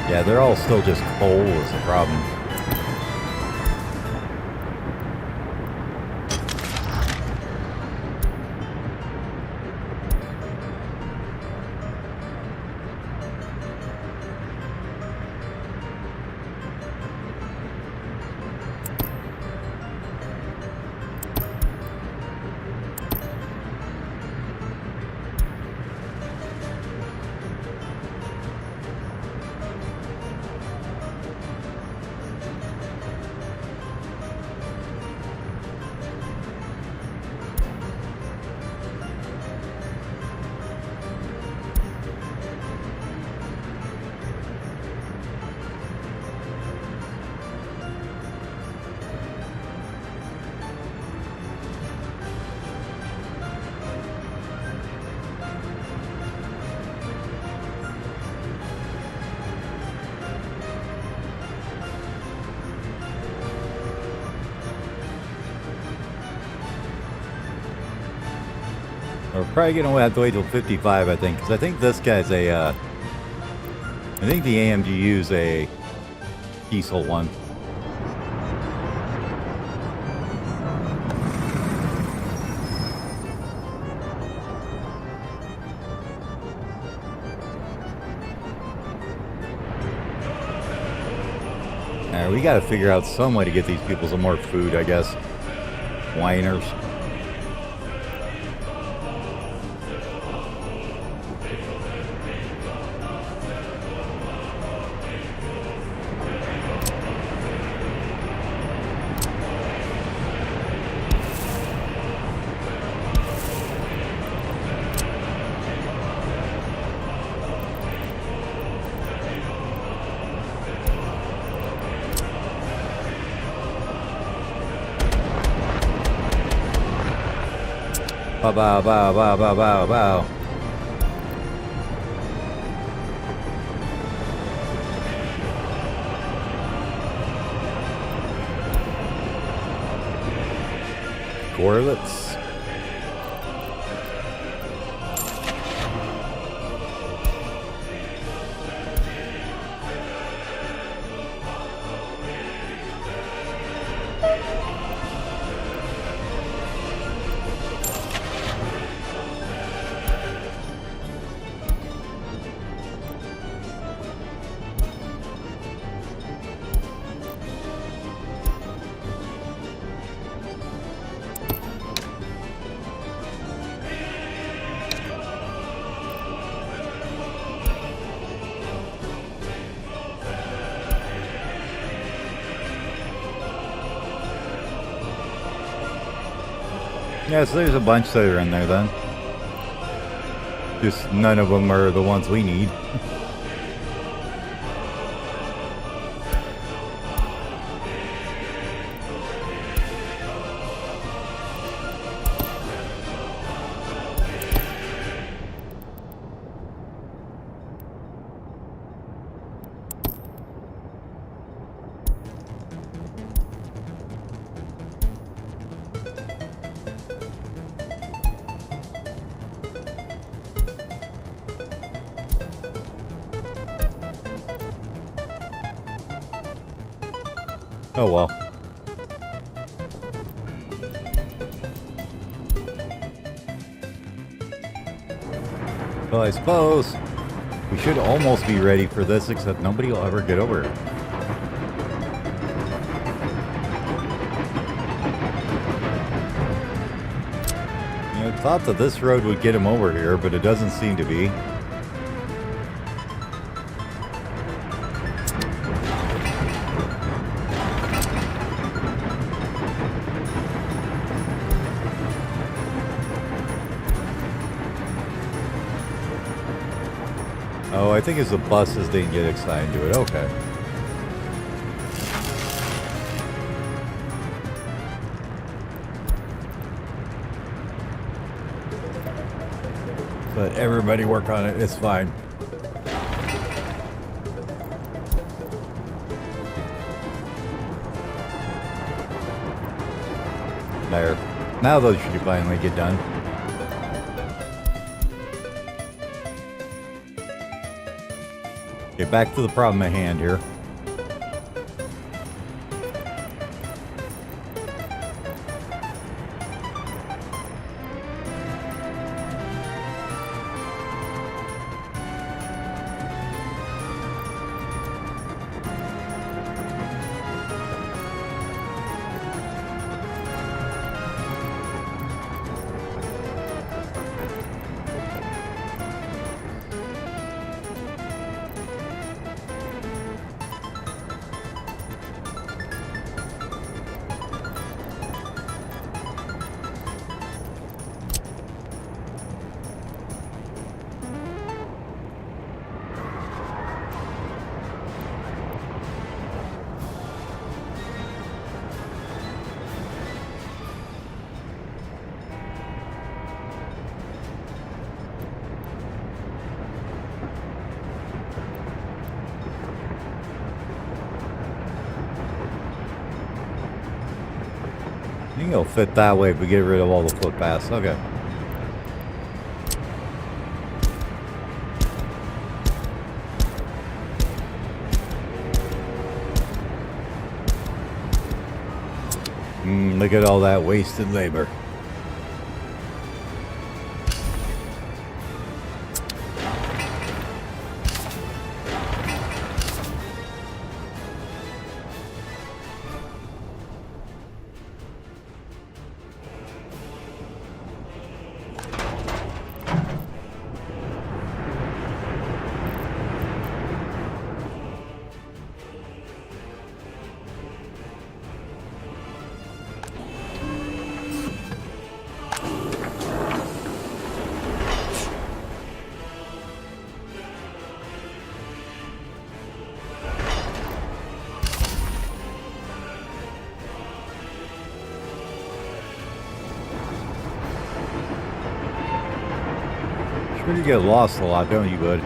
Yeah, they're all still just coal is the problem. We're probably going to have to wait till 55, I think, because I think this guy's a, I think the AMGU's a diesel one. Now, we got to figure out some way to get these people some more food, I guess. Whiners. Bow, bow, bow, bow, bow, bow, bow. Corvettes. Yeah, so there's a bunch that are in there then. Just none of them are the ones we need. Oh well. Well, I suppose we should almost be ready for this, except nobody will ever get over it. Yeah, Thought that this road would get him over here, but it doesn't seem to be. Oh, I think it's the buses didn't get assigned to it. Okay. But everybody work on it. It's fine. There. Now those should finally get done. Okay, back to the problem at hand here. I think it'll fit that way if we get rid of all the footpaths. Okay. Look at all that wasted labor. Sure you get lost a lot, don't you, bud?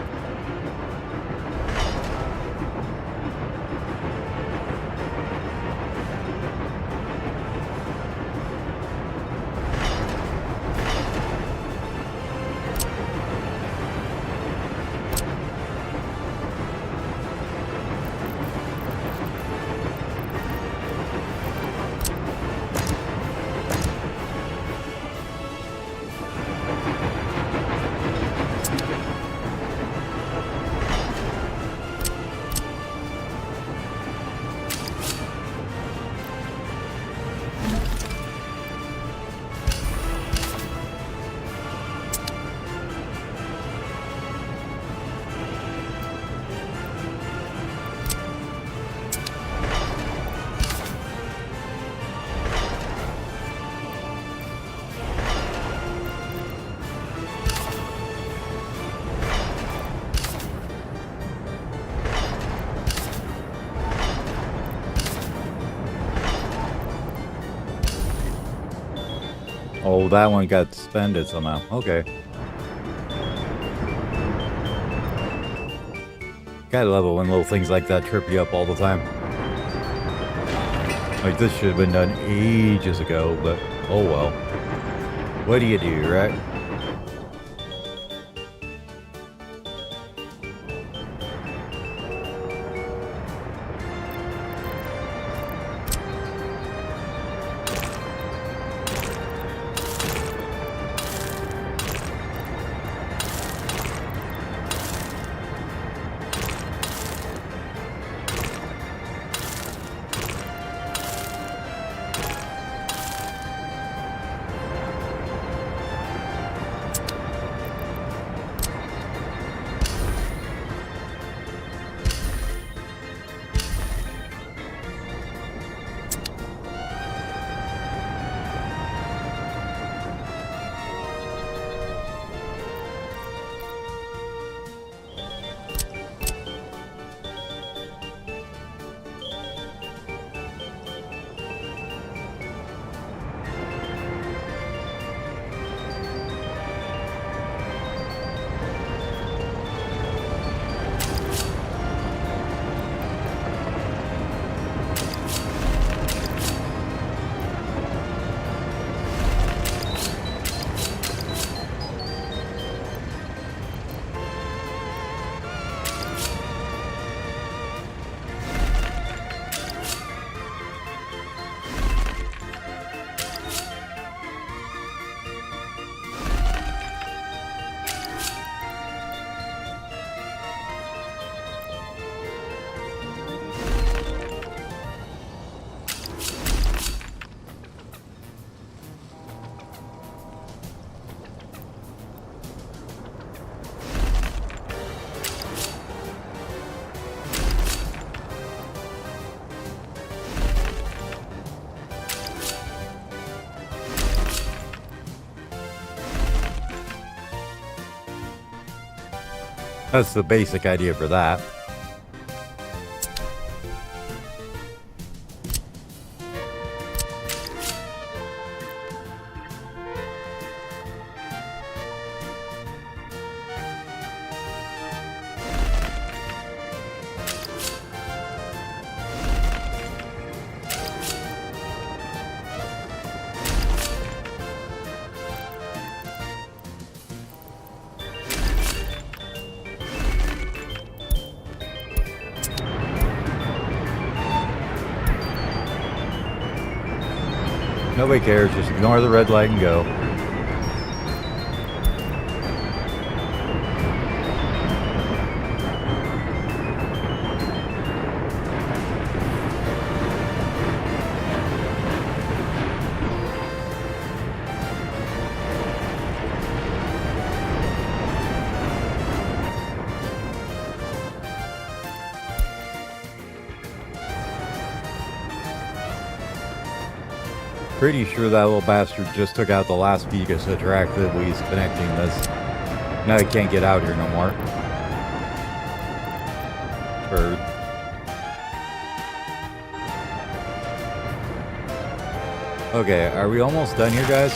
Oh, that one got suspended somehow. Okay. Gotta love it when little things like that trip you up all the time. Like, this should have been done ages ago, but oh well. What do you do, right? That's the basic idea for that. Nobody cares, just ignore the red light and go. Pretty sure that little bastard just took out the last Vegas attractive when he's connecting this. Now he can't get out here no more. Bird. Okay, are we almost done here, guys?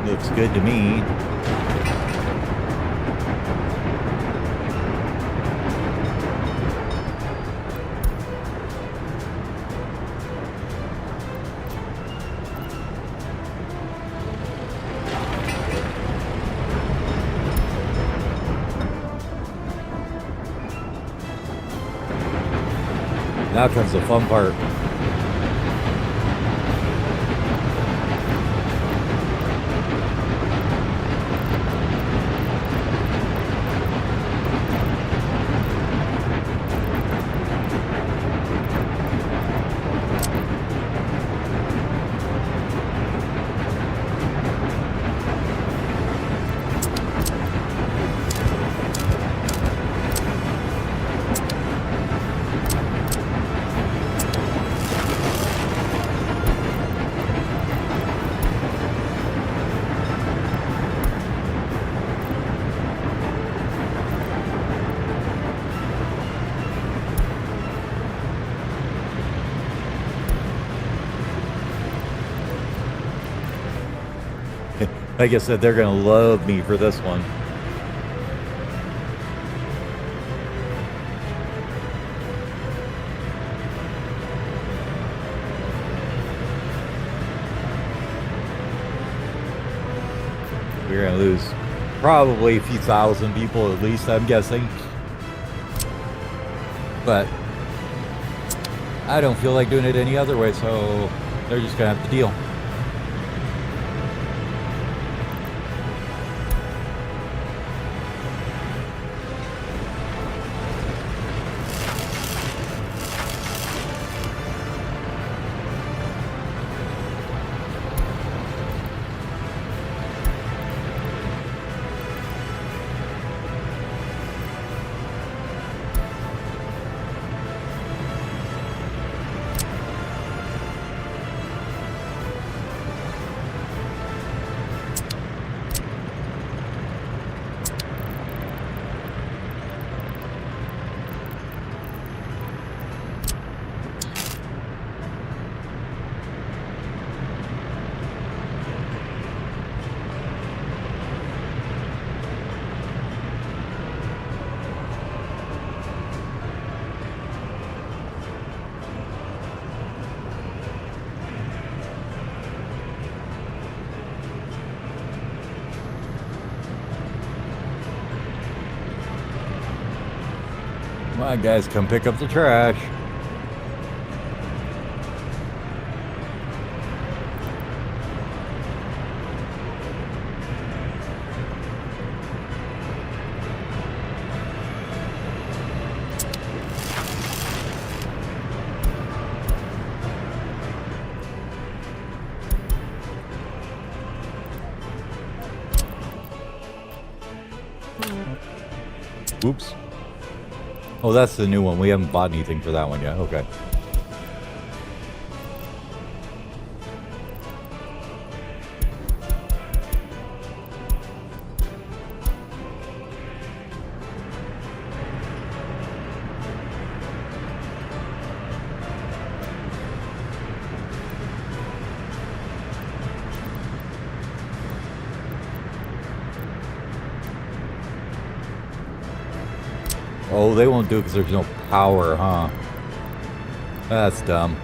Looks good to me. Now comes the fun part. Like I said, they're going to love me for this one. We're going to lose probably a few thousand people at least, I'm guessing. But I don't feel like doing it any other way, so they're just going to have to deal. on, guys, come pick up the trash. Oops. Oh, that's the new one. We haven't bought anything for that one yet. Okay. Oh, they won't do it because there's no power, huh? That's dumb.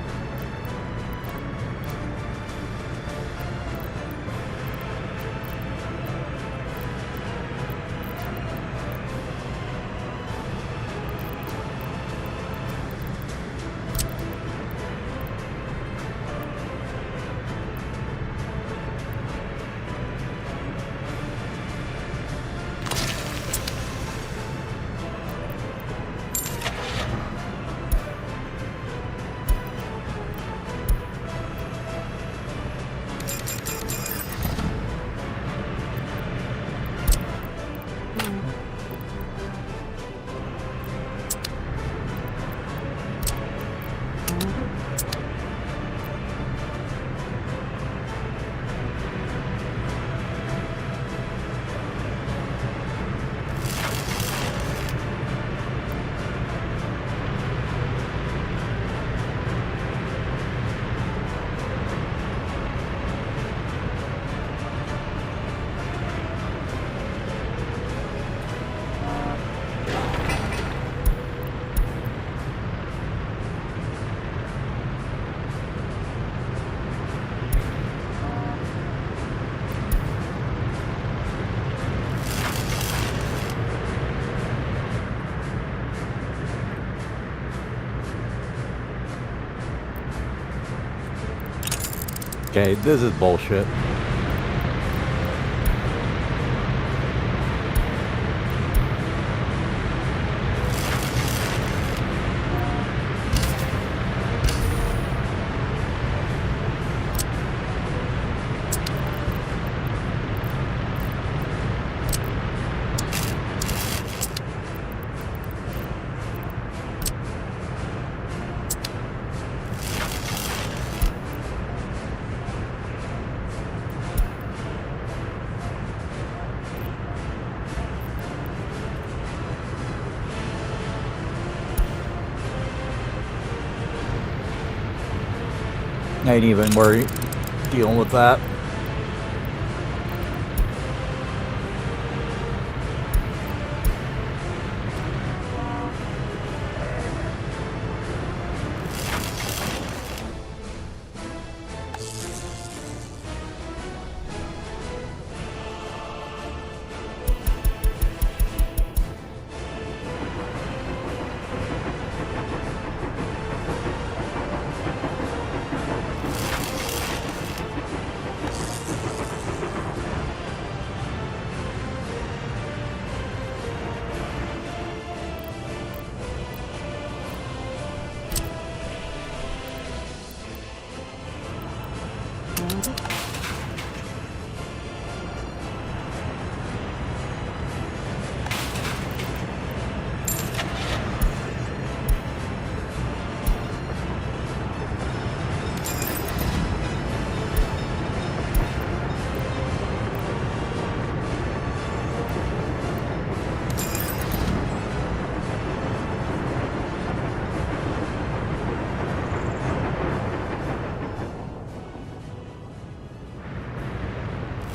Okay, this is bullshit. I ain't even worried dealing with that.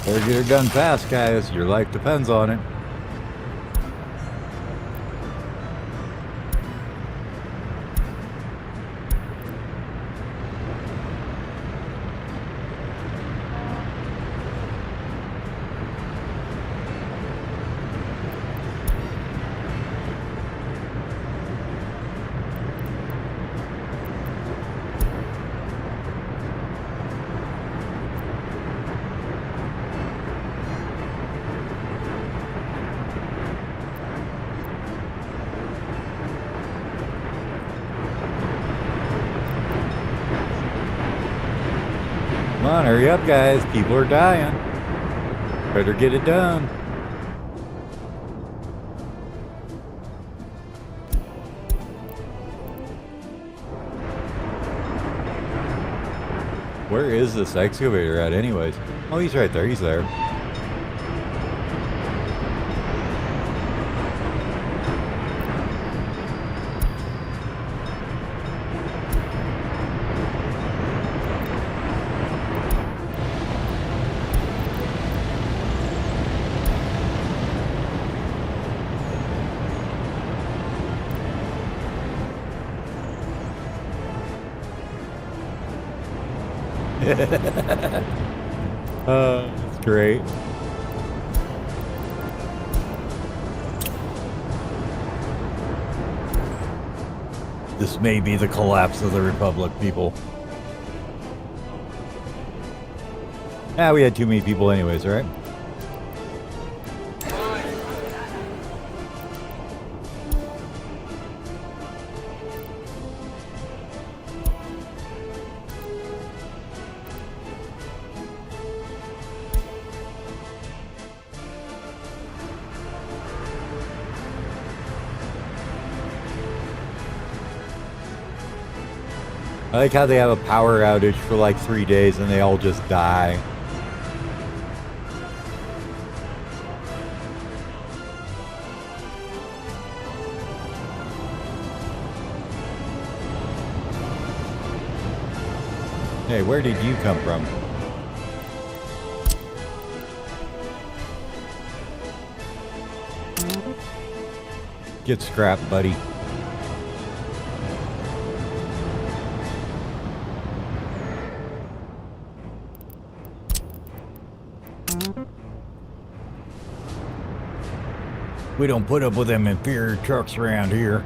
Better get her done fast, guys. Your life depends on it. Come on, hurry up, guys. People are dying. Better get it done. Where is this excavator at anyways? Oh, he's right there. He's there. That's great. This may be the collapse of the Republic, people. Ah, we had too many people anyways, right? I like how they have a power outage for like 3 days and they all just die. Hey, where did you come from? Get scrapped, buddy. We don't put up with them inferior trucks around here.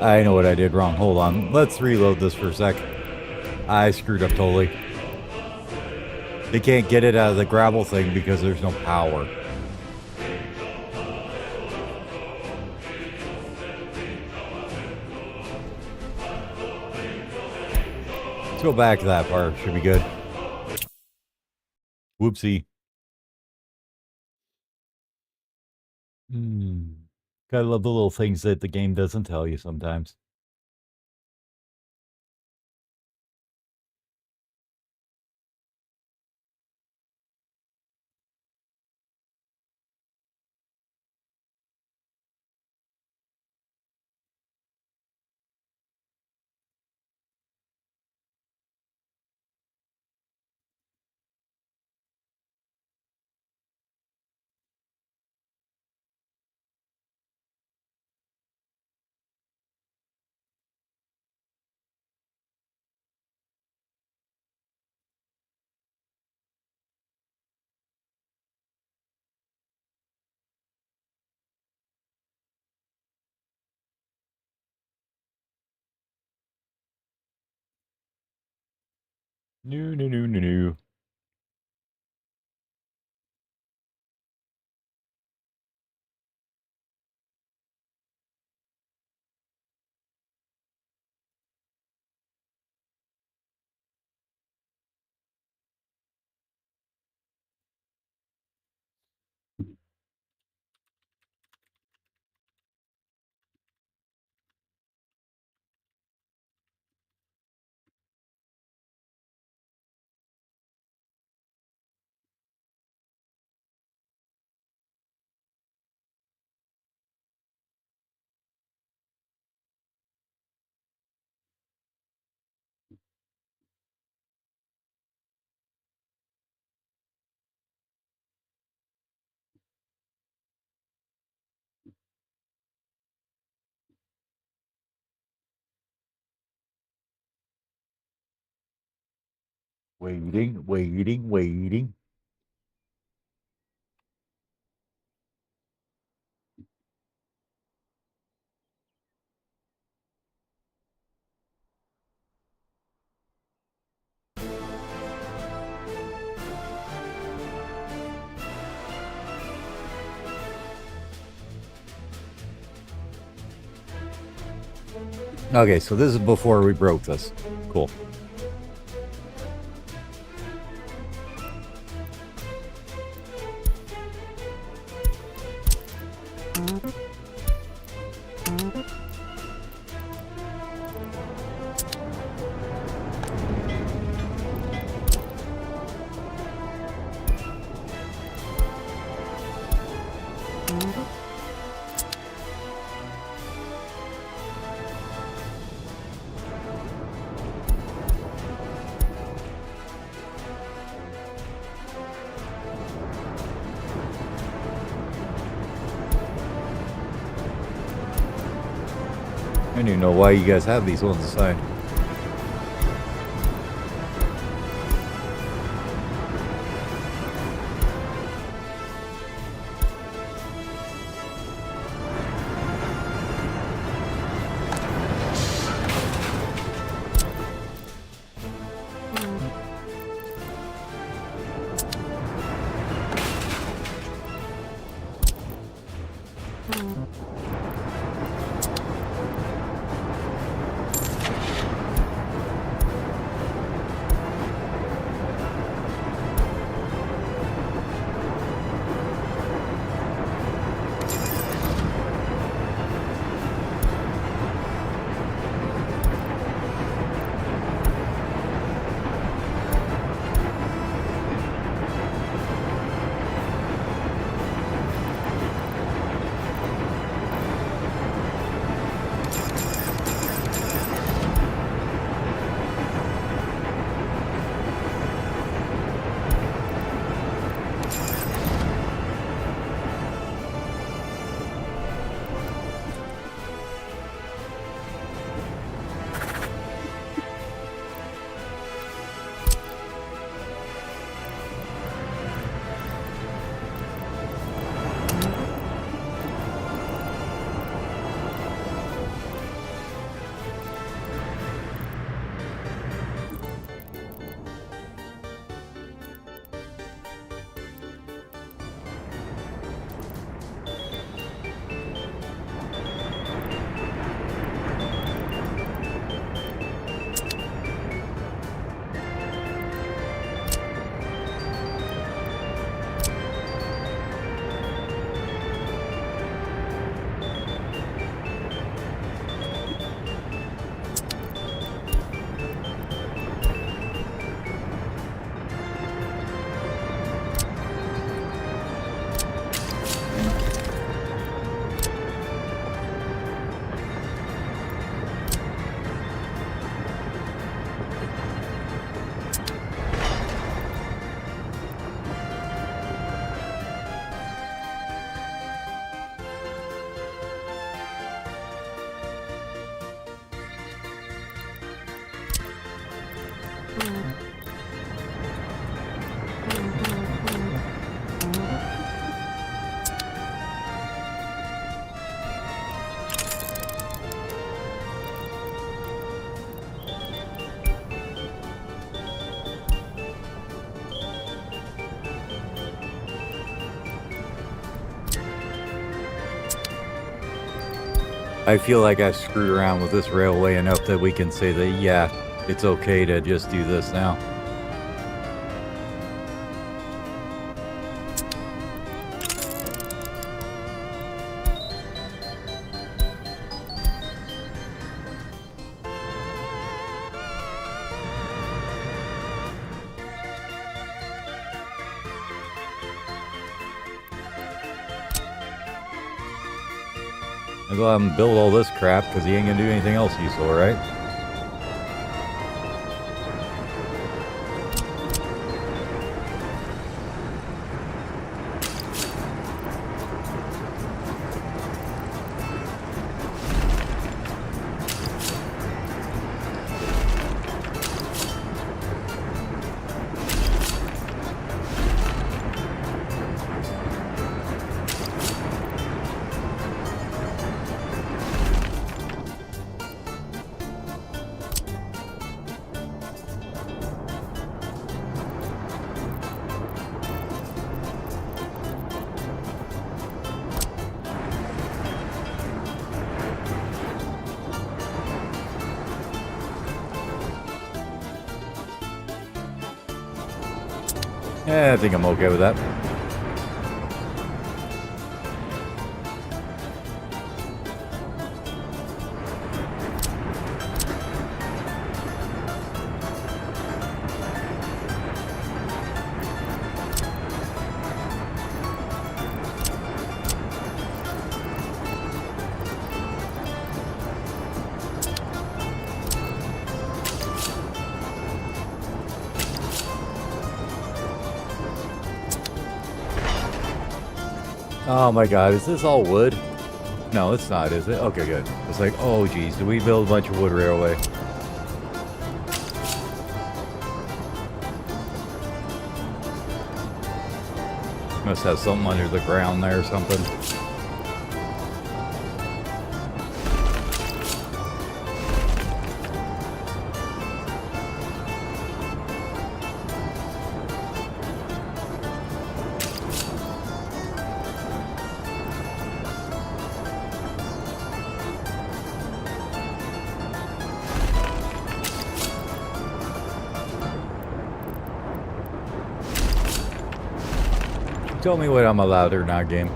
I know what I did wrong. Hold on. Let's reload this for a sec. I screwed up totally. They can't get it out of the gravel thing because there's no power. Let's go back to that part. Should be good. Whoopsie. Gotta love the little things that the game doesn't tell you sometimes. No. Waiting. Okay, so this is before we broke this. Cool. I don't even know why you guys have these ones aside. I feel like I've screwed around with this railway enough that we can say that, yeah, it's okay to just do this now. I'll go out and build all this crap because he ain't gonna do anything else useful, right? Yeah, I think I'm okay with that. Oh my god, is this all wood? No, it's not, is it? Okay, good. It's like, oh geez, do we build a bunch of wood railway? Must have something under the ground there or something. Tell me what I'm allowed or not, game.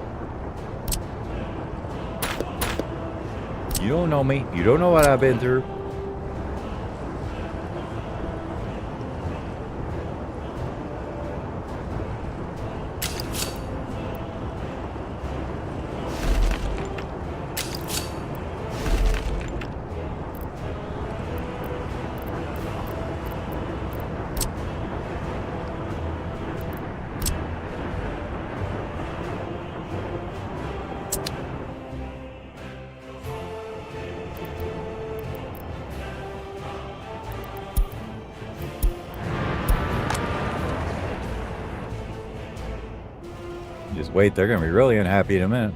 You don't know me. You don't know what I've been through. Just wait, they're gonna be really unhappy in a minute.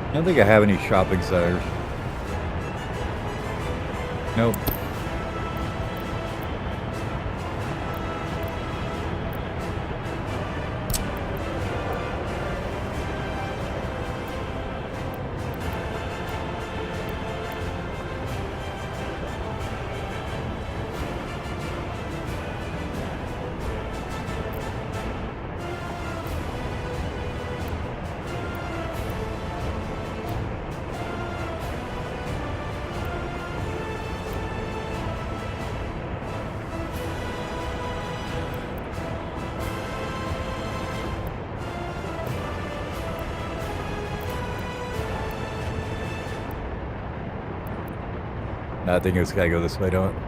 I don't think I have any shopping centers. Nope. I think it's gotta go this way, don't it?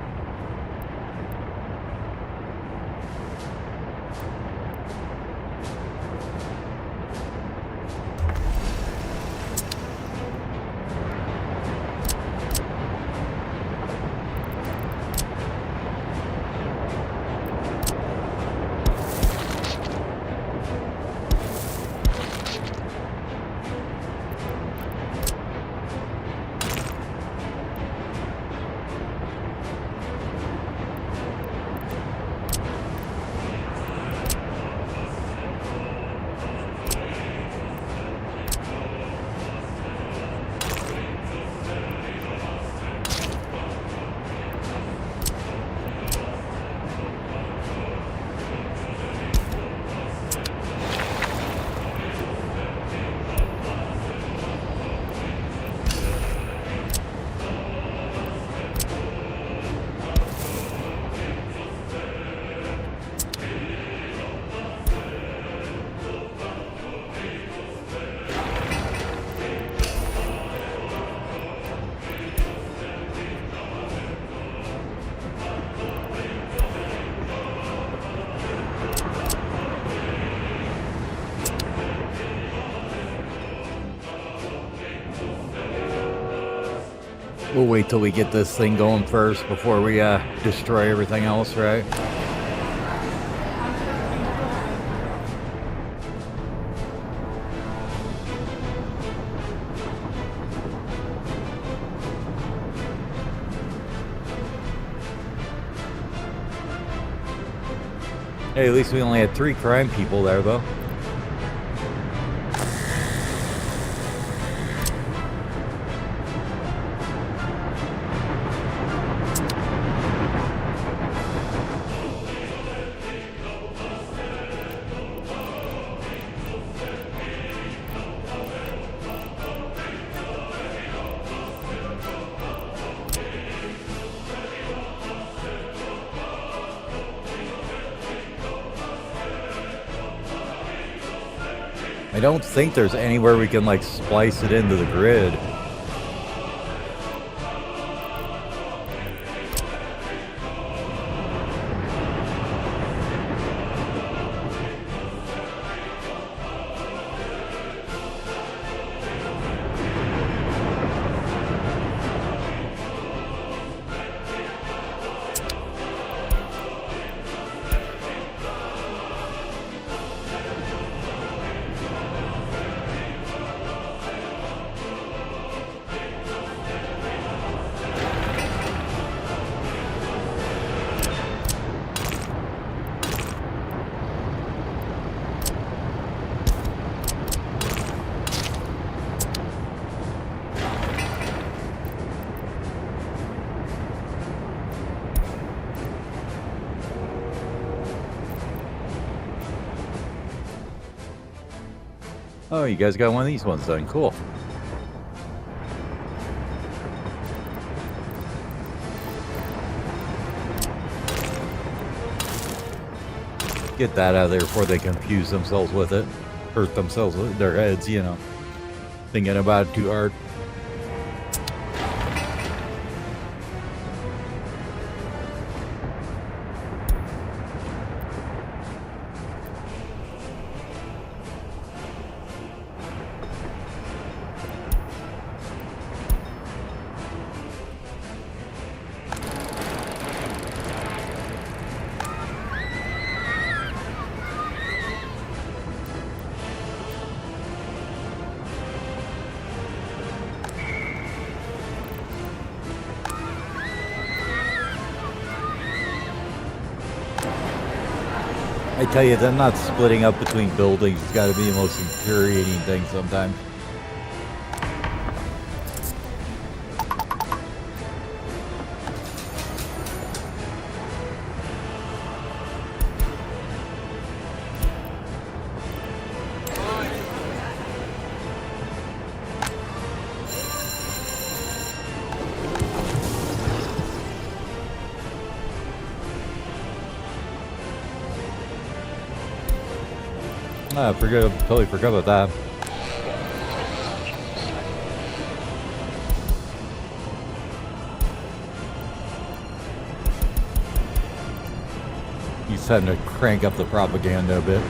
We'll wait till we get this thing going first before we destroy everything else, right? Hey, at least we only had 3 crime people there, though. I don't think there's anywhere we can, like, splice it into the grid. Oh, you guys got one of these ones done. Cool. Get that out of there before they confuse themselves with it. Hurt themselves with their heads, you know. Thinking about it too hard. I tell you, them not splitting up between buildings has got to be the most infuriating thing sometimes. I totally forgot about that. He's having to crank up the propaganda a bit.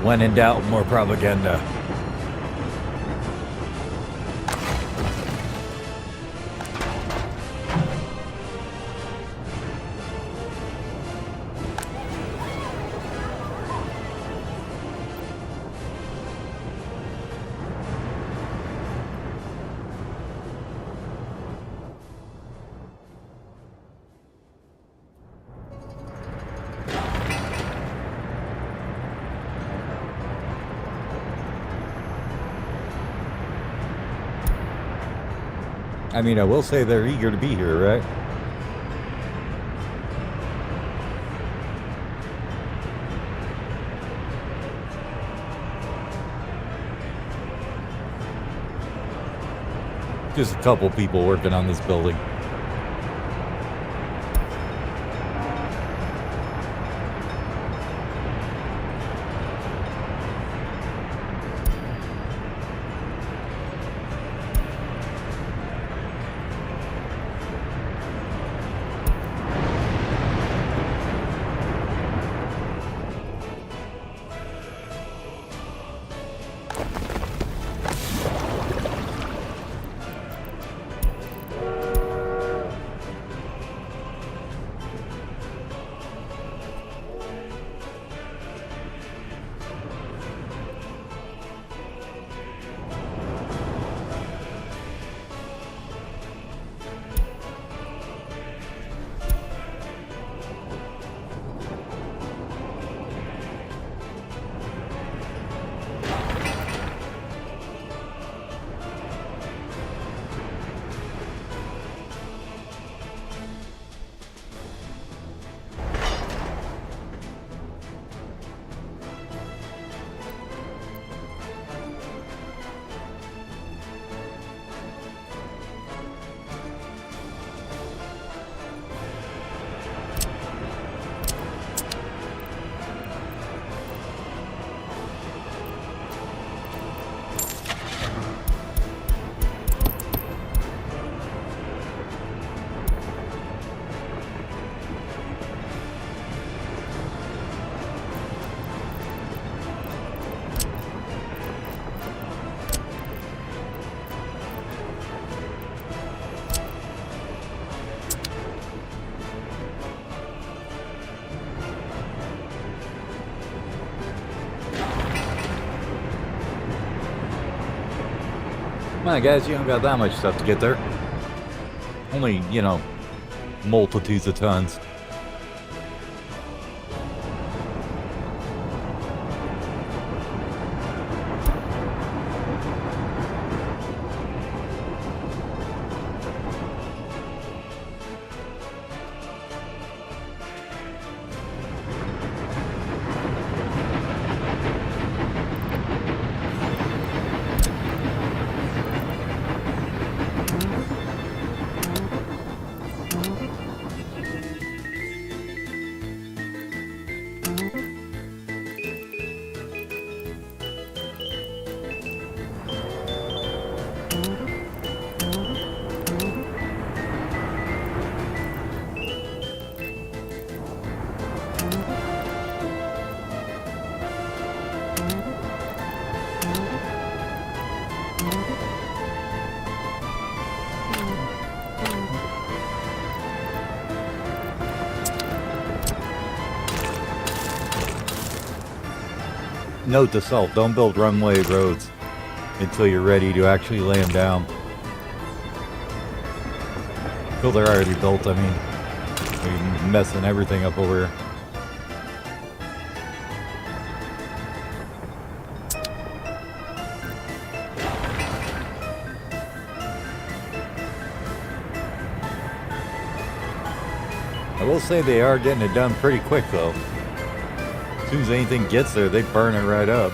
When in doubt, more propaganda. I mean, I will say they're eager to be here, right? Just a couple people working on this building. Come on, guys, you don't got that much stuff to get there. Only, you know, multitudes of tons. Note to self, don't build runway roads until you're ready to actually lay them down. Until they're already built, I mean. You're messing everything up over here. I will say they are getting it done pretty quick though. As soon as anything gets there, they burn it right up.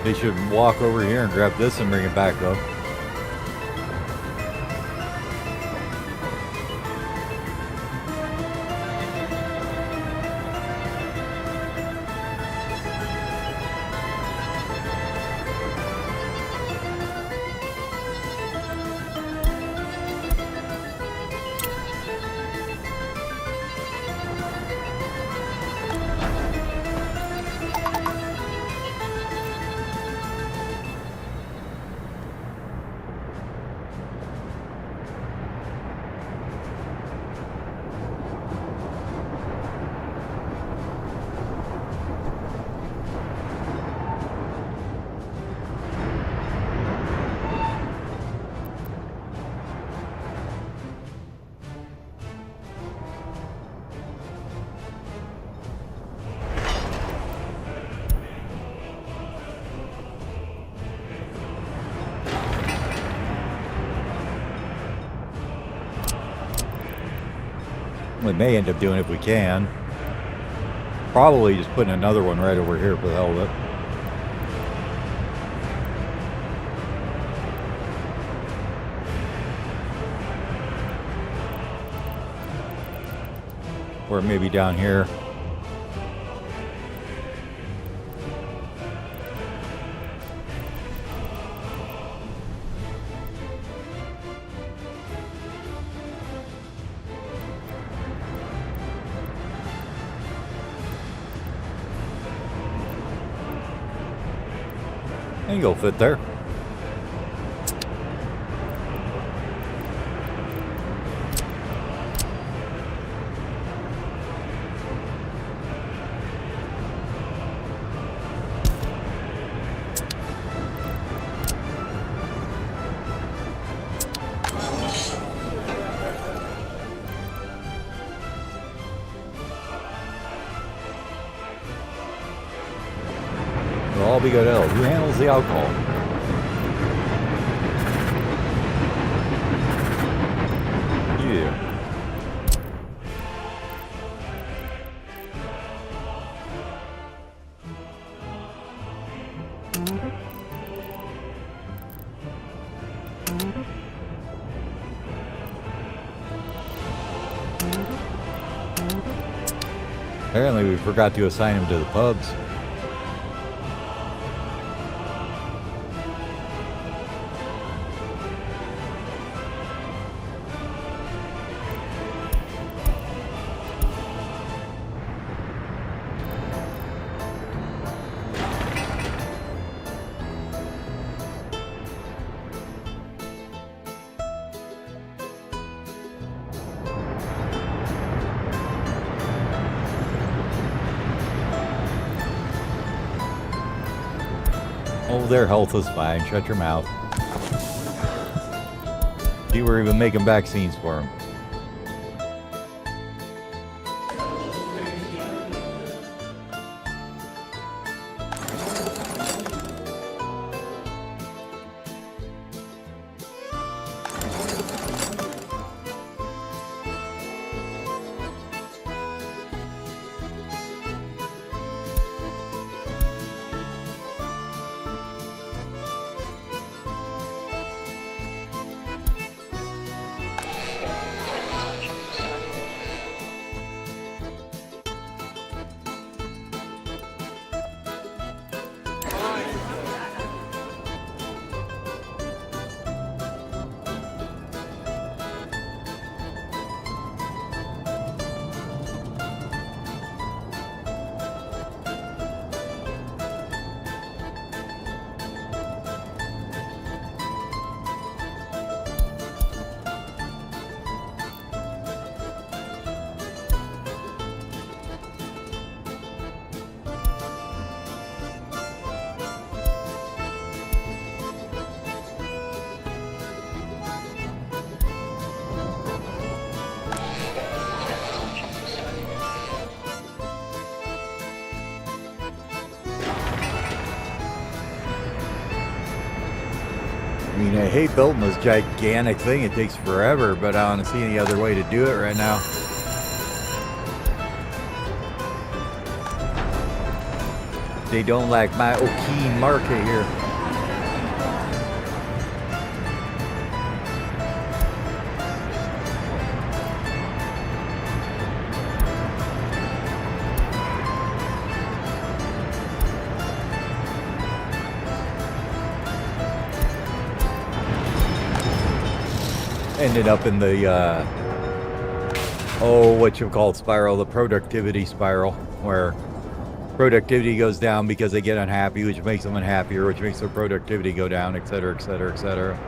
They should walk over here and grab this and bring it back up. We may end up doing it if we can. Probably just putting another one right over here for the hell of it. Or maybe down here. I think it'll fit there. It'll all be good. Who handles the alcohol? Yeah. Apparently we forgot to assign him to the pubs. Oh, their health was fine. Shut your mouth. You were even making vaccines for them. I mean, I hate building this gigantic thing. It takes forever, but I don't see any other way to do it right now. They don't like my O'Keen market here. Ended up in the what you call spiral, the productivity spiral, where productivity goes down because they get unhappy, which makes them unhappier, which makes their productivity go down, et cetera, et cetera, et cetera.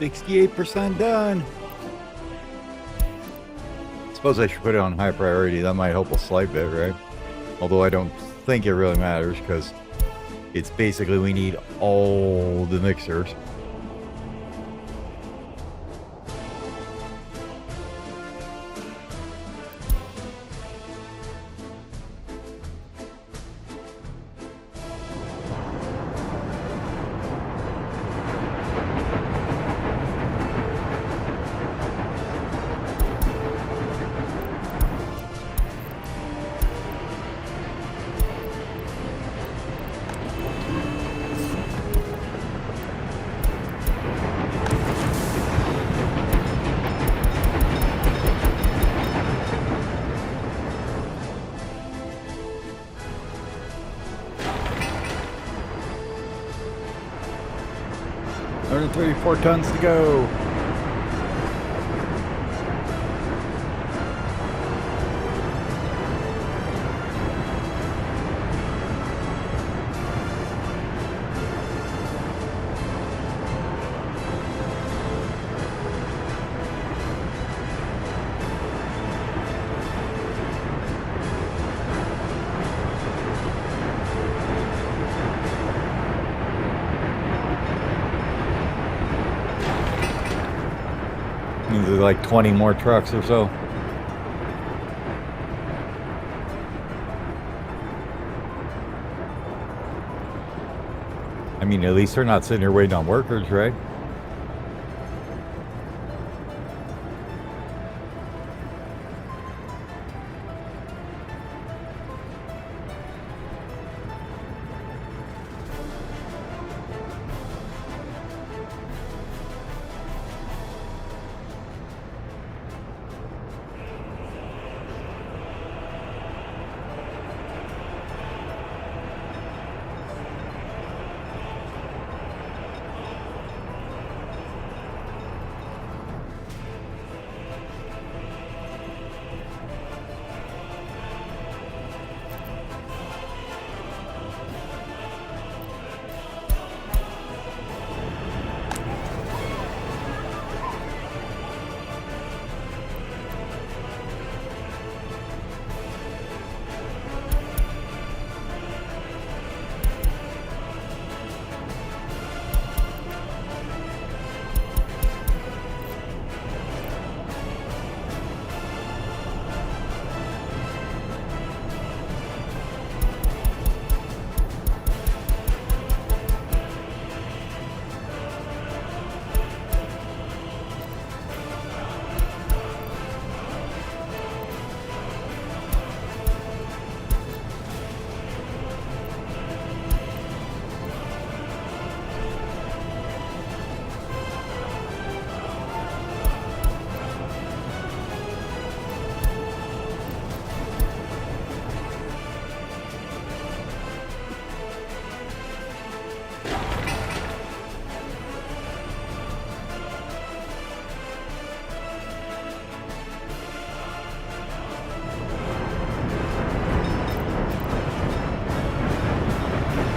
68% done. Suppose I should put it on high priority. That might help a slight bit, right? Although I don't think it really matters because it's basically we need all the mixers. Another 34 tons to go. There's like 20 more trucks or so. I mean, at least they're not sitting here waiting on workers, right?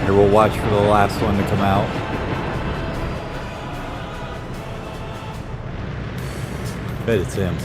Here, we'll watch for the last one to come out. Bet it's him.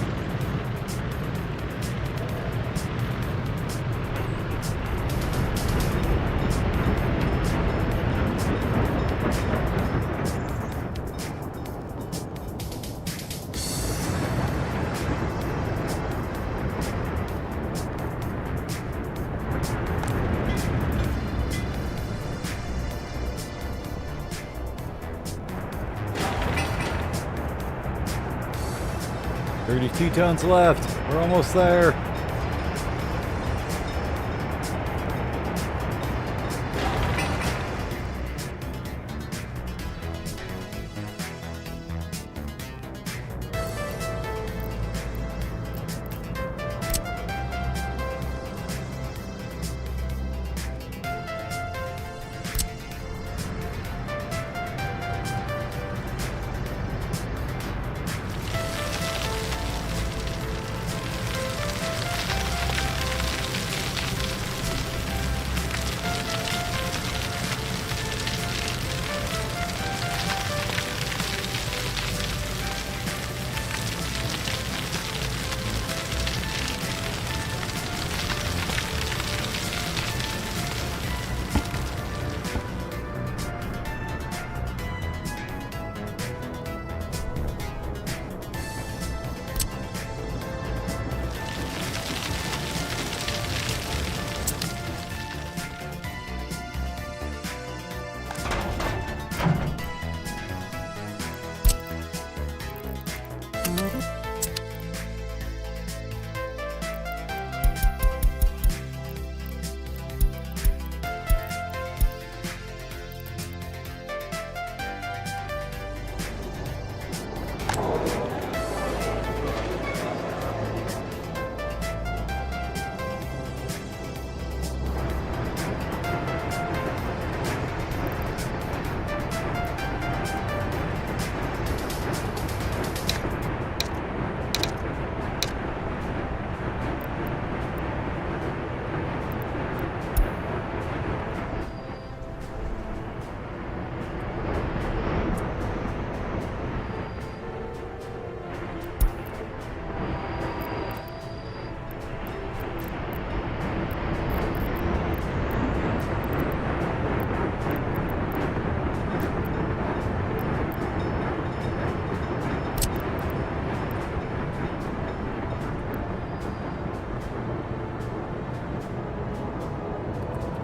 $32 tons left. We're almost there.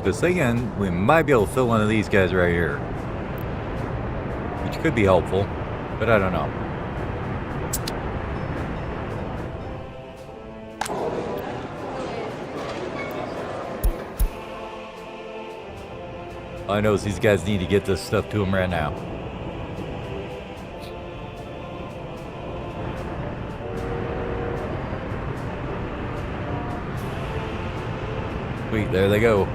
was thinking we might be able to fill one of these guys right here, which could be helpful, but I don't know. All I know is these guys need to get this stuff to them right now. Sweet, there they go.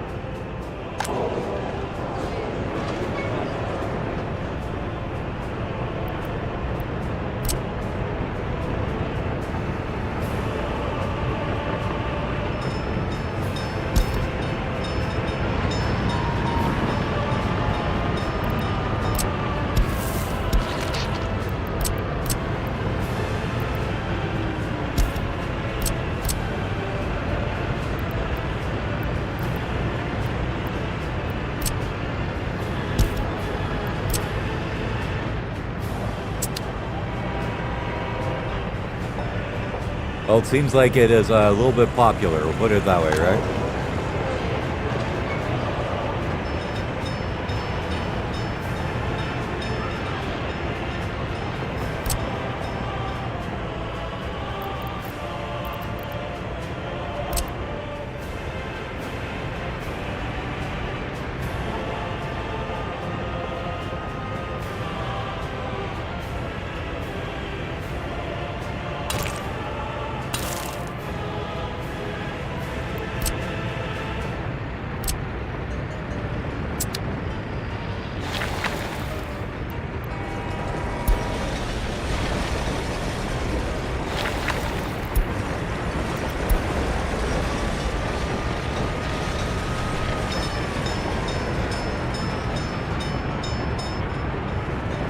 Well, it seems like it is a little bit popular. We'll put it that way, right?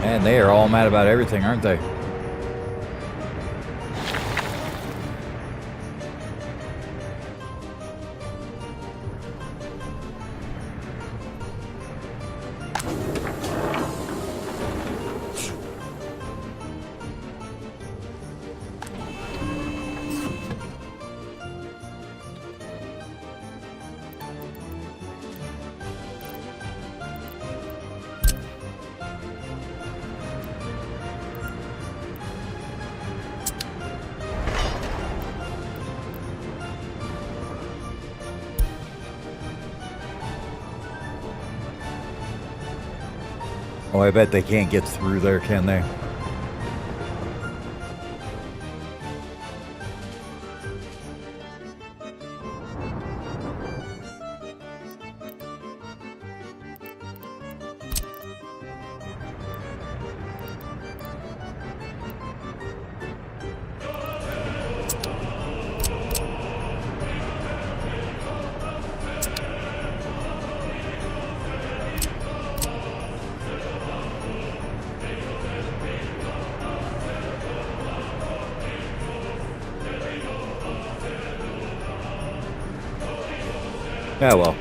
Man, they are all mad about everything, aren't they? Oh, I bet they can't get through there, can they? Yeah, well.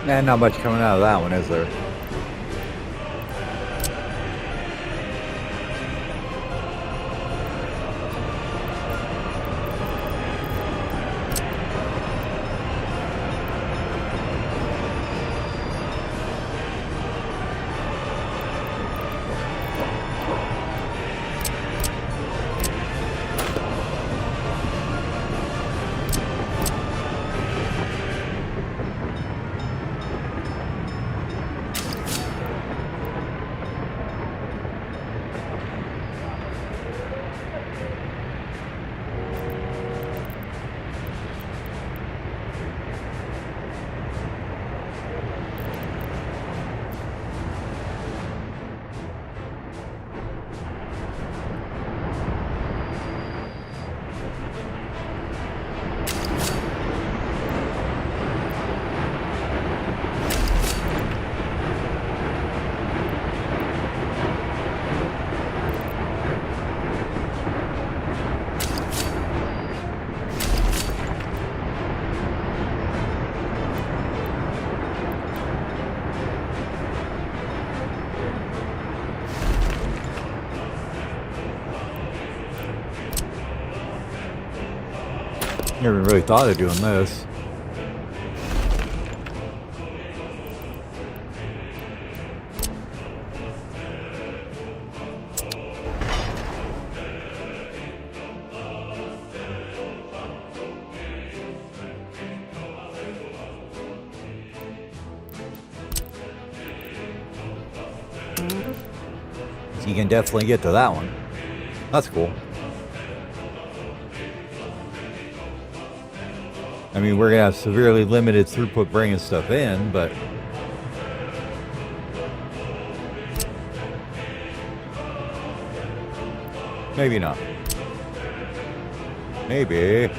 And not much coming out of that one, is there? Never really thought of doing this. So you can definitely get to that one. That's cool. I mean, we're going to have severely limited throughput bringing stuff in, but maybe not. Maybe.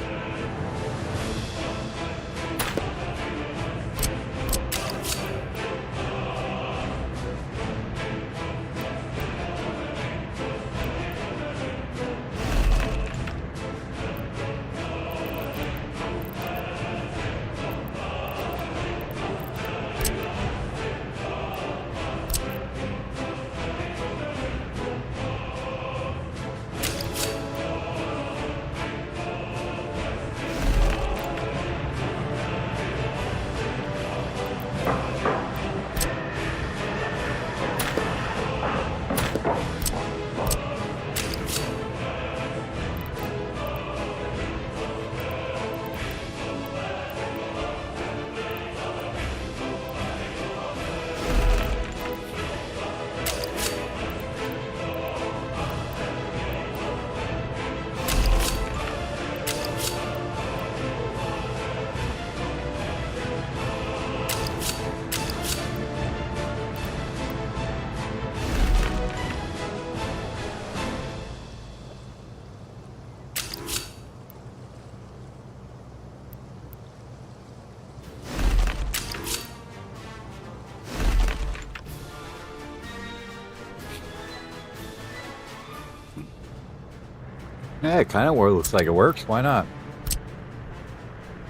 Yeah, it kind of looks like it works. Why not?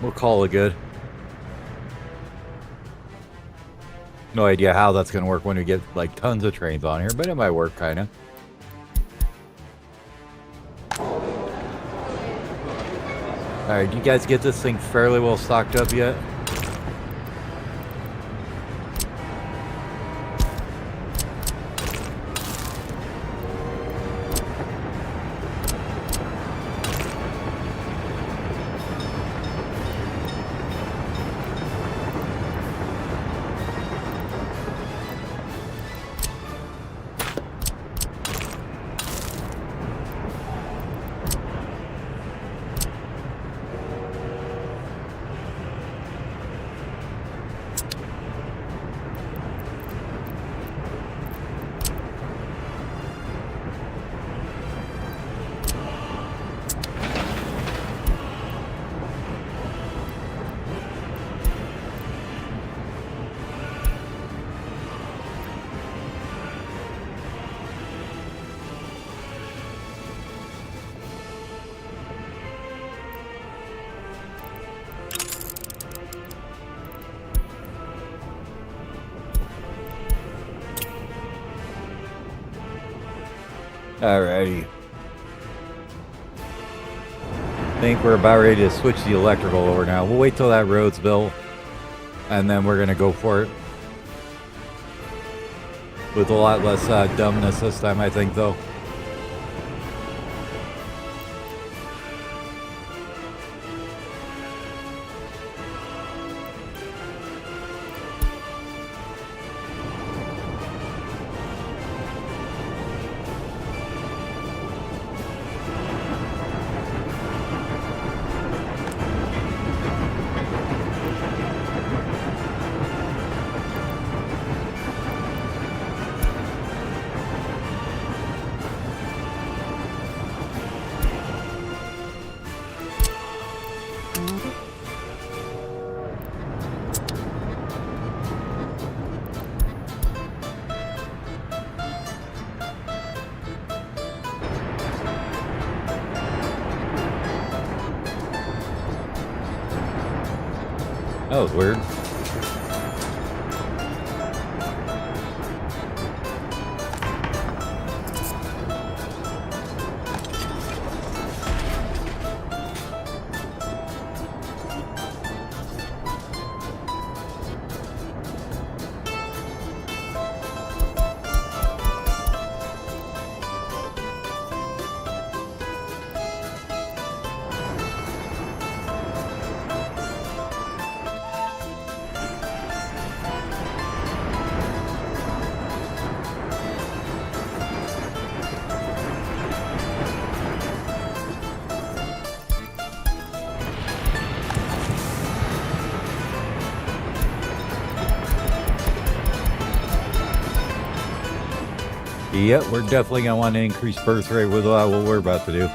We'll call it good. No idea how that's going to work when we get like tons of trains on here, but it might work kind of. Alright, do you guys get this thing fairly well stocked up yet? Alrighty. I think we're about ready to switch the electrical over now. We'll wait till that road's built, and then we're gonna go for it. With a lot less dumbness this time, I think, though. That was weird. Yep, we're definitely going to want to increase birth rate with what we're about to do.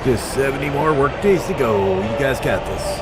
Just 70 more work days to go. You guys got this.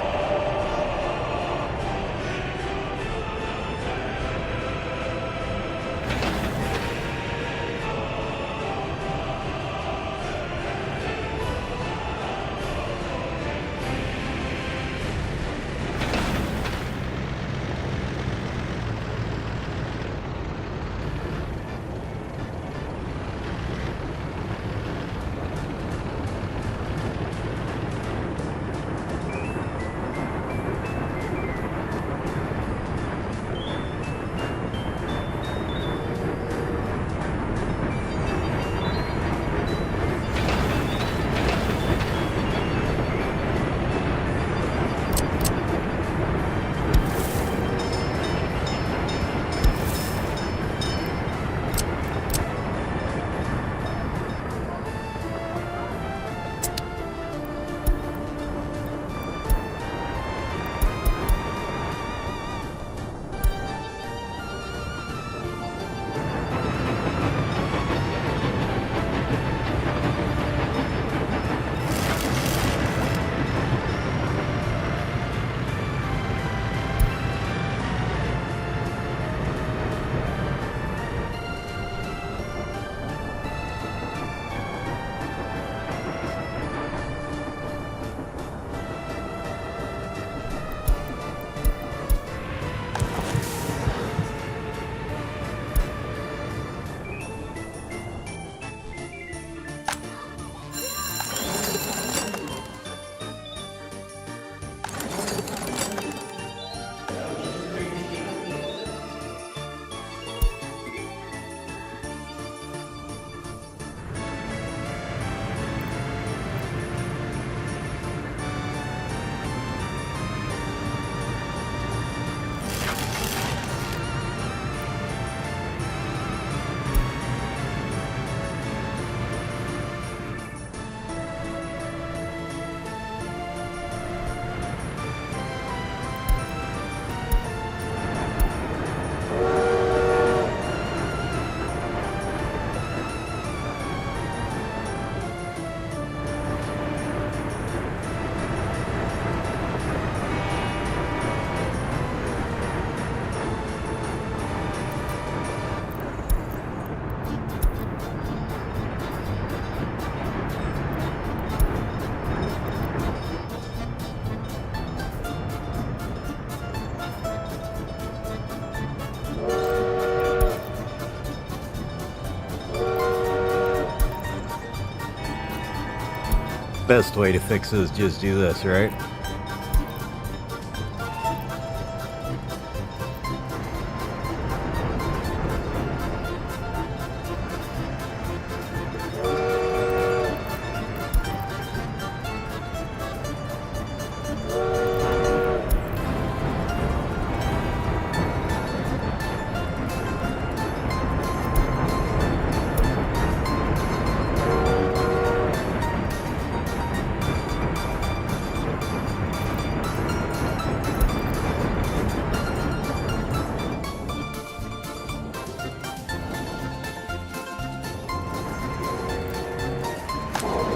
Best way to fix it is just do this, right?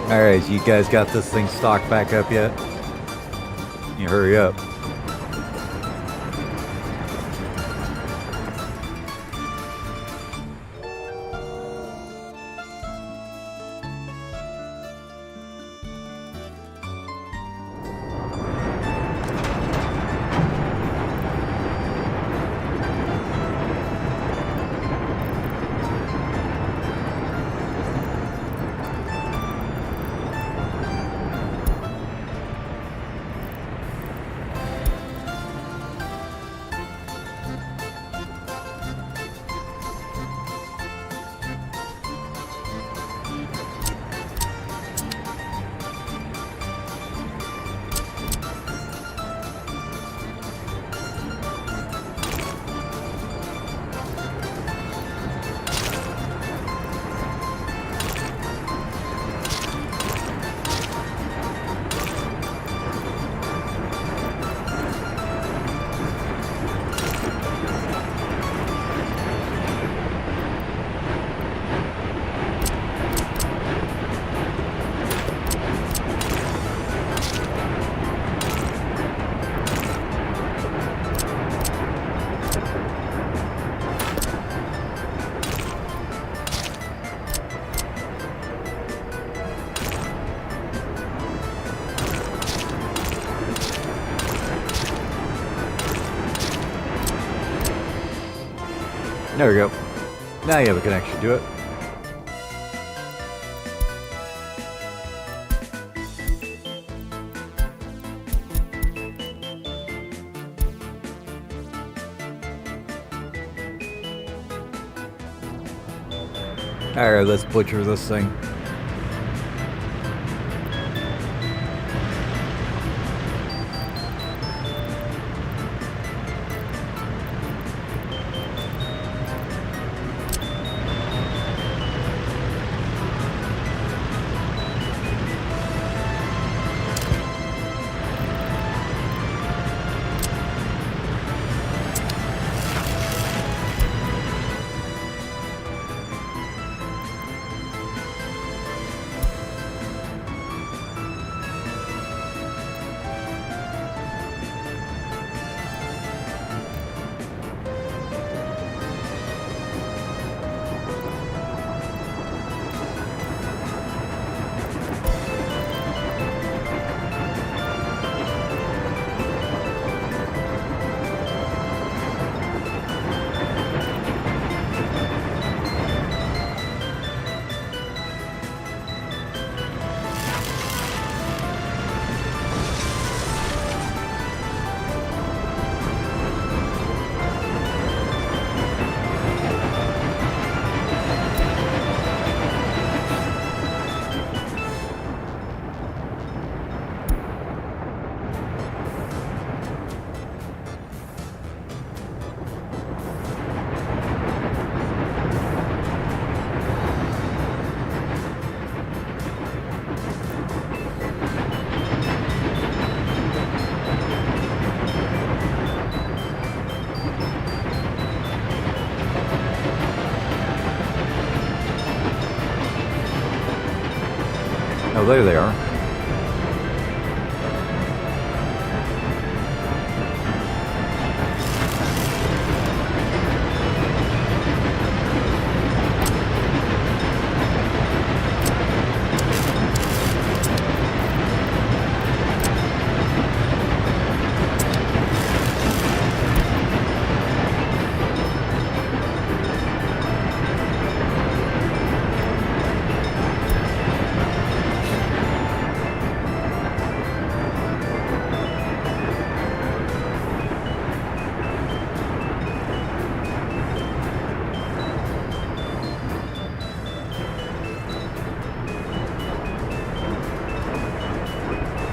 Alright, you guys got this thing stocked back up yet? You hurry up. There we go. Now you have a connection to it. Alright, let's butcher this thing. Oh, there they are.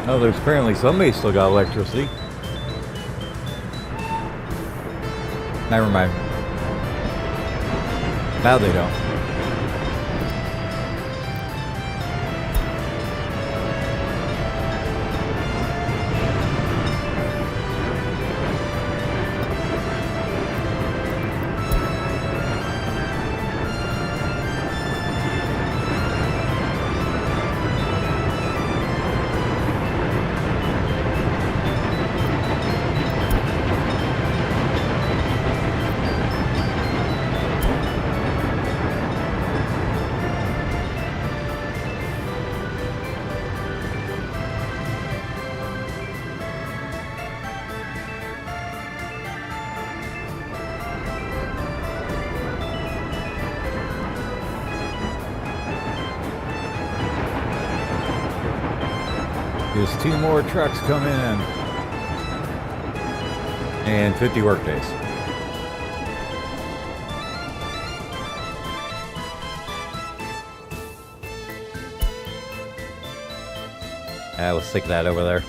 Oh, there's apparently somebody still got electricity. Never mind. Now they don't. There's 2 more trucks coming in. And 50 work days. We'll stick that over there.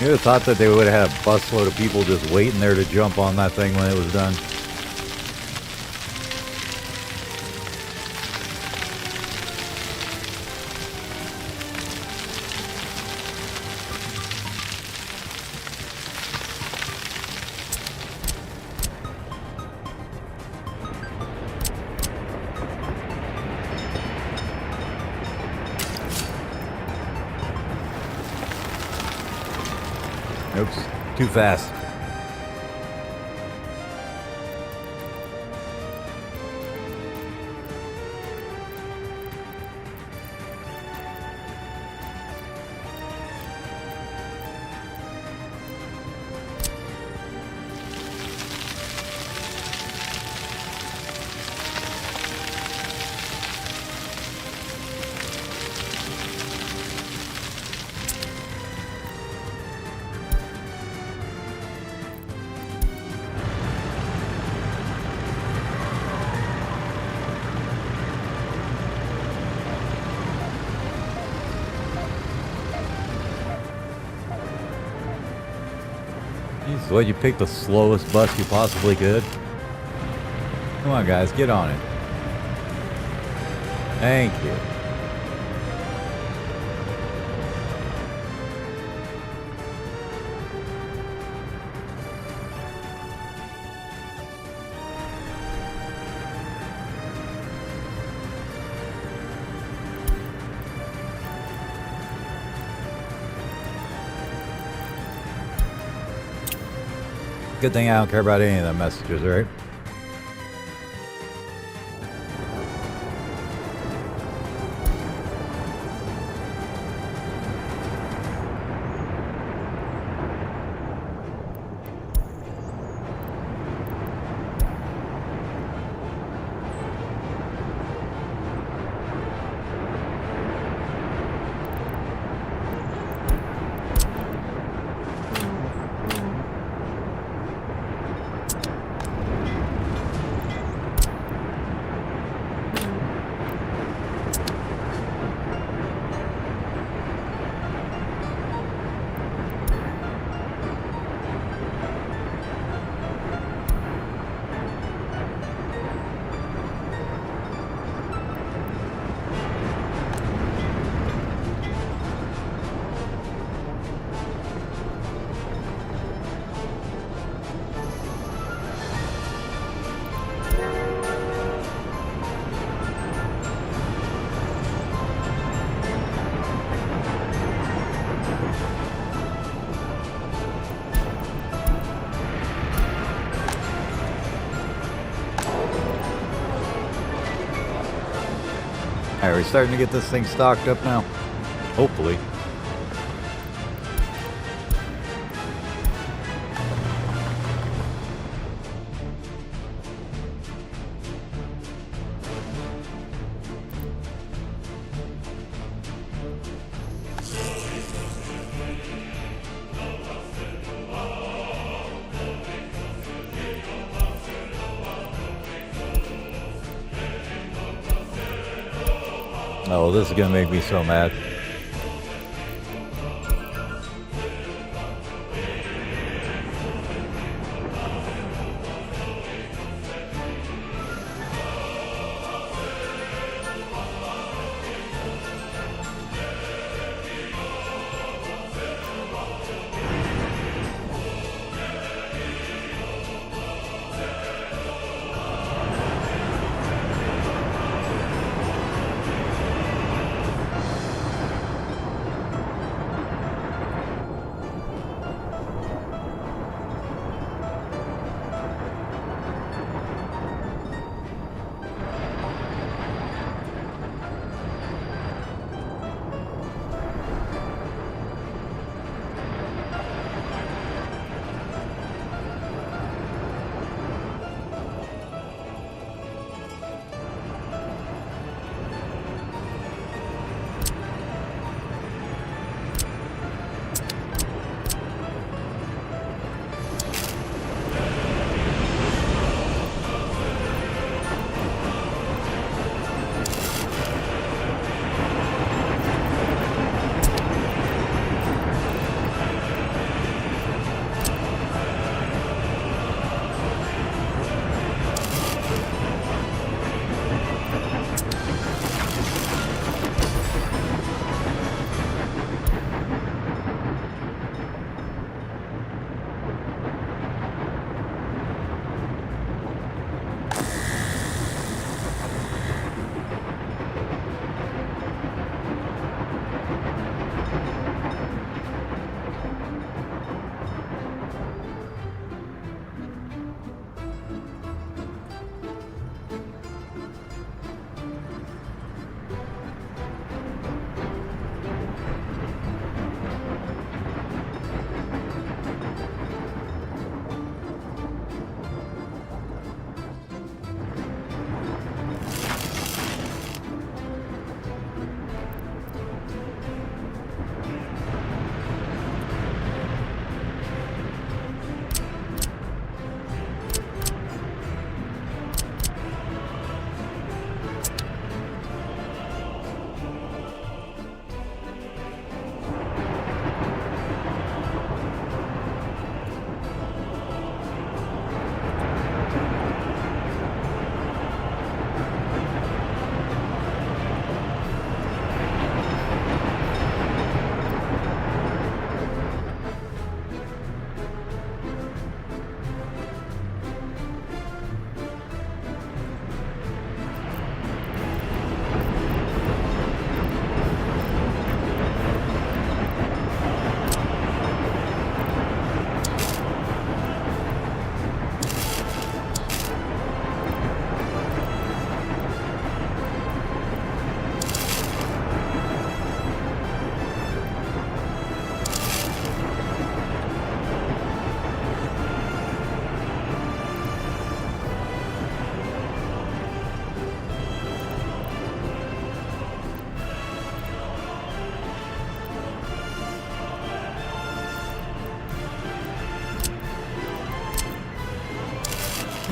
You would have thought that they would have had a busload of people just waiting there to jump on that thing when it was done. Oops, too fast. So you picked the slowest bus you possibly could. Come on, guys, get on it. Thank you. Good thing I don't care about any of the messages, right? Are we starting to get this thing stocked up now? Hopefully. Oh, this is gonna make me so mad.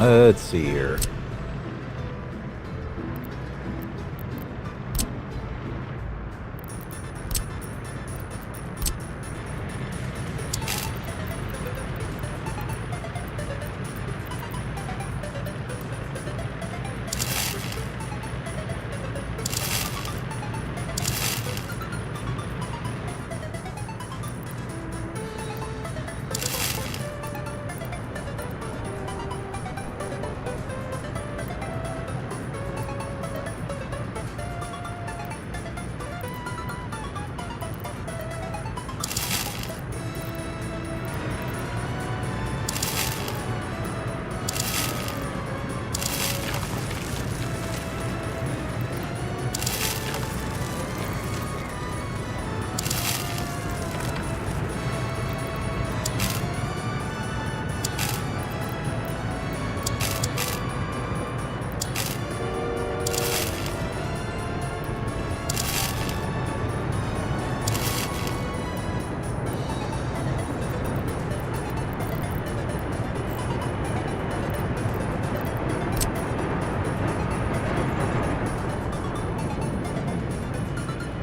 Let's see here.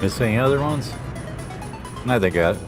Miss any other ones? I think I got it.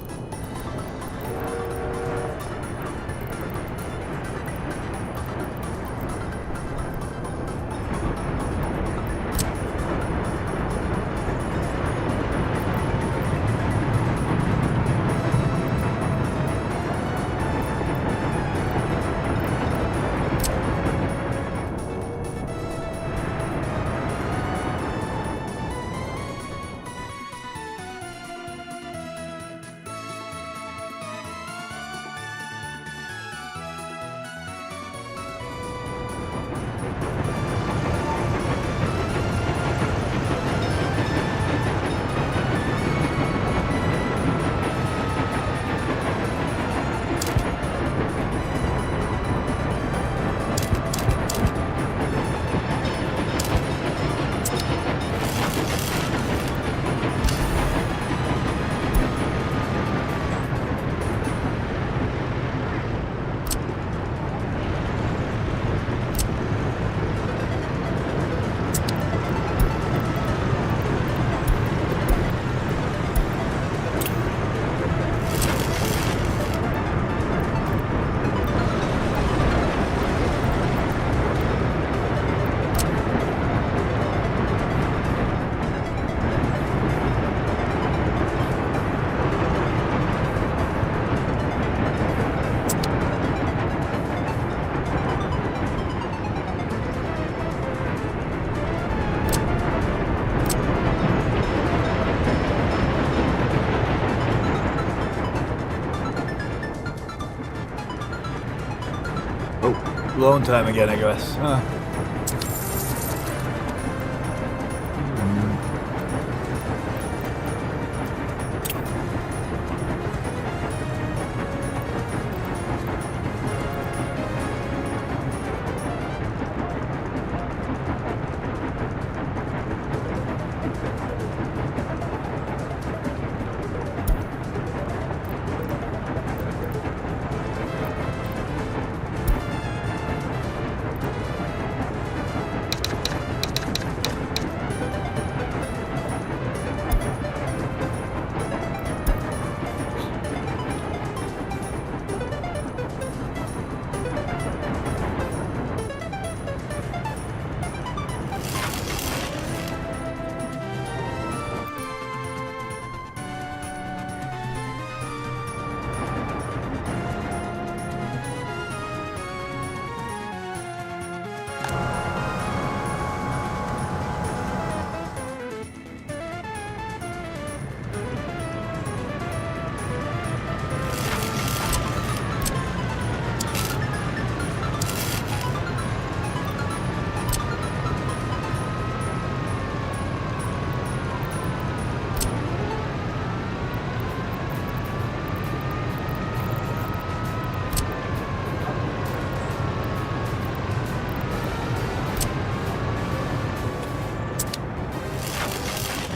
Alone time again, I guess.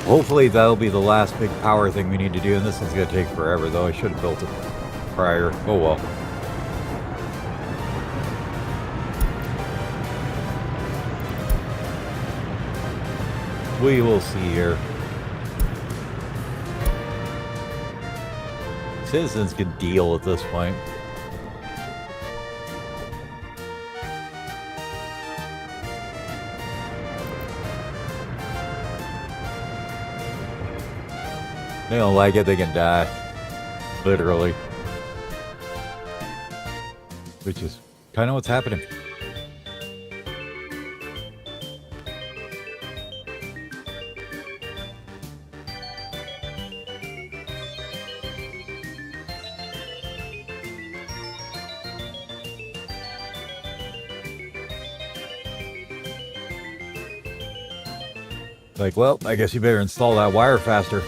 Hopefully that'll be the last big power thing we need to do, and this one's going to take forever, though. I should have built it prior. Oh well. We will see here. Citizens can deal at this point. They don't like it, they can die. Literally. Which is kind of what's happening. Like, well, I guess you better install that wire faster.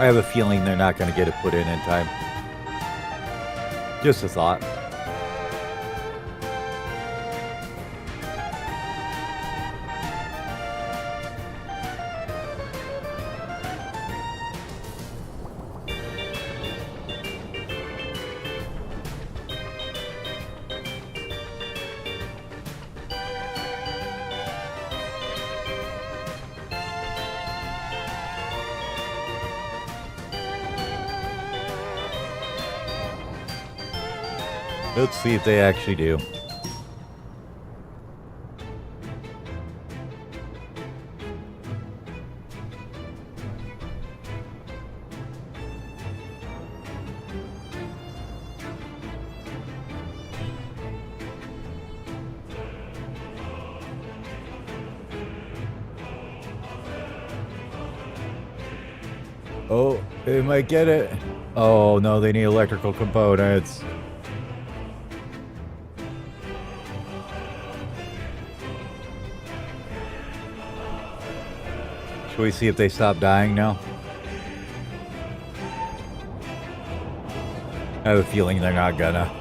I have a feeling they're not going to get it put in time. Just a thought. Let's see if they actually do. Oh, they might get it. Oh, no, they need electrical components. Should we see if they stop dying now? I have a feeling they're not gonna.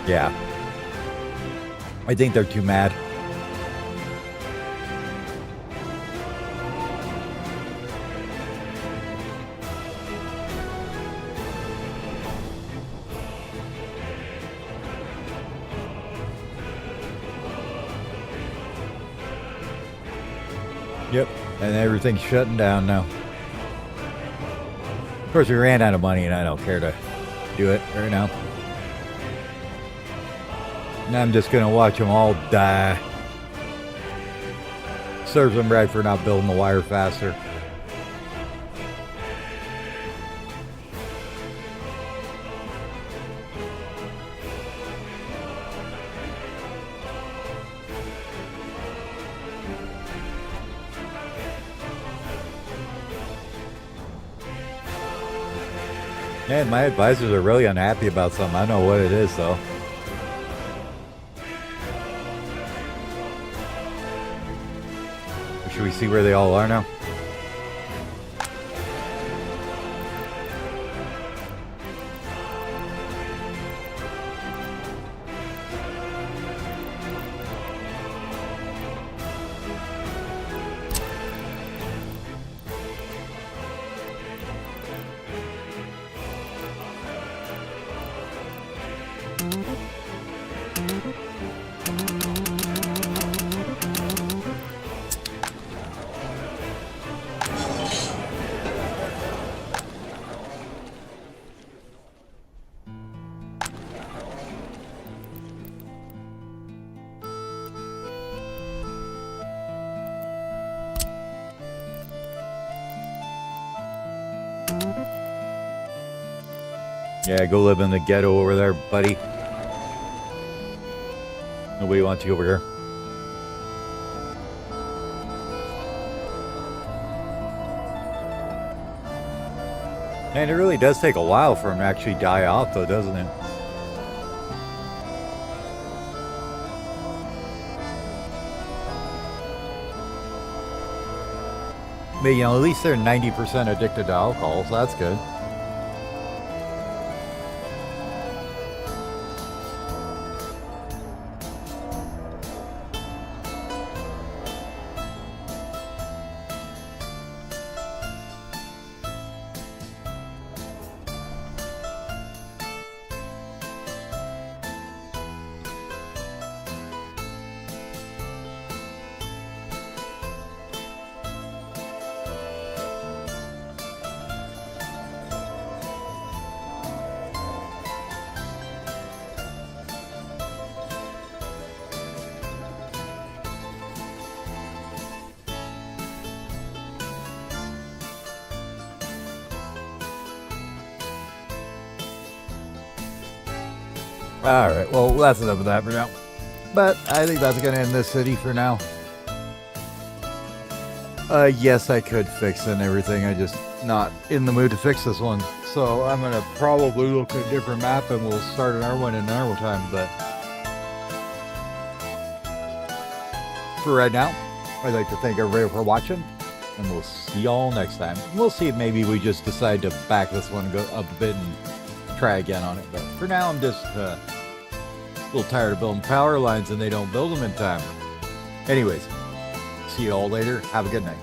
Yeah. I think they're too mad. Yep, and everything's shutting down now. Of course, we ran out of money, and I don't care to do it right now. And I'm just gonna watch them all die. Serves them right for not building the wire faster. Man, my advisors are really unhappy about something. I don't know what it is, though. Should we see where they all are now? Yeah, go live in the ghetto over there, buddy. Nobody wants you over here. And it really does take a while for them to actually die off, though, doesn't it? But, you know, at least they're 90% addicted to alcohol, so that's good. Alright, well, that's enough of that for now. But I think that's going to end this city for now. Yes, I could fix it and everything. I just not in the mood to fix this one. So I'm going to probably look at a different map and we'll start another one in normal time. But for right now, I'd like to thank everybody for watching. And we'll see y'all next time. We'll see if maybe we just decide to back this one and go up a bit and try again on it. But for now, I'm just a little tired of building power lines and they don't build them in time. Anyways, see you all later. Have a good night.